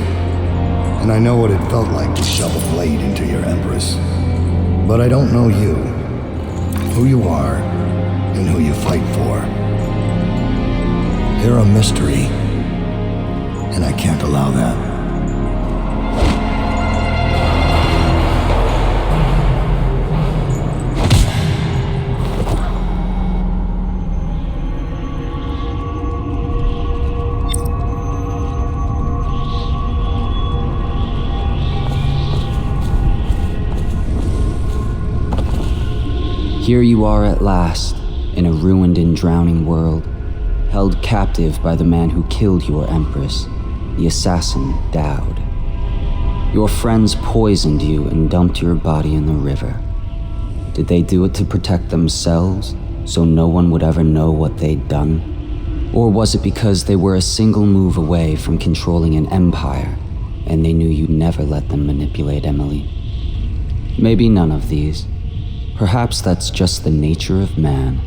and I know what it felt like to shove a blade into your Empress. But I don't know you, who you are, and who you fight for. You're a mystery, and I can't allow that. Here you are at last, in a ruined and drowning world, held captive by the man who killed your Empress, the assassin Dowd. Your friends poisoned you and dumped your body in the river. Did they do it to protect themselves, so no one would ever know what they'd done? Or was it because they were a single move away from controlling an empire, and they knew you'd never let them manipulate Emily? Maybe none of these. Perhaps that's just the nature of man.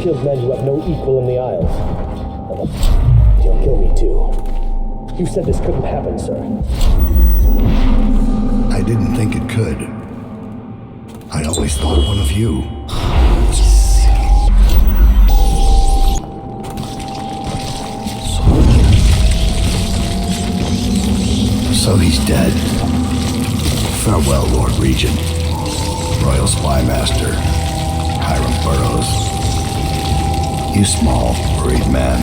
killed men who have no equal in the Isles. And you'll kill me too. You said this couldn't happen, sir. I didn't think it could. I always thought one of you. So he's dead. Farewell, Lord Regent. Royal Spy Master, Hiram Burrows. You small, worried man.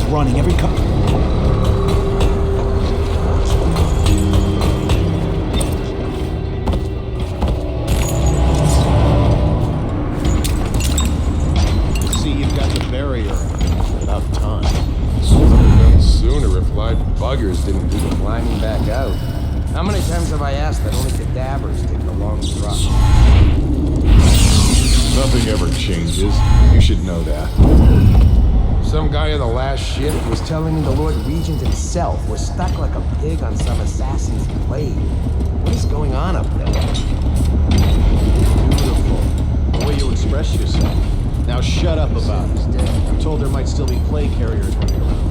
Running every couple. See, you've got the barrier. About time. Sooner if live buggers didn't do the climbing back out. How many times have I asked that only cadavers take the long drop? Nothing ever changes. You should know that. Some guy in the last ship was telling me the Lord Regent himself was stuck like a pig on some assassin's blade. What is going on up there? Beautiful. The way you express yourself. Now shut up about it. I'm told there might still be plague carriers running around.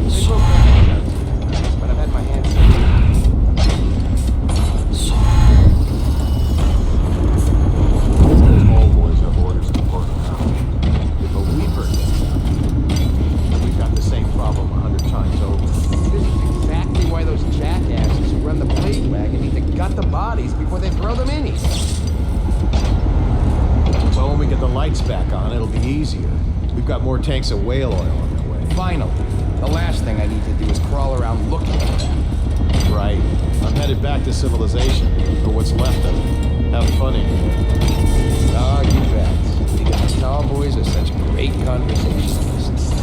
They broke my but I've had my hands on. Before they throw them in here. Well, when we get the lights back on, it'll be easier. We've got more tanks of whale oil on their way. Finally. The last thing I need to do is crawl around looking at that. Right. I'm headed back to civilization, or what's left of it. Have fun in here. Oh, you bet. Because the tall boys are such great conversationalists.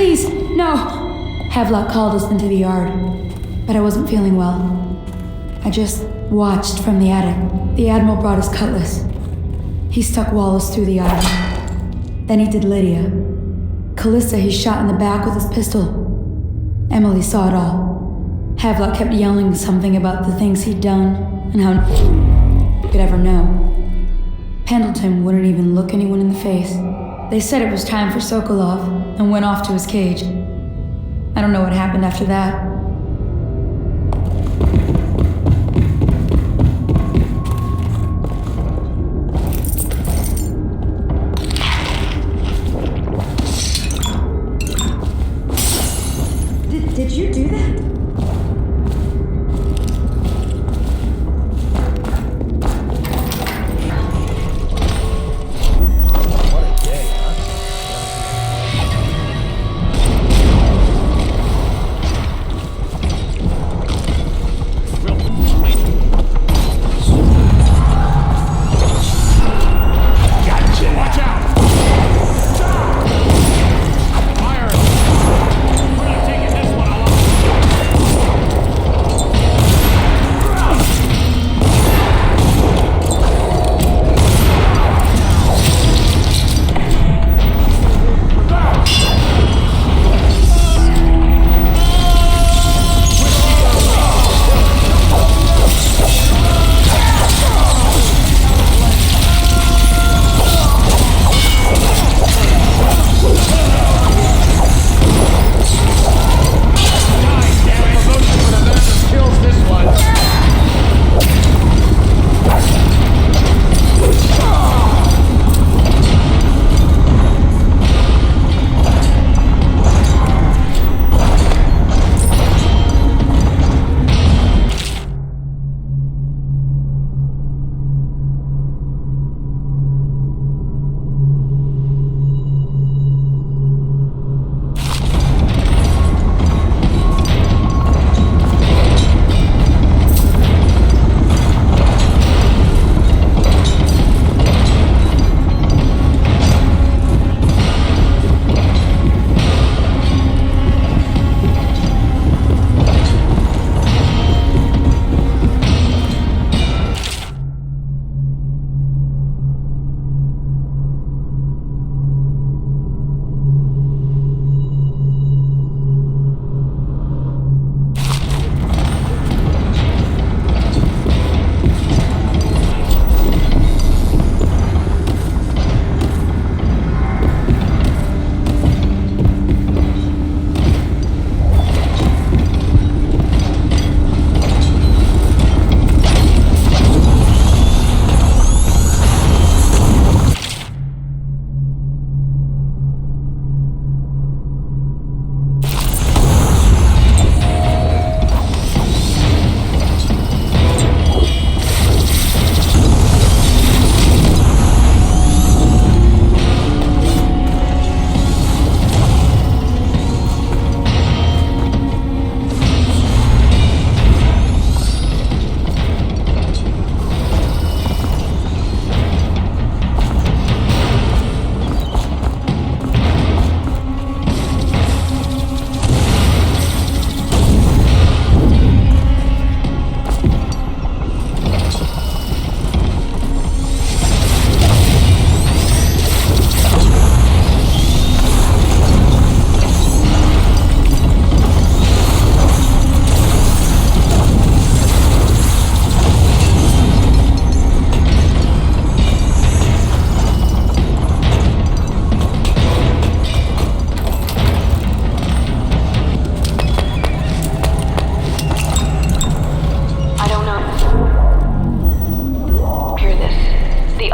Please, no! Havelock called us into the yard, but I wasn't feeling well. I just watched from the attic. The Admiral brought his cutlass. He stuck Wallace through the eye. Then he did Lydia. Callista he shot in the back with his pistol. Emily saw it all. Havelock kept yelling something about the things he'd done and how no could ever know. Pendleton wouldn't even look anyone in the face. They said it was time for Sokolov and went off to his cage. I don't know what happened after that. Did you do that?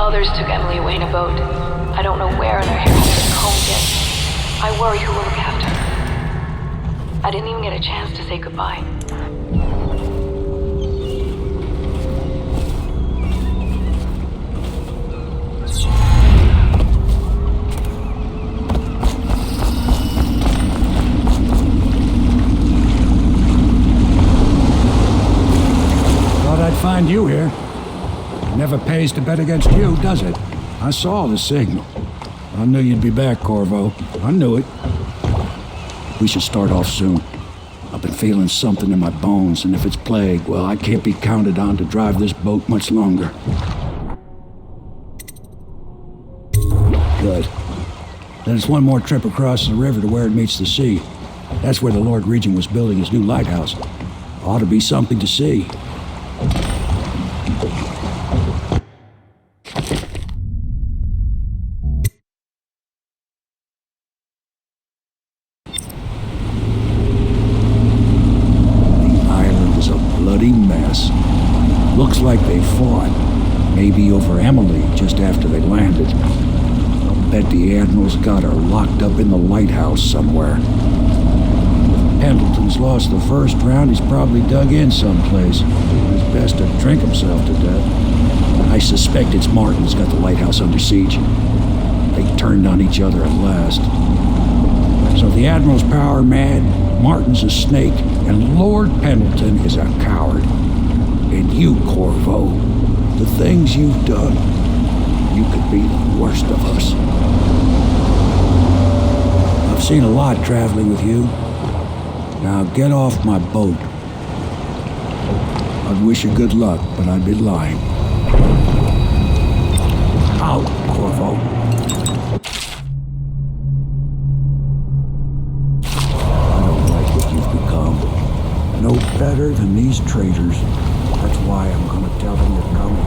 others took Emily away in a boat. I don't know where, and her hair hasn't been combed yet. I worry who will look after her. I didn't even get a chance to say goodbye. Thought I'd find you here. Never pays to bet against you, does it? I saw the signal. I knew you'd be back, Corvo. I knew it. We should start off soon. I've been feeling something in my bones, and if it's plague, well, I can't be counted on to drive this boat much longer. Good. Then it's one more trip across the river to where it meets the sea. That's where the Lord Regent was building his new lighthouse. Ought to be something to see. Mess. Looks like they fought. Maybe over Emily just after they landed. I'll bet the Admiral's got her locked up in the lighthouse somewhere. If Pendleton's lost the first round, he's probably dug in someplace. It's best to drink himself to death. I suspect it's Martin's got the lighthouse under siege. They turned on each other at last. So the Admiral's power mad, Martin's a snake, and Lord Pendleton is a coward. And you, Corvo, the things you've done, you could be the worst of us. I've seen a lot traveling with you. Now get off my boat. I'd wish you good luck, but I'd be lying. Out, Corvo. No better than these traitors. That's why I'm gonna tell them you're coming.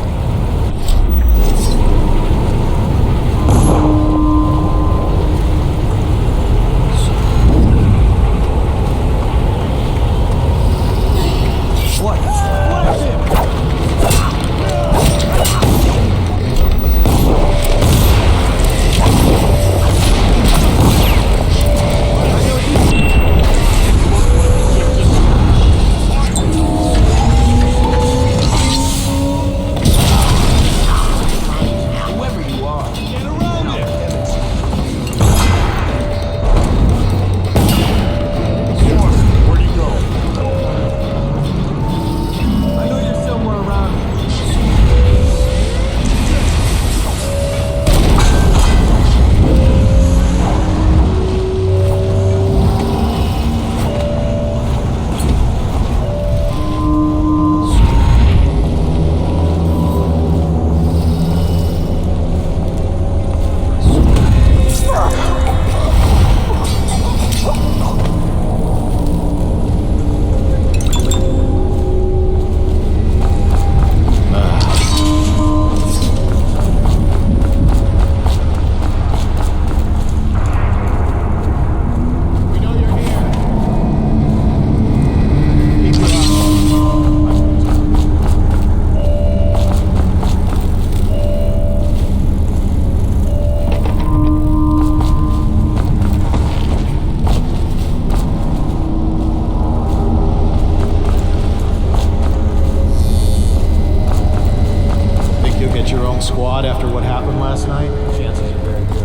Squad after what happened last night? Chances are very good.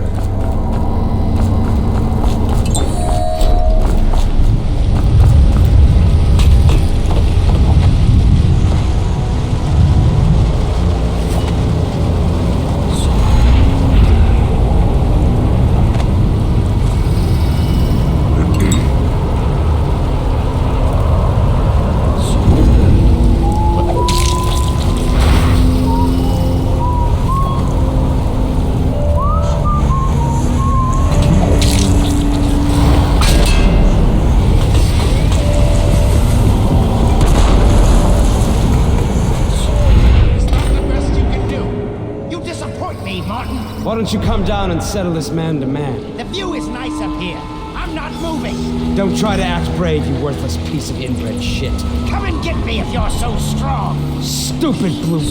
Why don't you come down and settle this man to man? The view is nice up here. I'm not moving. Don't try to act brave, you worthless piece of inbred shit. Come and get me if you're so strong. Stupid blue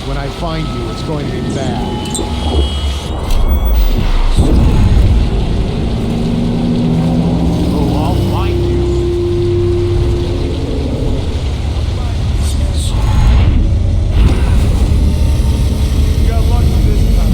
When I find you, it's going to be bad. Oh, I'll find you. You got lucky this time.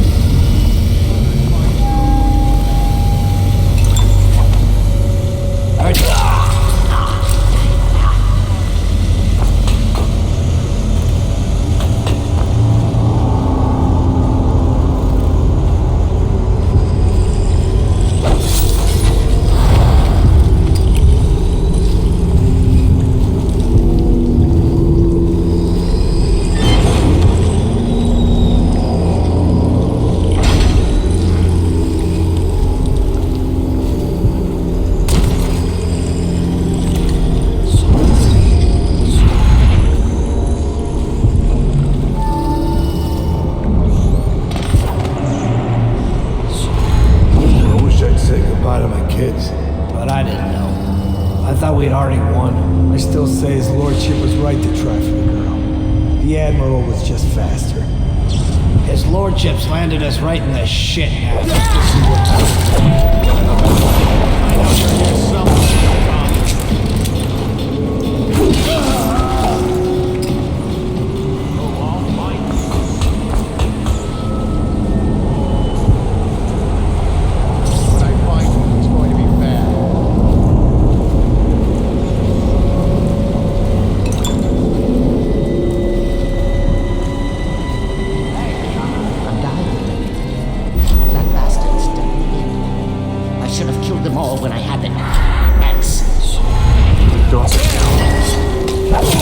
But I didn't know. I thought we'd already won. I still say his lordship was right to try for the girl. The Admiral was just faster. His lordship's landed us right in the shit now. I know you're here somewhere, When I had the axe. Don't sit down.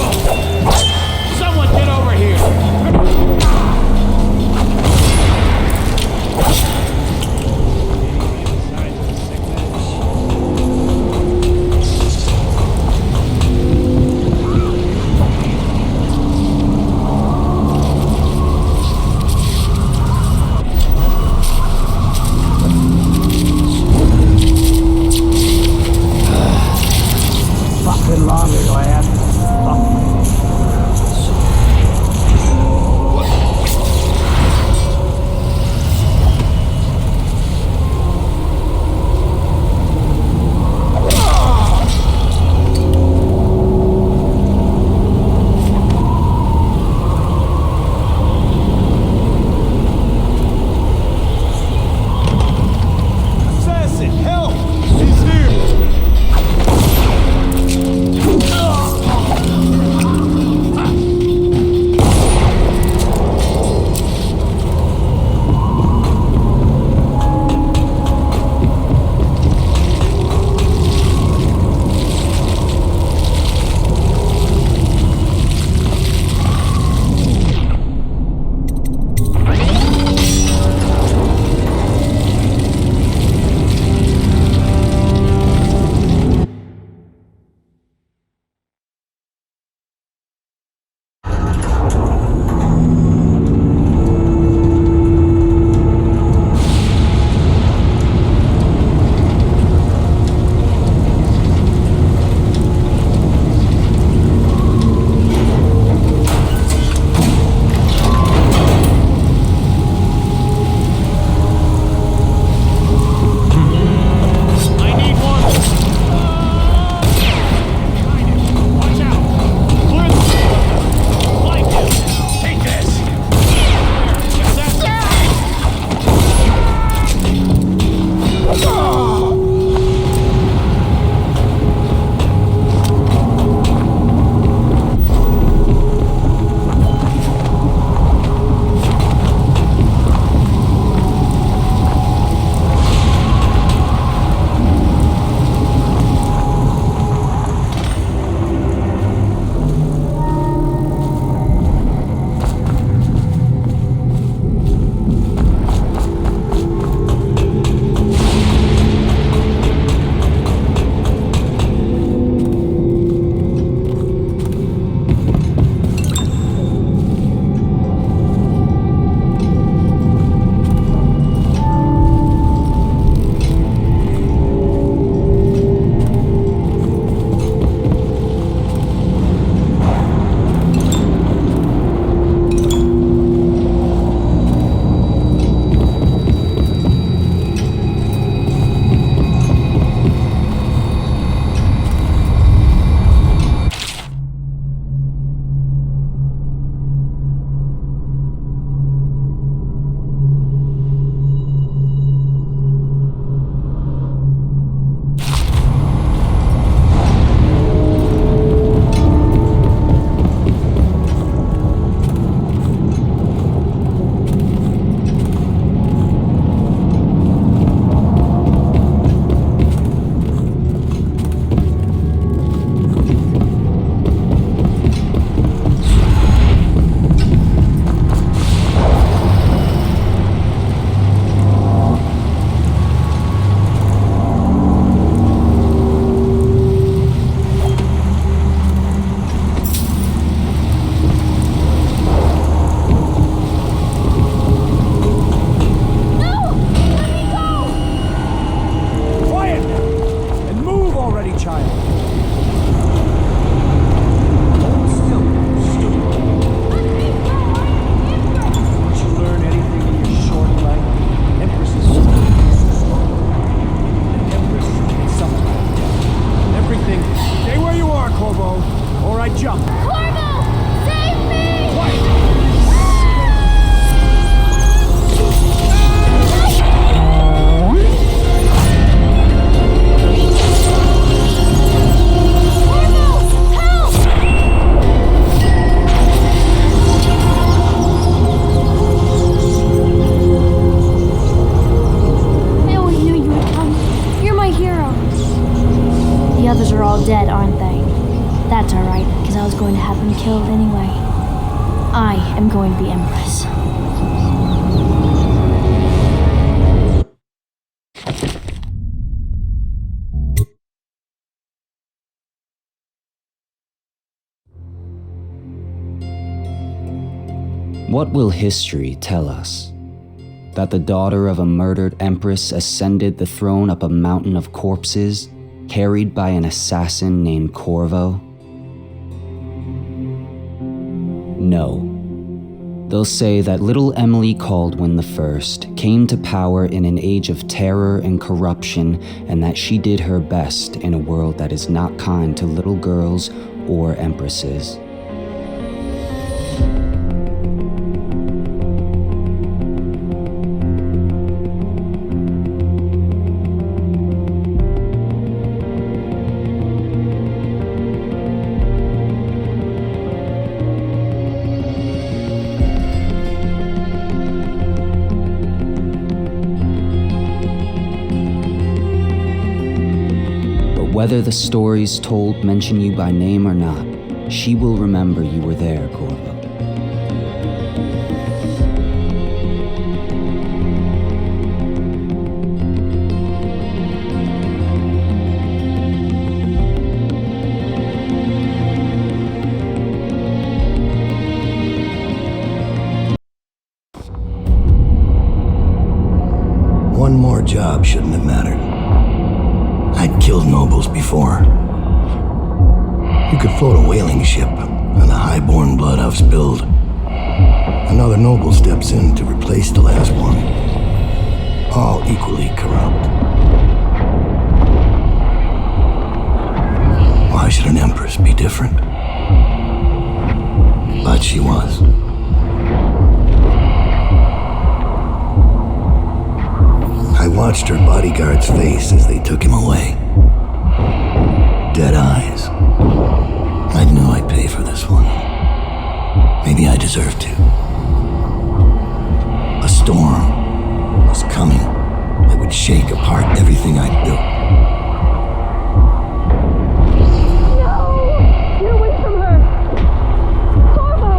avoid the Empress. What will history tell us? That the daughter of a murdered empress ascended the throne up a mountain of corpses, carried by an assassin named Corvo? No. They'll say that little Emily Caldwin I came to power in an age of terror and corruption, and that she did her best in a world that is not kind to little girls or empresses. Whether the stories told mention you by name or not, she will remember you were there, Corvo. One more job shouldn't have mattered. I'd killed nobles before. You could float a whaling ship on the high-born blood I've spilled. Another noble steps in to replace the last one. All equally corrupt. Why should an empress be different? But she was. I watched her bodyguard's face as they took him away. Dead eyes. I knew I'd pay for this one. Maybe I deserved to. A storm was coming that would shake apart everything I'd built. No! Get away from her! Corvo!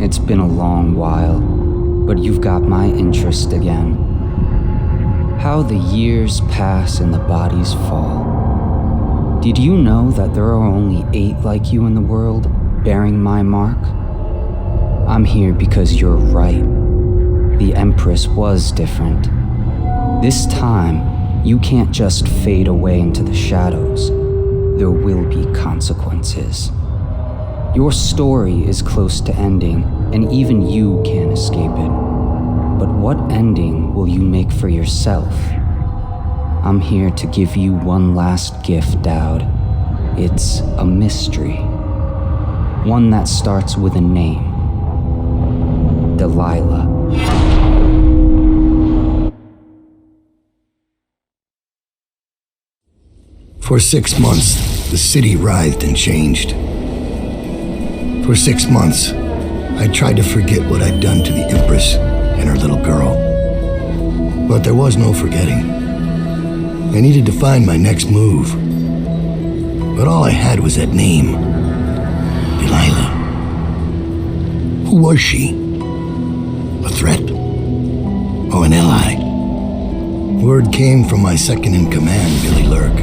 It's been a long while, but you've got my interest again. How the years pass and the bodies fall. Did you know that there are only 8 like you in the world, bearing my mark? I'm here because you're right. The Empress was different. This time, you can't just fade away into the shadows. There will be consequences. Your story is close to ending, and even you can't escape it. But what ending will you make for yourself? I'm here to give you one last gift, Dowd. It's a mystery. One that starts with a name. Delilah. For 6 months, the city writhed and changed. For 6 months, I tried to forget what I'd done to the Empress and her little girl. But there was no forgetting. I needed to find my next move. But all I had was that name. Delilah. Who was she? A threat? Or an ally? Word came from my second-in-command, Billy Lurk.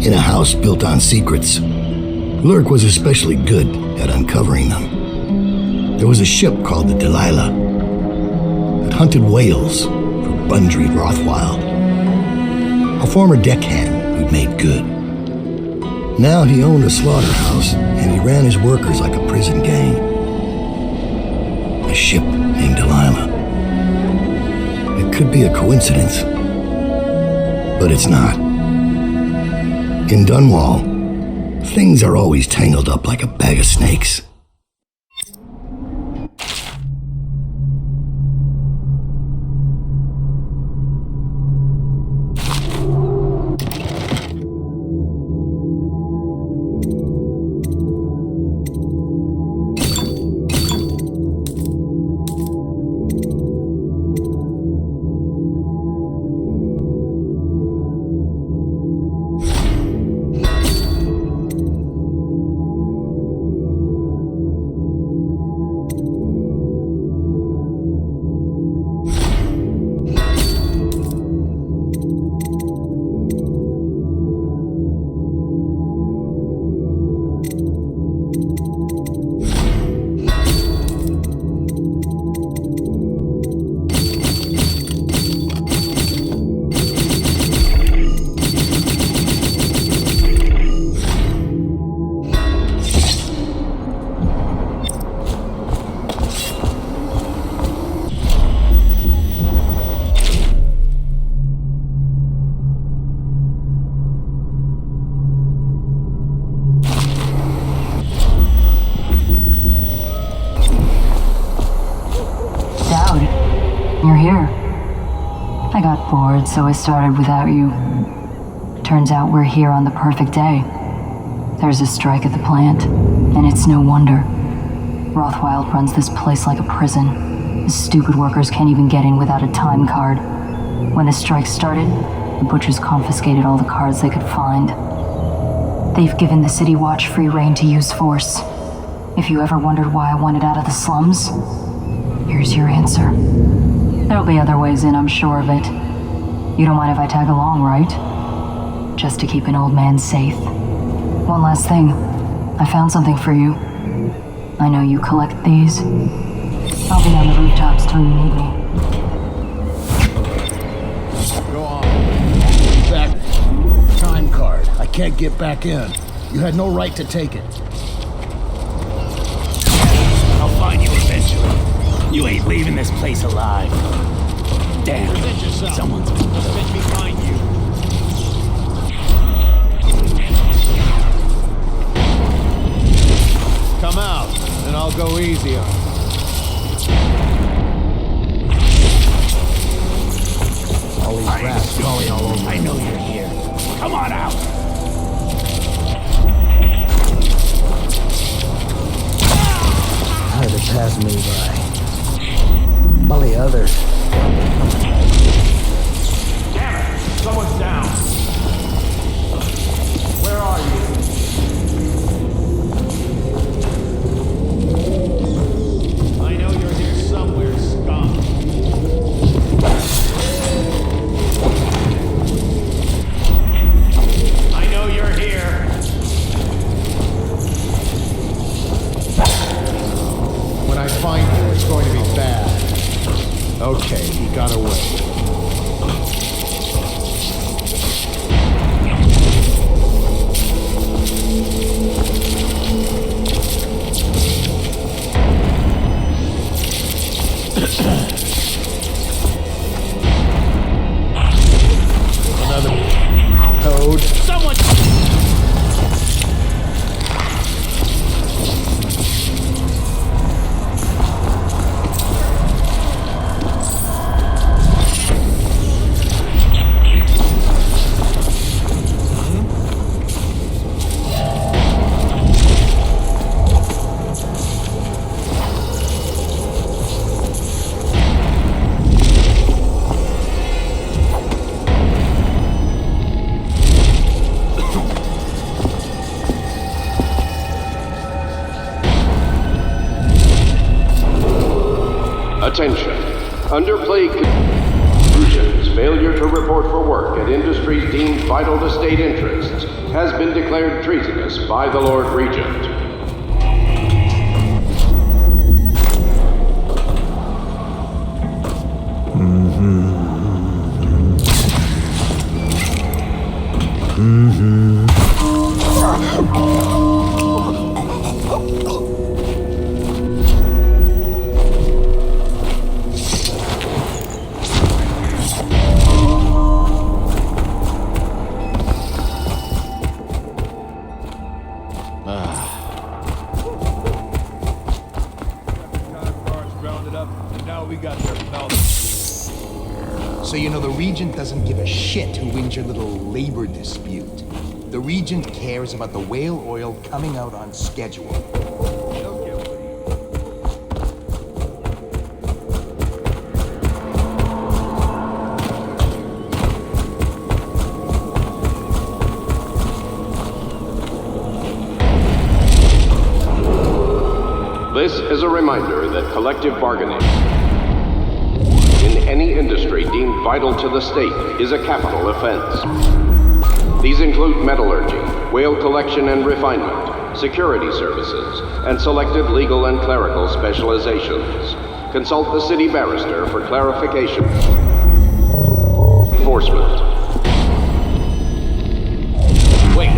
In a house built on secrets, Lurk was especially good at uncovering them. There was a ship called the Delilah that hunted whales for Bundry Rothwild, a former deckhand who'd made good. Now he owned a slaughterhouse, and he ran his workers like a prison gang. A ship named Delilah. It could be a coincidence, but it's not. In Dunwall, things are always tangled up like a bag of snakes. You're here. I got bored, so I started without you. Turns out we're here on the perfect day. There's a strike at the plant, and it's no wonder. Rothwild runs this place like a prison. The stupid workers can't even get in without a time card. When the strike started, the butchers confiscated all the cards they could find. They've given the City Watch free rein to use force. If you ever wondered why I wanted out of the slums, here's your answer. There'll be other ways in, I'm sure of it. You don't mind if I tag along, right? Just to keep an old man safe. One last thing. I found something for you. I know you collect these. I'll be on the rooftops till you need me. Go on. That time card. I can't get back in. You had no right to take it. I'll find you eventually. You ain't leaving this place alive. Damn. Someone's behind you. Come out, and I'll go easy on you. All these rats crawling all over. I know you're here. Come on out. How did it pass me by? All the others. Damn it! Someone's down. Where are you? I know you're here somewhere, scum. I know you're here. When I find you, it's going to be bad. Okay, he got away. Another code. Someone! Attention. Under plague conditions, failure to report for work at industries deemed vital to state interests has been declared treasonous by the Lord Regent. So you know the Regent doesn't give a shit who wins your little labor dispute. The Regent cares about the whale oil coming out on schedule. This is a reminder that collective bargaining in any industry deemed vital to the state is a capital offense. These include metallurgy, whale collection and refinement, security services, and selected legal and clerical specializations. Consult the city barrister for clarification. Enforcement. Wait,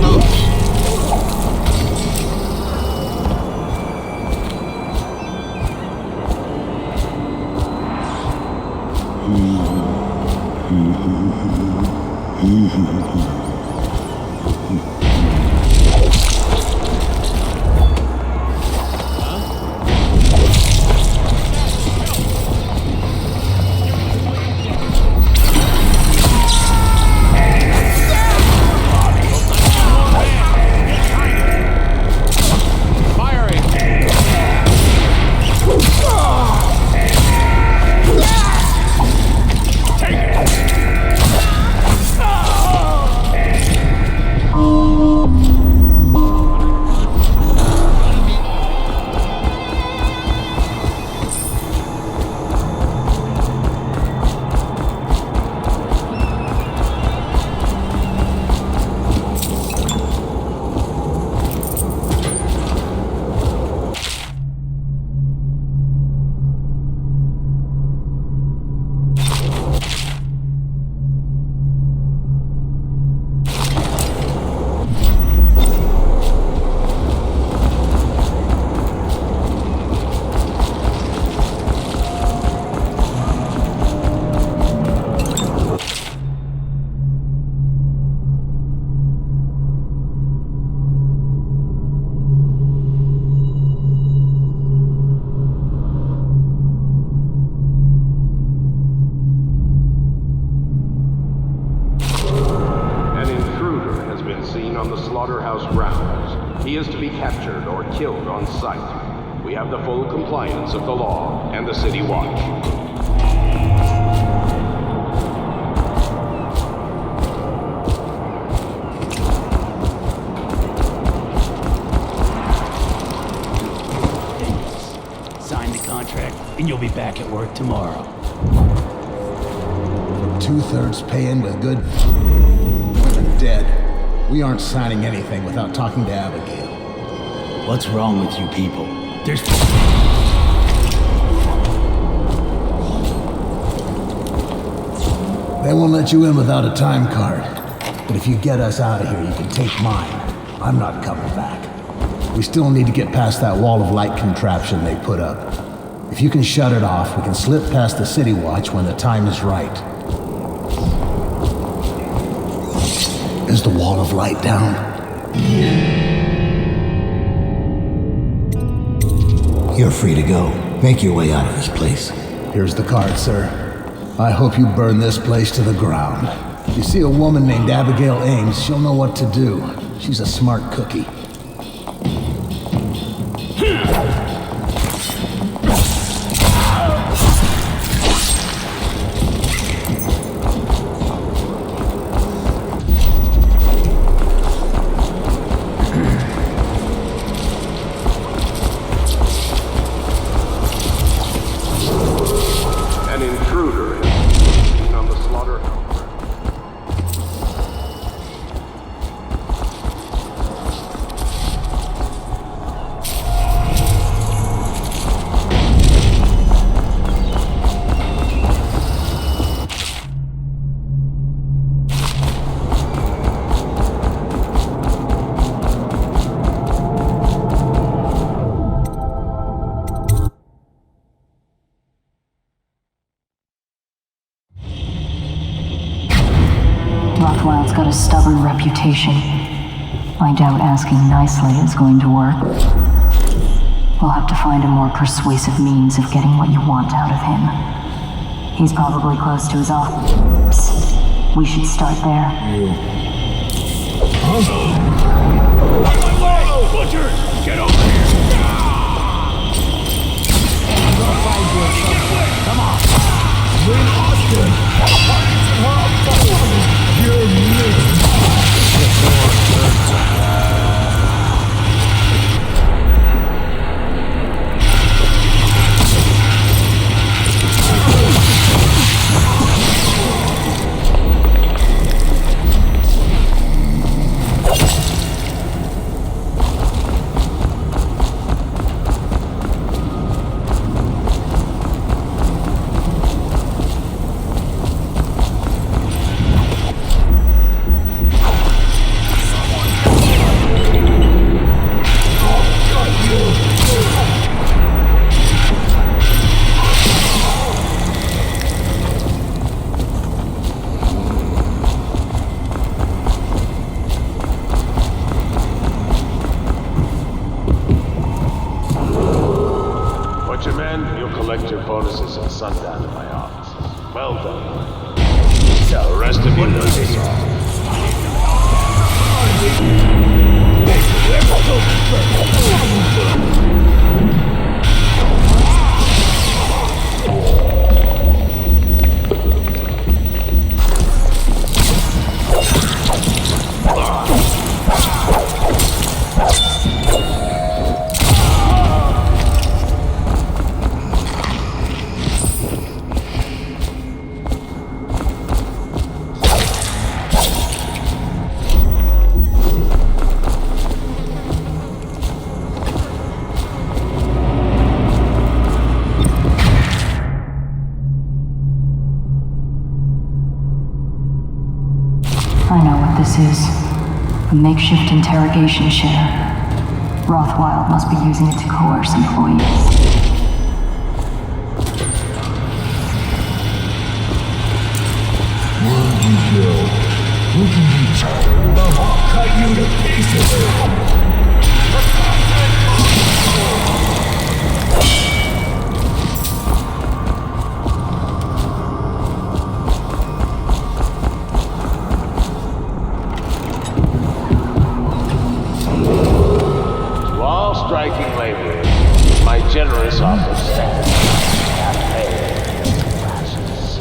He is to be captured or killed on sight. We have the full compliance of the law and the City Watch. Sign the contract, and you'll be back at work tomorrow. 2/3 pay in with good. Women dead. We aren't signing anything without talking to Abigail. What's wrong with you people? There's... They won't let you in without a time card. But if you get us out of here, you can take mine. I'm not coming back. We still need to get past that wall of light contraption they put up. If you can shut it off, we can slip past the City Watch when the time is right. Is the wall of light down? You're free to go. Make your way out of this place. Here's the card, sir. I hope you burn this place to the ground. If you see a woman named Abigail Ames, she'll know what to do. She's a smart cookie. a stubborn reputation. I doubt asking nicely is going to work. We'll have to find a more persuasive means of getting what you want out of him. He's probably close to his office. We should start there. Butchers! Get over here! I'm gonna find you in some way. Come on. Bring Austin. You're bonuses at sundown in my offices. Well done. So, the rest of you know this all. I know what this is. A makeshift interrogation chair. Rothwild must be using it to coerce employees. I'll cut you to pieces. Striking laborers, my generous offer stands at pay classes.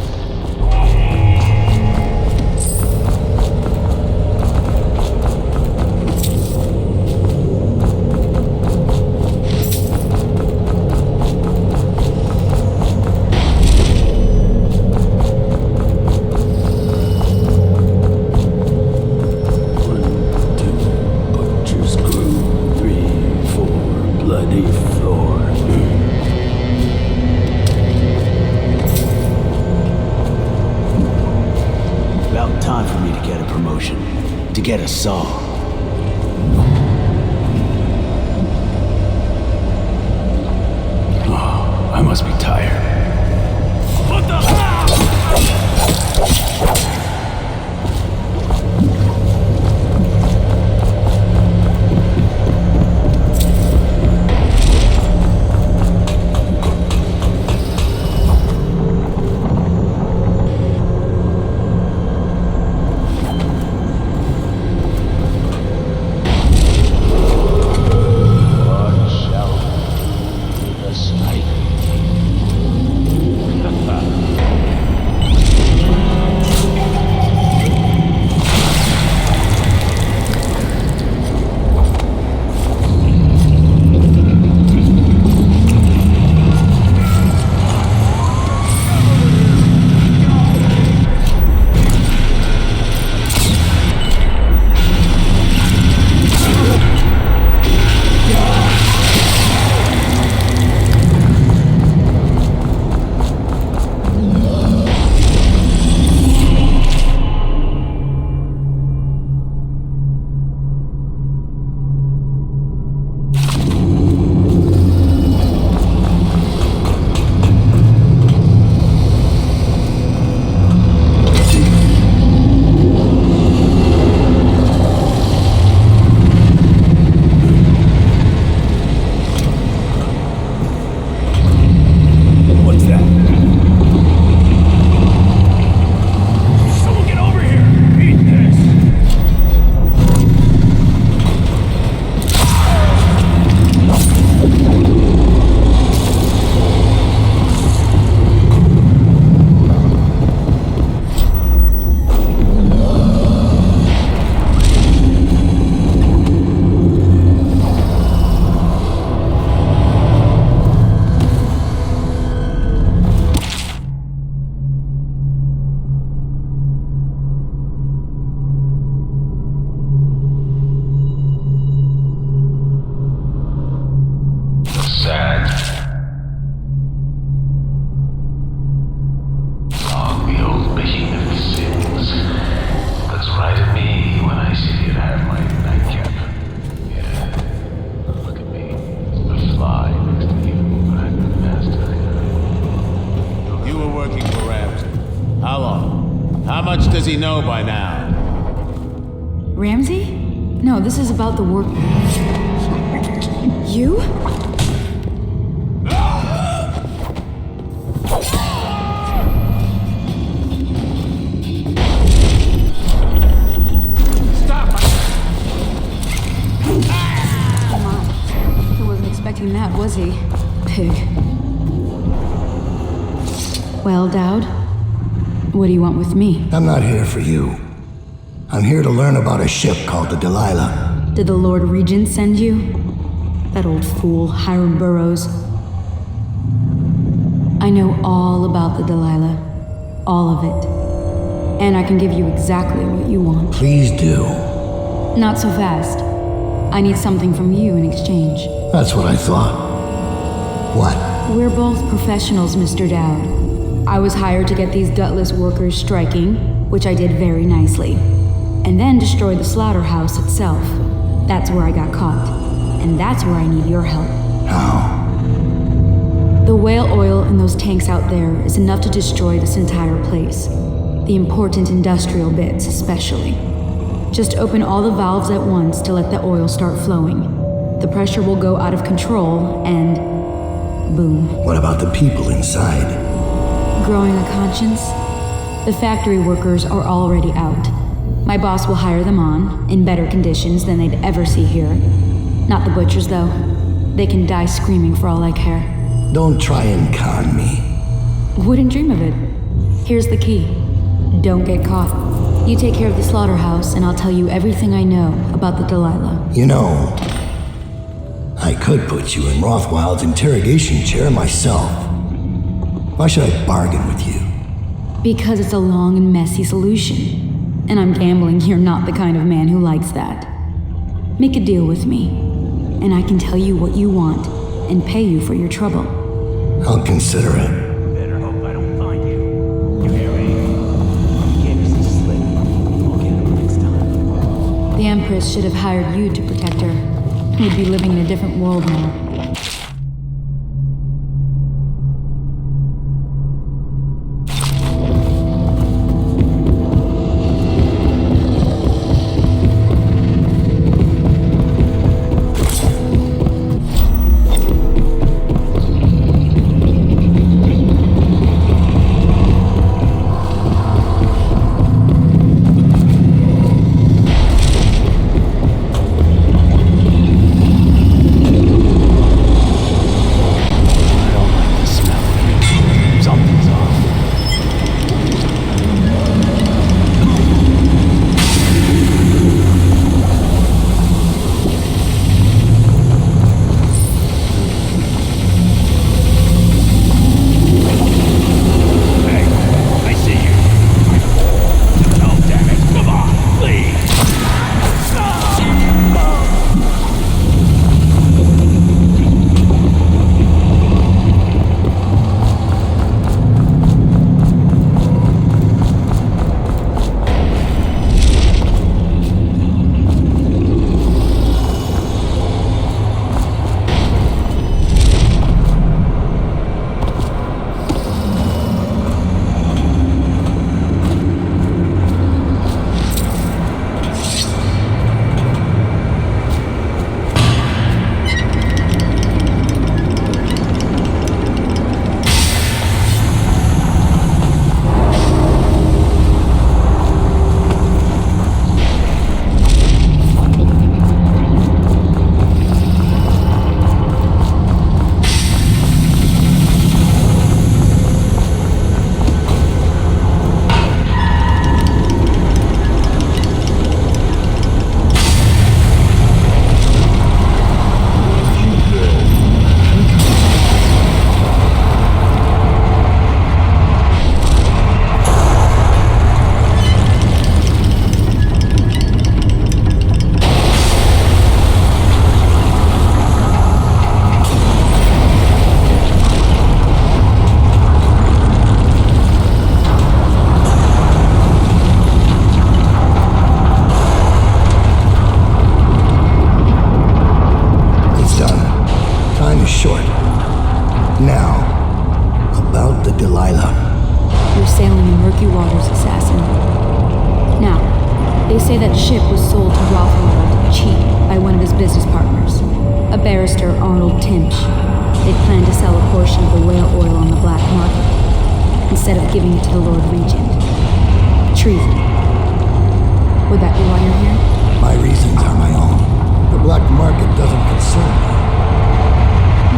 Time for me to get a promotion, to get a saw. Oh, I must be tired. What the hell? does he know by now? Ramsey? No, this is about the work. You? That, was he? Pig. Well, Dowd, what do you want with me? I'm not here for you. I'm here to learn about a ship called the Delilah. Did the Lord Regent send you? That old fool, Hiram Burrows. I know all about the Delilah. All of it. And I can give you exactly what you want. Please do. Not so fast. I need something from you in exchange. That's what I thought. What? We're both professionals, Mr. Dowd. I was hired to get these gutless workers striking, which I did very nicely, and then destroy the slaughterhouse itself. That's where I got caught, and that's where I need your help. How? The whale oil in those tanks out there is enough to destroy this entire place. The important industrial bits, especially. Just open all the valves at once to let the oil start flowing. The pressure will go out of control, and boom. What about the people inside? Growing a conscience? The factory workers are already out. My boss will hire them on, in better conditions than they'd ever see here. Not the butchers, though. They can die screaming for all I care. Don't try and con me. Wouldn't dream of it. Here's the key. Don't get caught. You take care of the slaughterhouse, and I'll tell you everything I know about the Delilah. You know, I could put you in Rothwild's interrogation chair myself. Why should I bargain with you? Because it's a long and messy solution. And I'm gambling you're not the kind of man who likes that. Make a deal with me, and I can tell you what you want and pay you for your trouble. I'll consider it. Better hope I don't find you. You hear me? You gave us the slip. We'll get him next time. The Empress should have hired you to protect her. We'd be living in a different world now. Now, about the Delilah. You're sailing in murky waters, assassin. Now, they say that ship was sold to Rothwald cheap by one of his business partners, a barrister, Arnold Timsh. They planned to sell a portion of the whale oil on the black market, instead of giving it to the Lord Regent. Treason. Would that be why you're here? My reasons are my own. The black market doesn't concern me.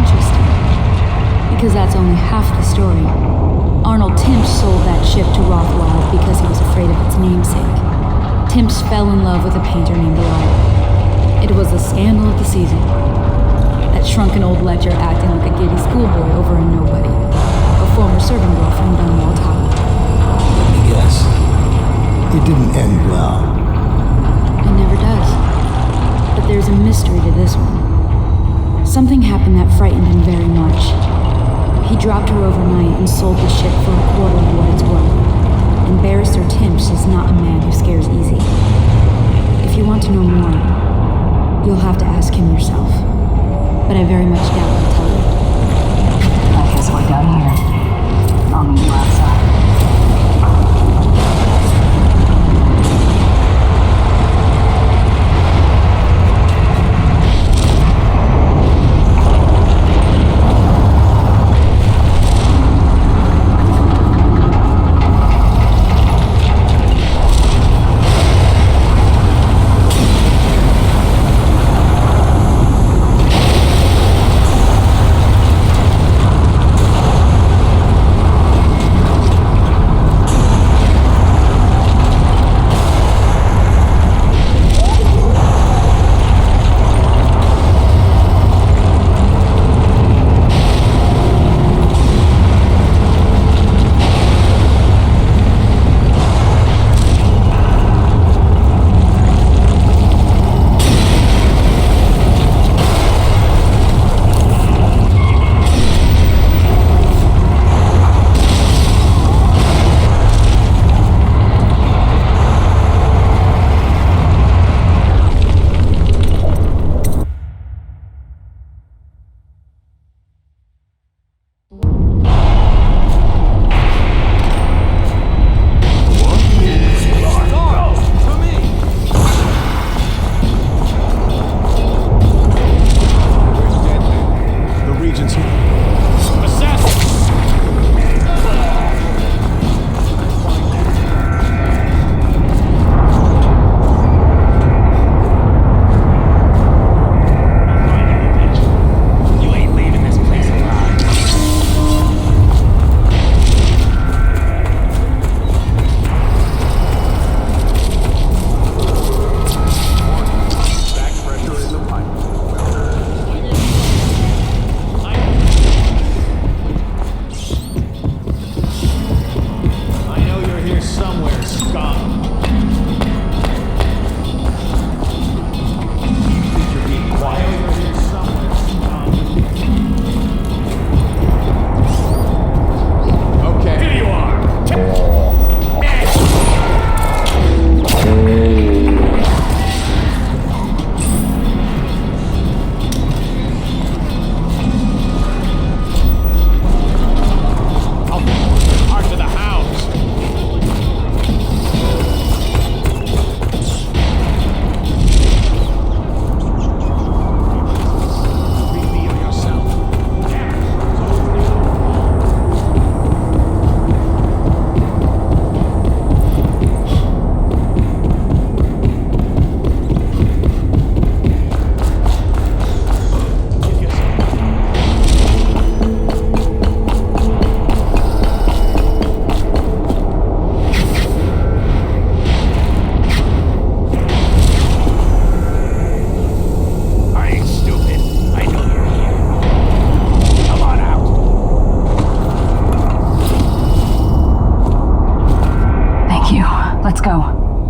Interesting. Because that's only half the story. Arnold Timsh sold that ship to Rothwald because he was afraid of its namesake. Timsh fell in love with a painter named Delilah. It was the scandal of the season. That shrunken old ledger acting like a giddy schoolboy over a nobody. A former servant girl from Dunwall Tower. Let me guess. It didn't end well. It never does. But there's a mystery to this one. Something happened that frightened him very much. He dropped her overnight and sold the ship for a quarter of what it's worth. And Barrister Timsh is not a man who scares easy. If you want to know more, you'll have to ask him yourself. But I very much doubt he'll tell you. I guess we're done here. I'll meet you outside.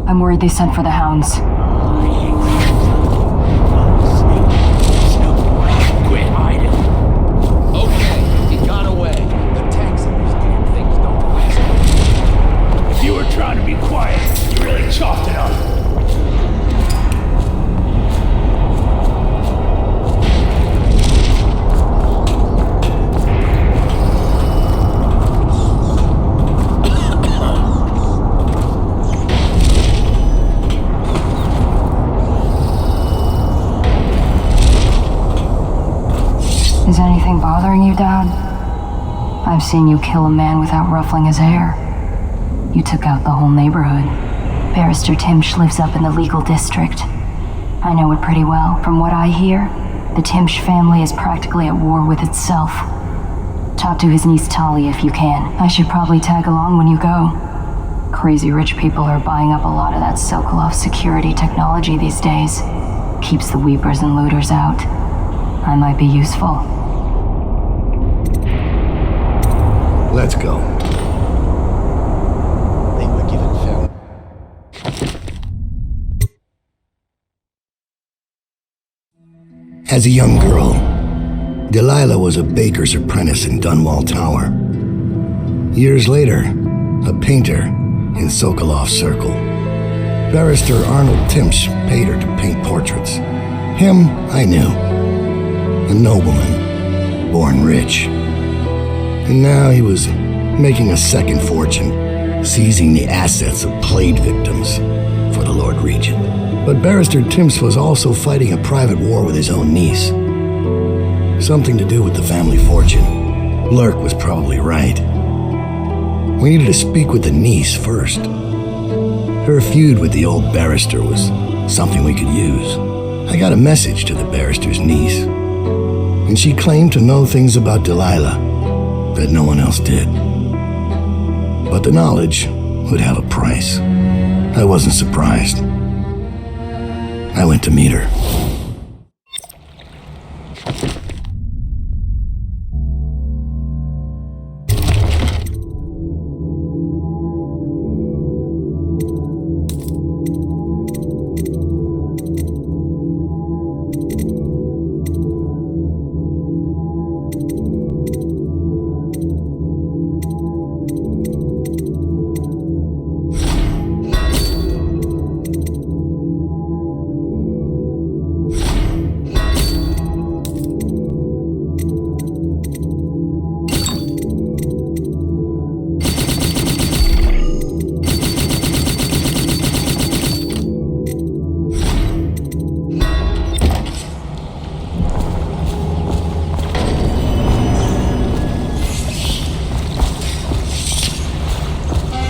I'm worried they sent for the hounds. Quit hiding. Okay, he got away. The tanks in these damn things don't last. If you were trying to be quiet, you really chopped it up. Is anything bothering you, Dad? I've seen you kill a man without ruffling his hair. You took out the whole neighborhood. Barrister Timsh lives up in the legal district. I know it pretty well. From what I hear, the Timsh family is practically at war with itself. Talk to his niece Tali if you can. I should probably tag along when you go. Crazy rich people are buying up a lot of that Sokolov security technology these days. Keeps the weepers and looters out. I might be useful. Let's go. They were given film. As a young girl, Delilah was a baker's apprentice in Dunwall Tower. Years later, a painter in Sokolov's circle. Barrister Arnold Timsh paid her to paint portraits. Him, I knew. A nobleman, born rich. And now he was making a second fortune, seizing the assets of plague victims for the Lord Regent. But Barrister Timsh was also fighting a private war with his own niece. Something to do with the family fortune. Lurk was probably right. We needed to speak with the niece first. Her feud with the old barrister was something we could use. I got a message to the barrister's niece, and she claimed to know things about Delilah that no one else did. But the knowledge would have a price. I wasn't surprised. I went to meet her.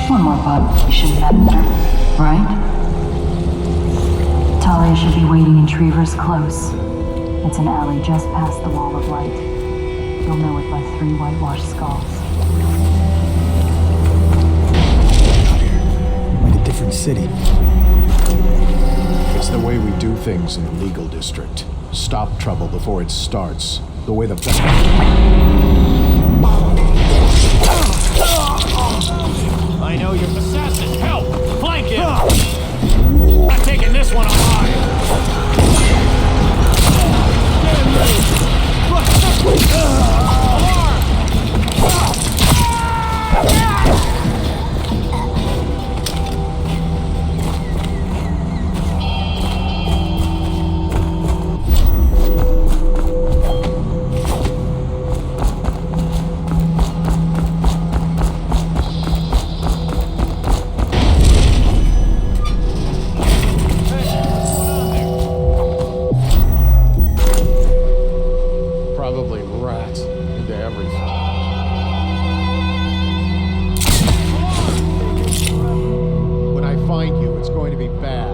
One more pub shouldn't matter, right? Talia should be waiting in Trevor's Close. It's an alley just past the Wall of Light. You'll know it by 3 whitewashed skulls. Like a different city. It's the way we do things in the legal district. Stop trouble before it starts. The way the... I know you're assassin. Help! Flank him! I'm taking this one alive! Probably rats into everything. When I find you, it's going to be bad.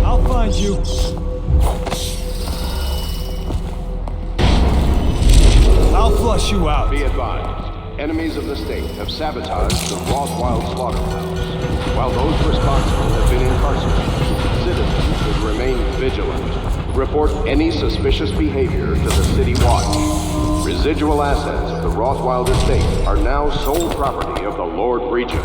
I'll find you. I'll flush you out. Be advised. Enemies of the state have sabotaged the Rothwild slaughterhouse. While those responsible have been incarcerated, citizens should remain vigilant. Report any suspicious behavior to the City Watch. Residual assets of the Rothwild estate are now sole property of the Lord Regent.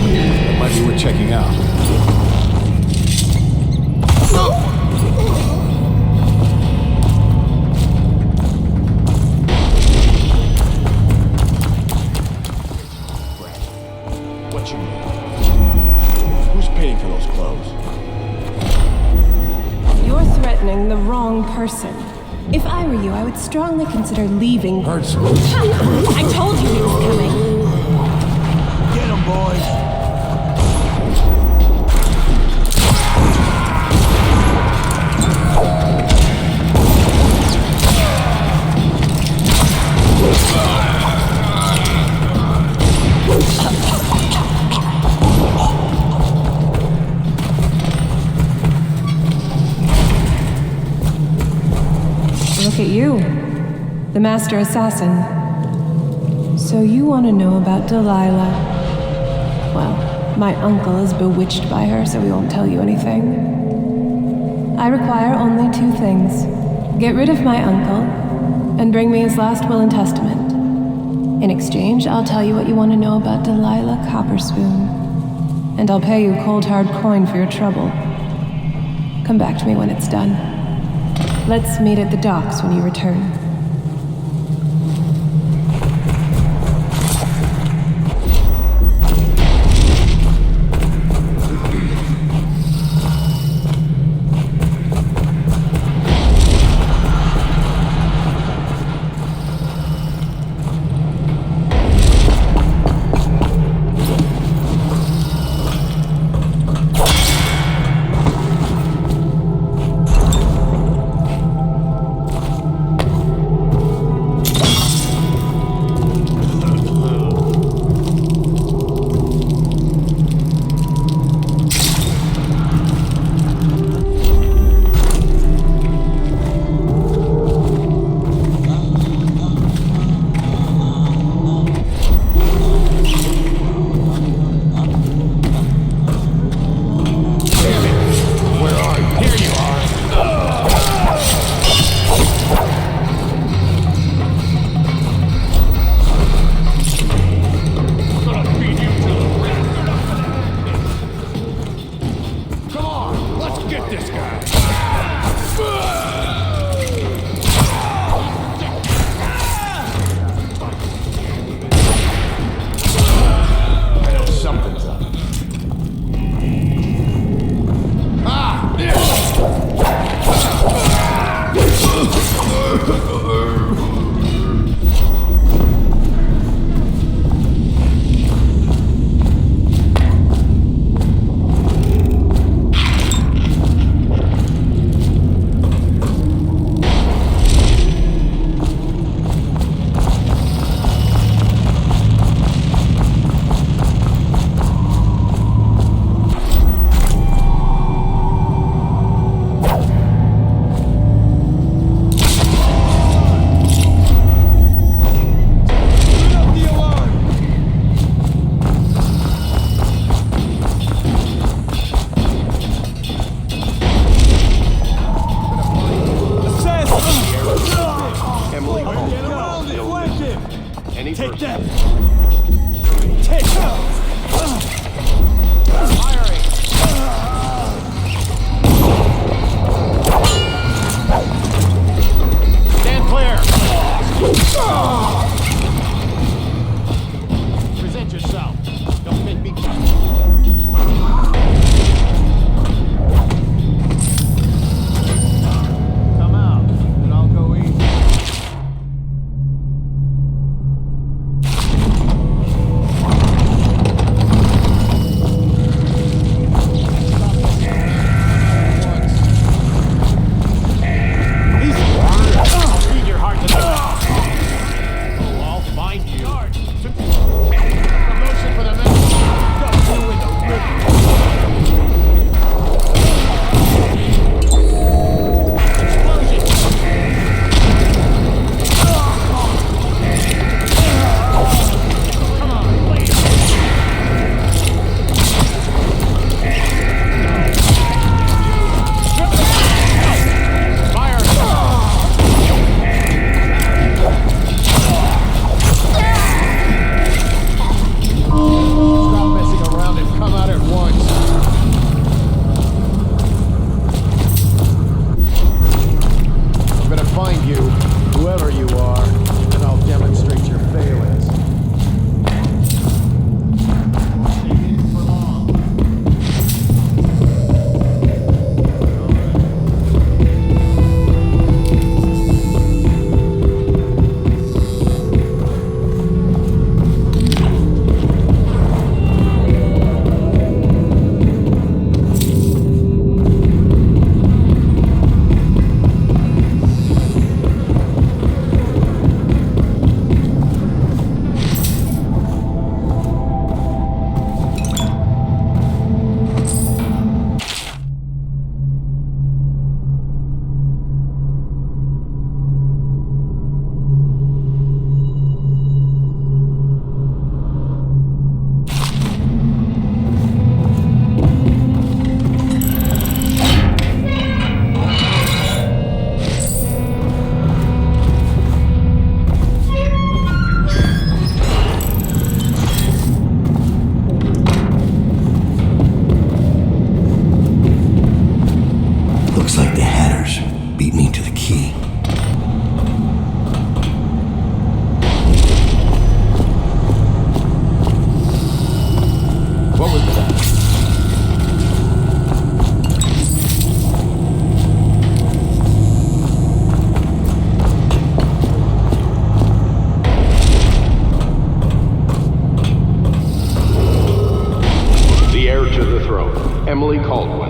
That might be worth checking out. What you mean? Who's paying for those clothes? Your threat threatening the wrong person. If I were you, I would strongly consider leaving. I told you he was coming. Get him, boys. Look at you, the master assassin. So you want to know about Delilah? Well, my uncle is bewitched by her, so he won't tell you anything. I require only 2 things. Get rid of my uncle, and bring me his last will and testament. In exchange, I'll tell you what you want to know about Delilah Copperspoon. And I'll pay you cold hard coin for your trouble. Come back to me when it's done. Let's meet at the docks when you return.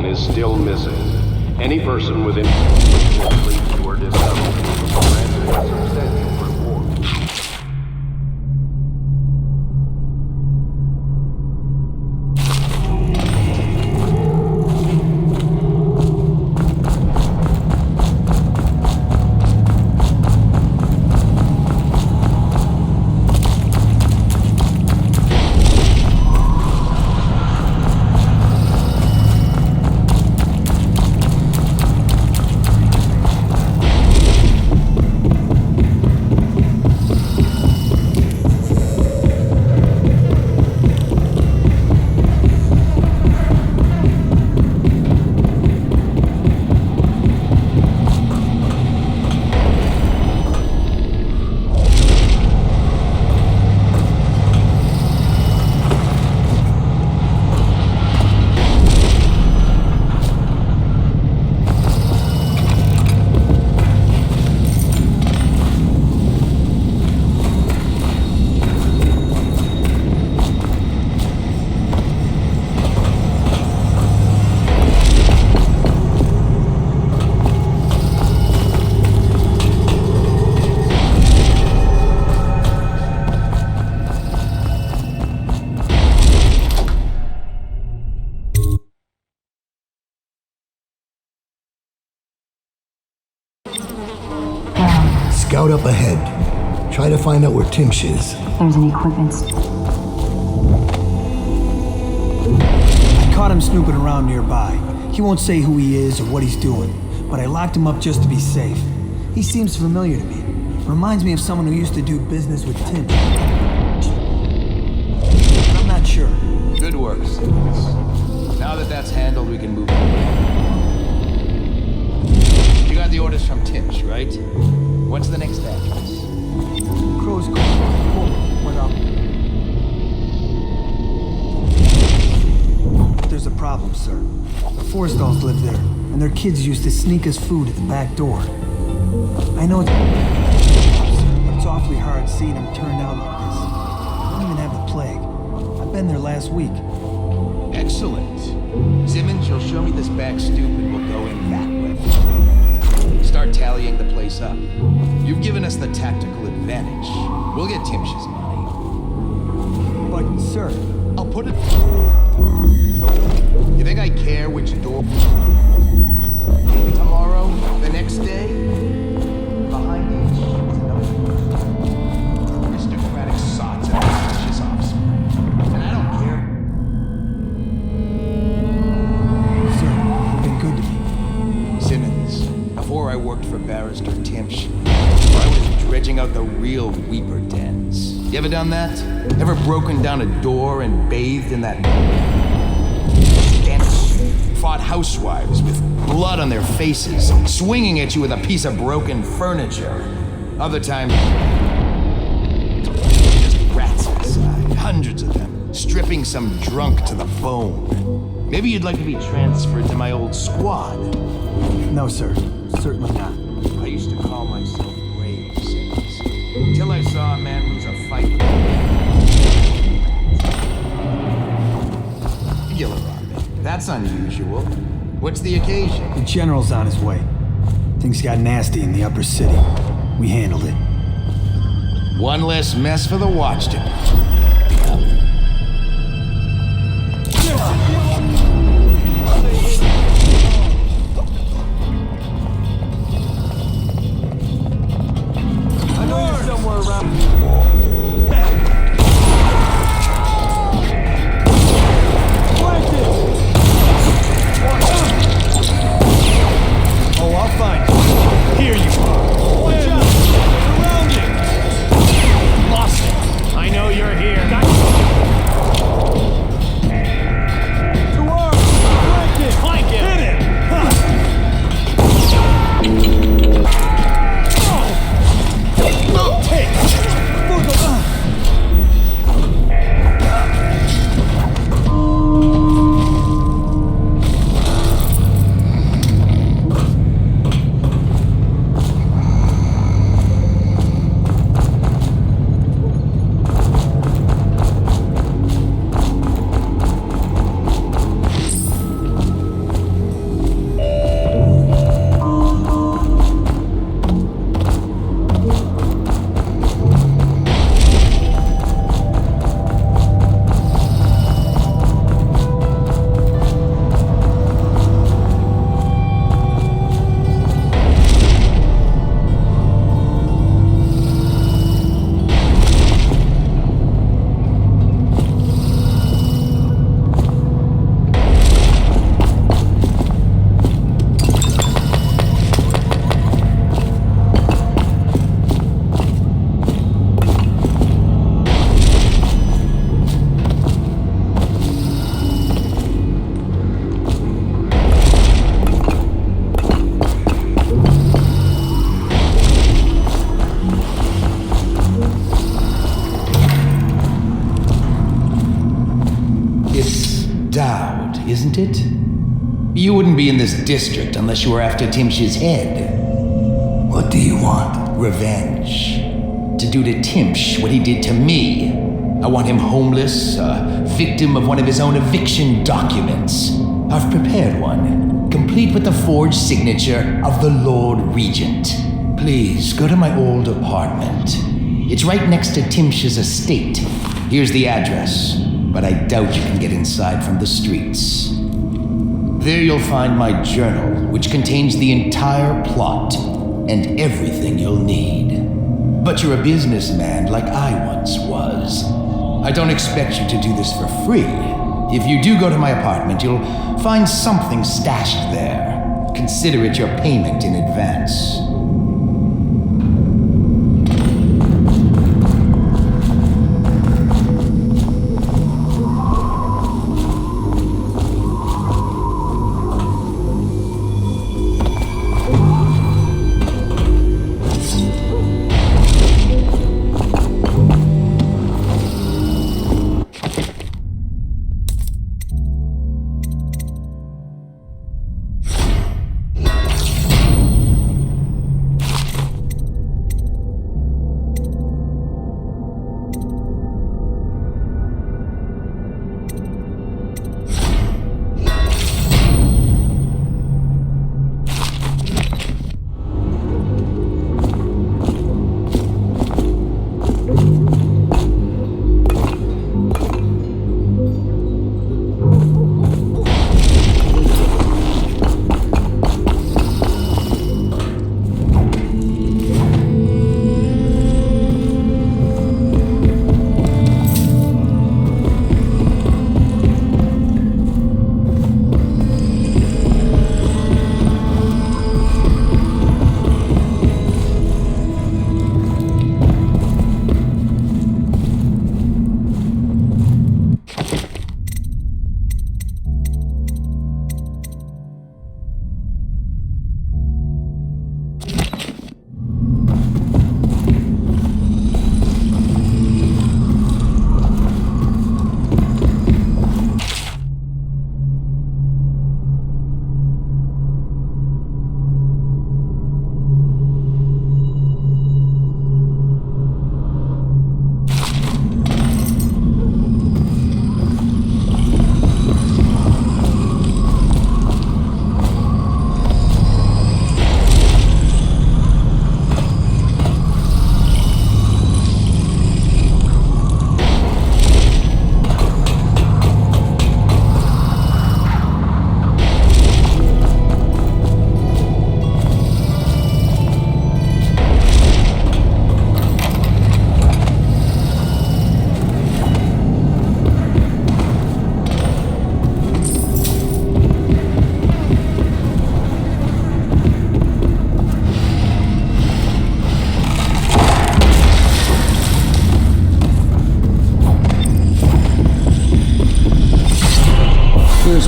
is still missing. Any person within complete your discovery will grant a substantial reward. Scout up ahead. Try to find out where Timsh is. There's an equipment I caught him snooping around nearby. He won't say who he is or what he's doing, but I locked him up just to be safe. He seems familiar to me. Reminds me of someone who used to do business with Tim. I'm not sure. Good work, Simmons. Now that that's handled, we can move on. You got the orders from Timsh, right? What's the next address? Crow's Court. What up? There's a problem, sir. The Forrestalls live there, and their kids used to sneak us food at the back door. I know but it's awfully hard seeing them turned out like this. They don't even have the plague. I've been there last week. Excellent. Simmons, you'll show me this back stoop and we'll go in that way. Start tallying the place up. You've given us the tactical advantage. We'll get Timsh's money. But, sir... I'll put it... You think I care which door... Tomorrow? The next day? Behind each is another... Aristocratic sots and malicious offspring. And I don't care... Sir, you've been good to me. Simmons, before I worked for Barrister Timsh, I was dredging out the real Weeper dens. You ever done that? Ever broken down a door and bathed in that stench? Fought housewives with blood on their faces, swinging at you with a piece of broken furniture. Other times, just rats inside, hundreds of them, stripping some drunk to the bone. Maybe you'd like to be transferred to my old squad. No, sir. Certainly not. I used to call myself brave, Simmons. Till I saw a man lose a fight. Regular robbing. That's unusual. What's the occasion? The general's on his way. Things got nasty in the upper city. We handled it. One less mess for the watchdog. I know you're somewhere around. Oh, I'll find you. Here you are. Watch out! Surrounded! Lost it. I know you're here. it? You wouldn't be in this district unless you were after Timsh's head. What do you want? Revenge. To do to Timsh what he did to me. I want him homeless, a victim of one of his own eviction documents. I've prepared one, complete with the forged signature of the Lord Regent. Please, go to my old apartment. It's right next to Timsh's estate. Here's the address, but I doubt you can get inside from the streets. There you'll find my journal, which contains the entire plot and everything you'll need. But you're a businessman like I once was. I don't expect you to do this for free. If you do go to my apartment, you'll find something stashed there. Consider it your payment in advance.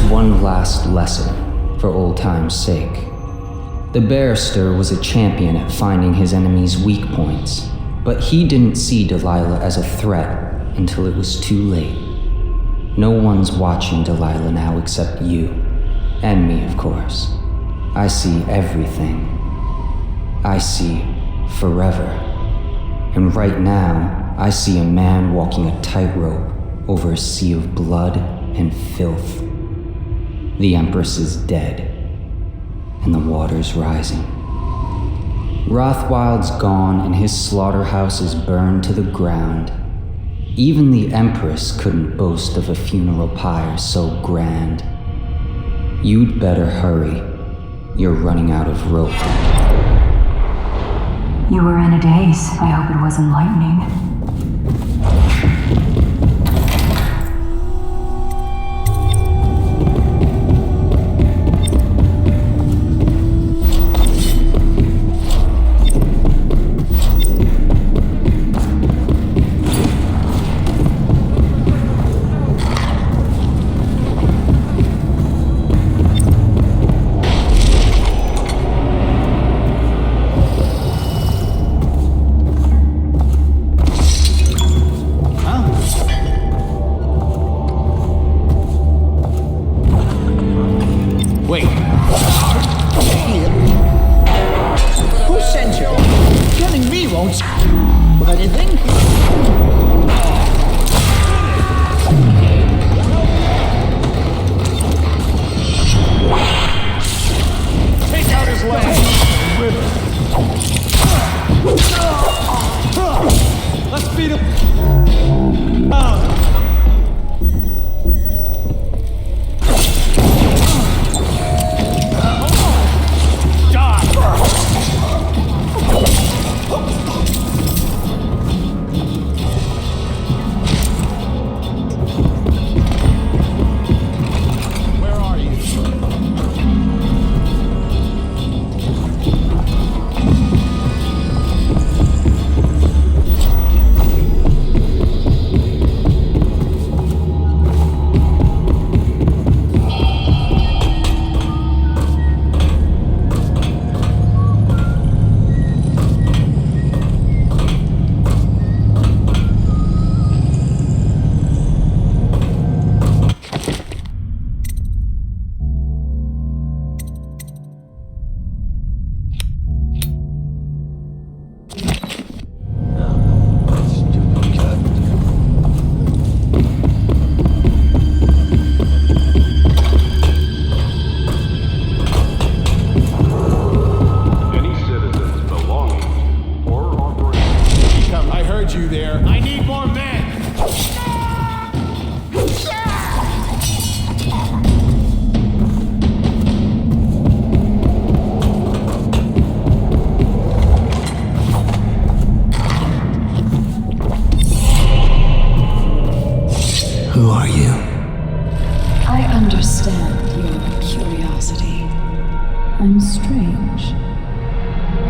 One last lesson, for old time's sake. The barrister was a champion at finding his enemies' weak points, but he didn't see Delilah as a threat until it was too late. No one's watching Delilah now except you, and me, of course. I see everything. I see forever. And right now, I see a man walking a tightrope over a sea of blood and filth. The Empress is dead, and the water's rising. Rothwild's gone, and his slaughterhouse is burned to the ground. Even the Empress couldn't boast of a funeral pyre so grand. You'd better hurry. You're running out of rope. You were in a daze. I hope it was enlightening. won't with anything? Take out his leg! Let's beat him! Who are you? I understand your curiosity. I'm strange.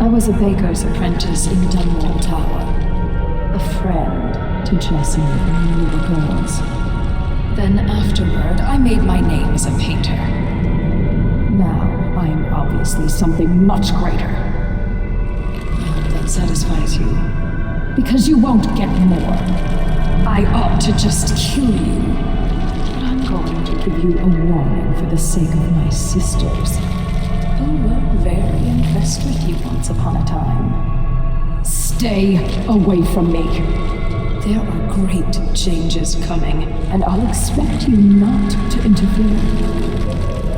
I was a baker's apprentice in Dunwall Tower. A friend to Jessie when we were girls. Then afterward, I made my name as a painter. Now, I'm obviously something much greater. Well, that satisfies you. Because you won't get more. I ought to just kill you. But I'm going to give you a warning for the sake of my sisters, who were very impressed with you once upon a time. Stay away from me. There are great changes coming, and I'll expect you not to interfere.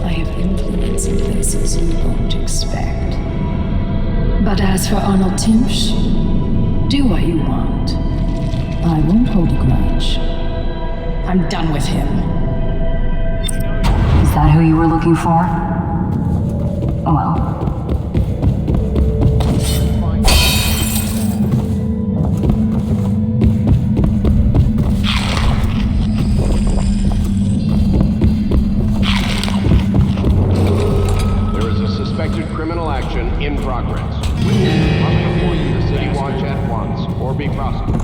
I have influence in places you won't expect. But as for Arnold Timsh, do what you want. I won't hold a grudge. I'm done with him. Is that who you were looking for? Well. There is a suspected criminal action in progress. Witnesses must report to the City Watch at once or be prosecuted.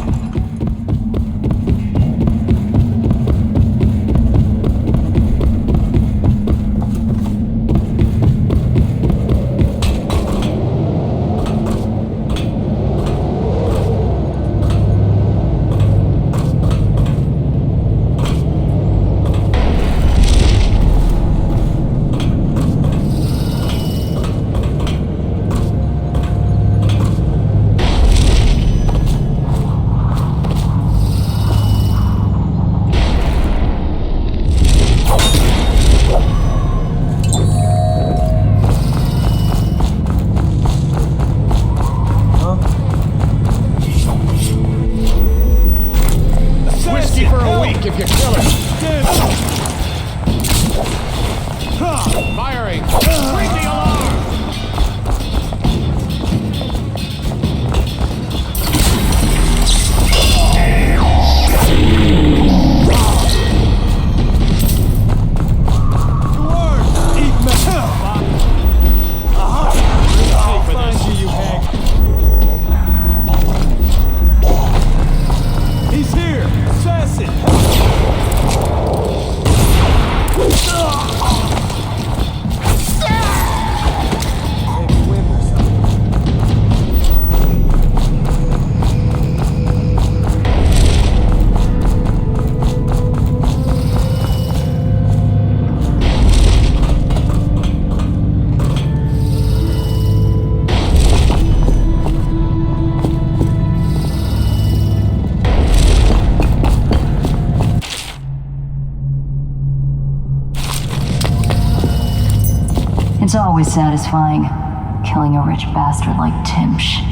always satisfying, killing a rich bastard like Timsh.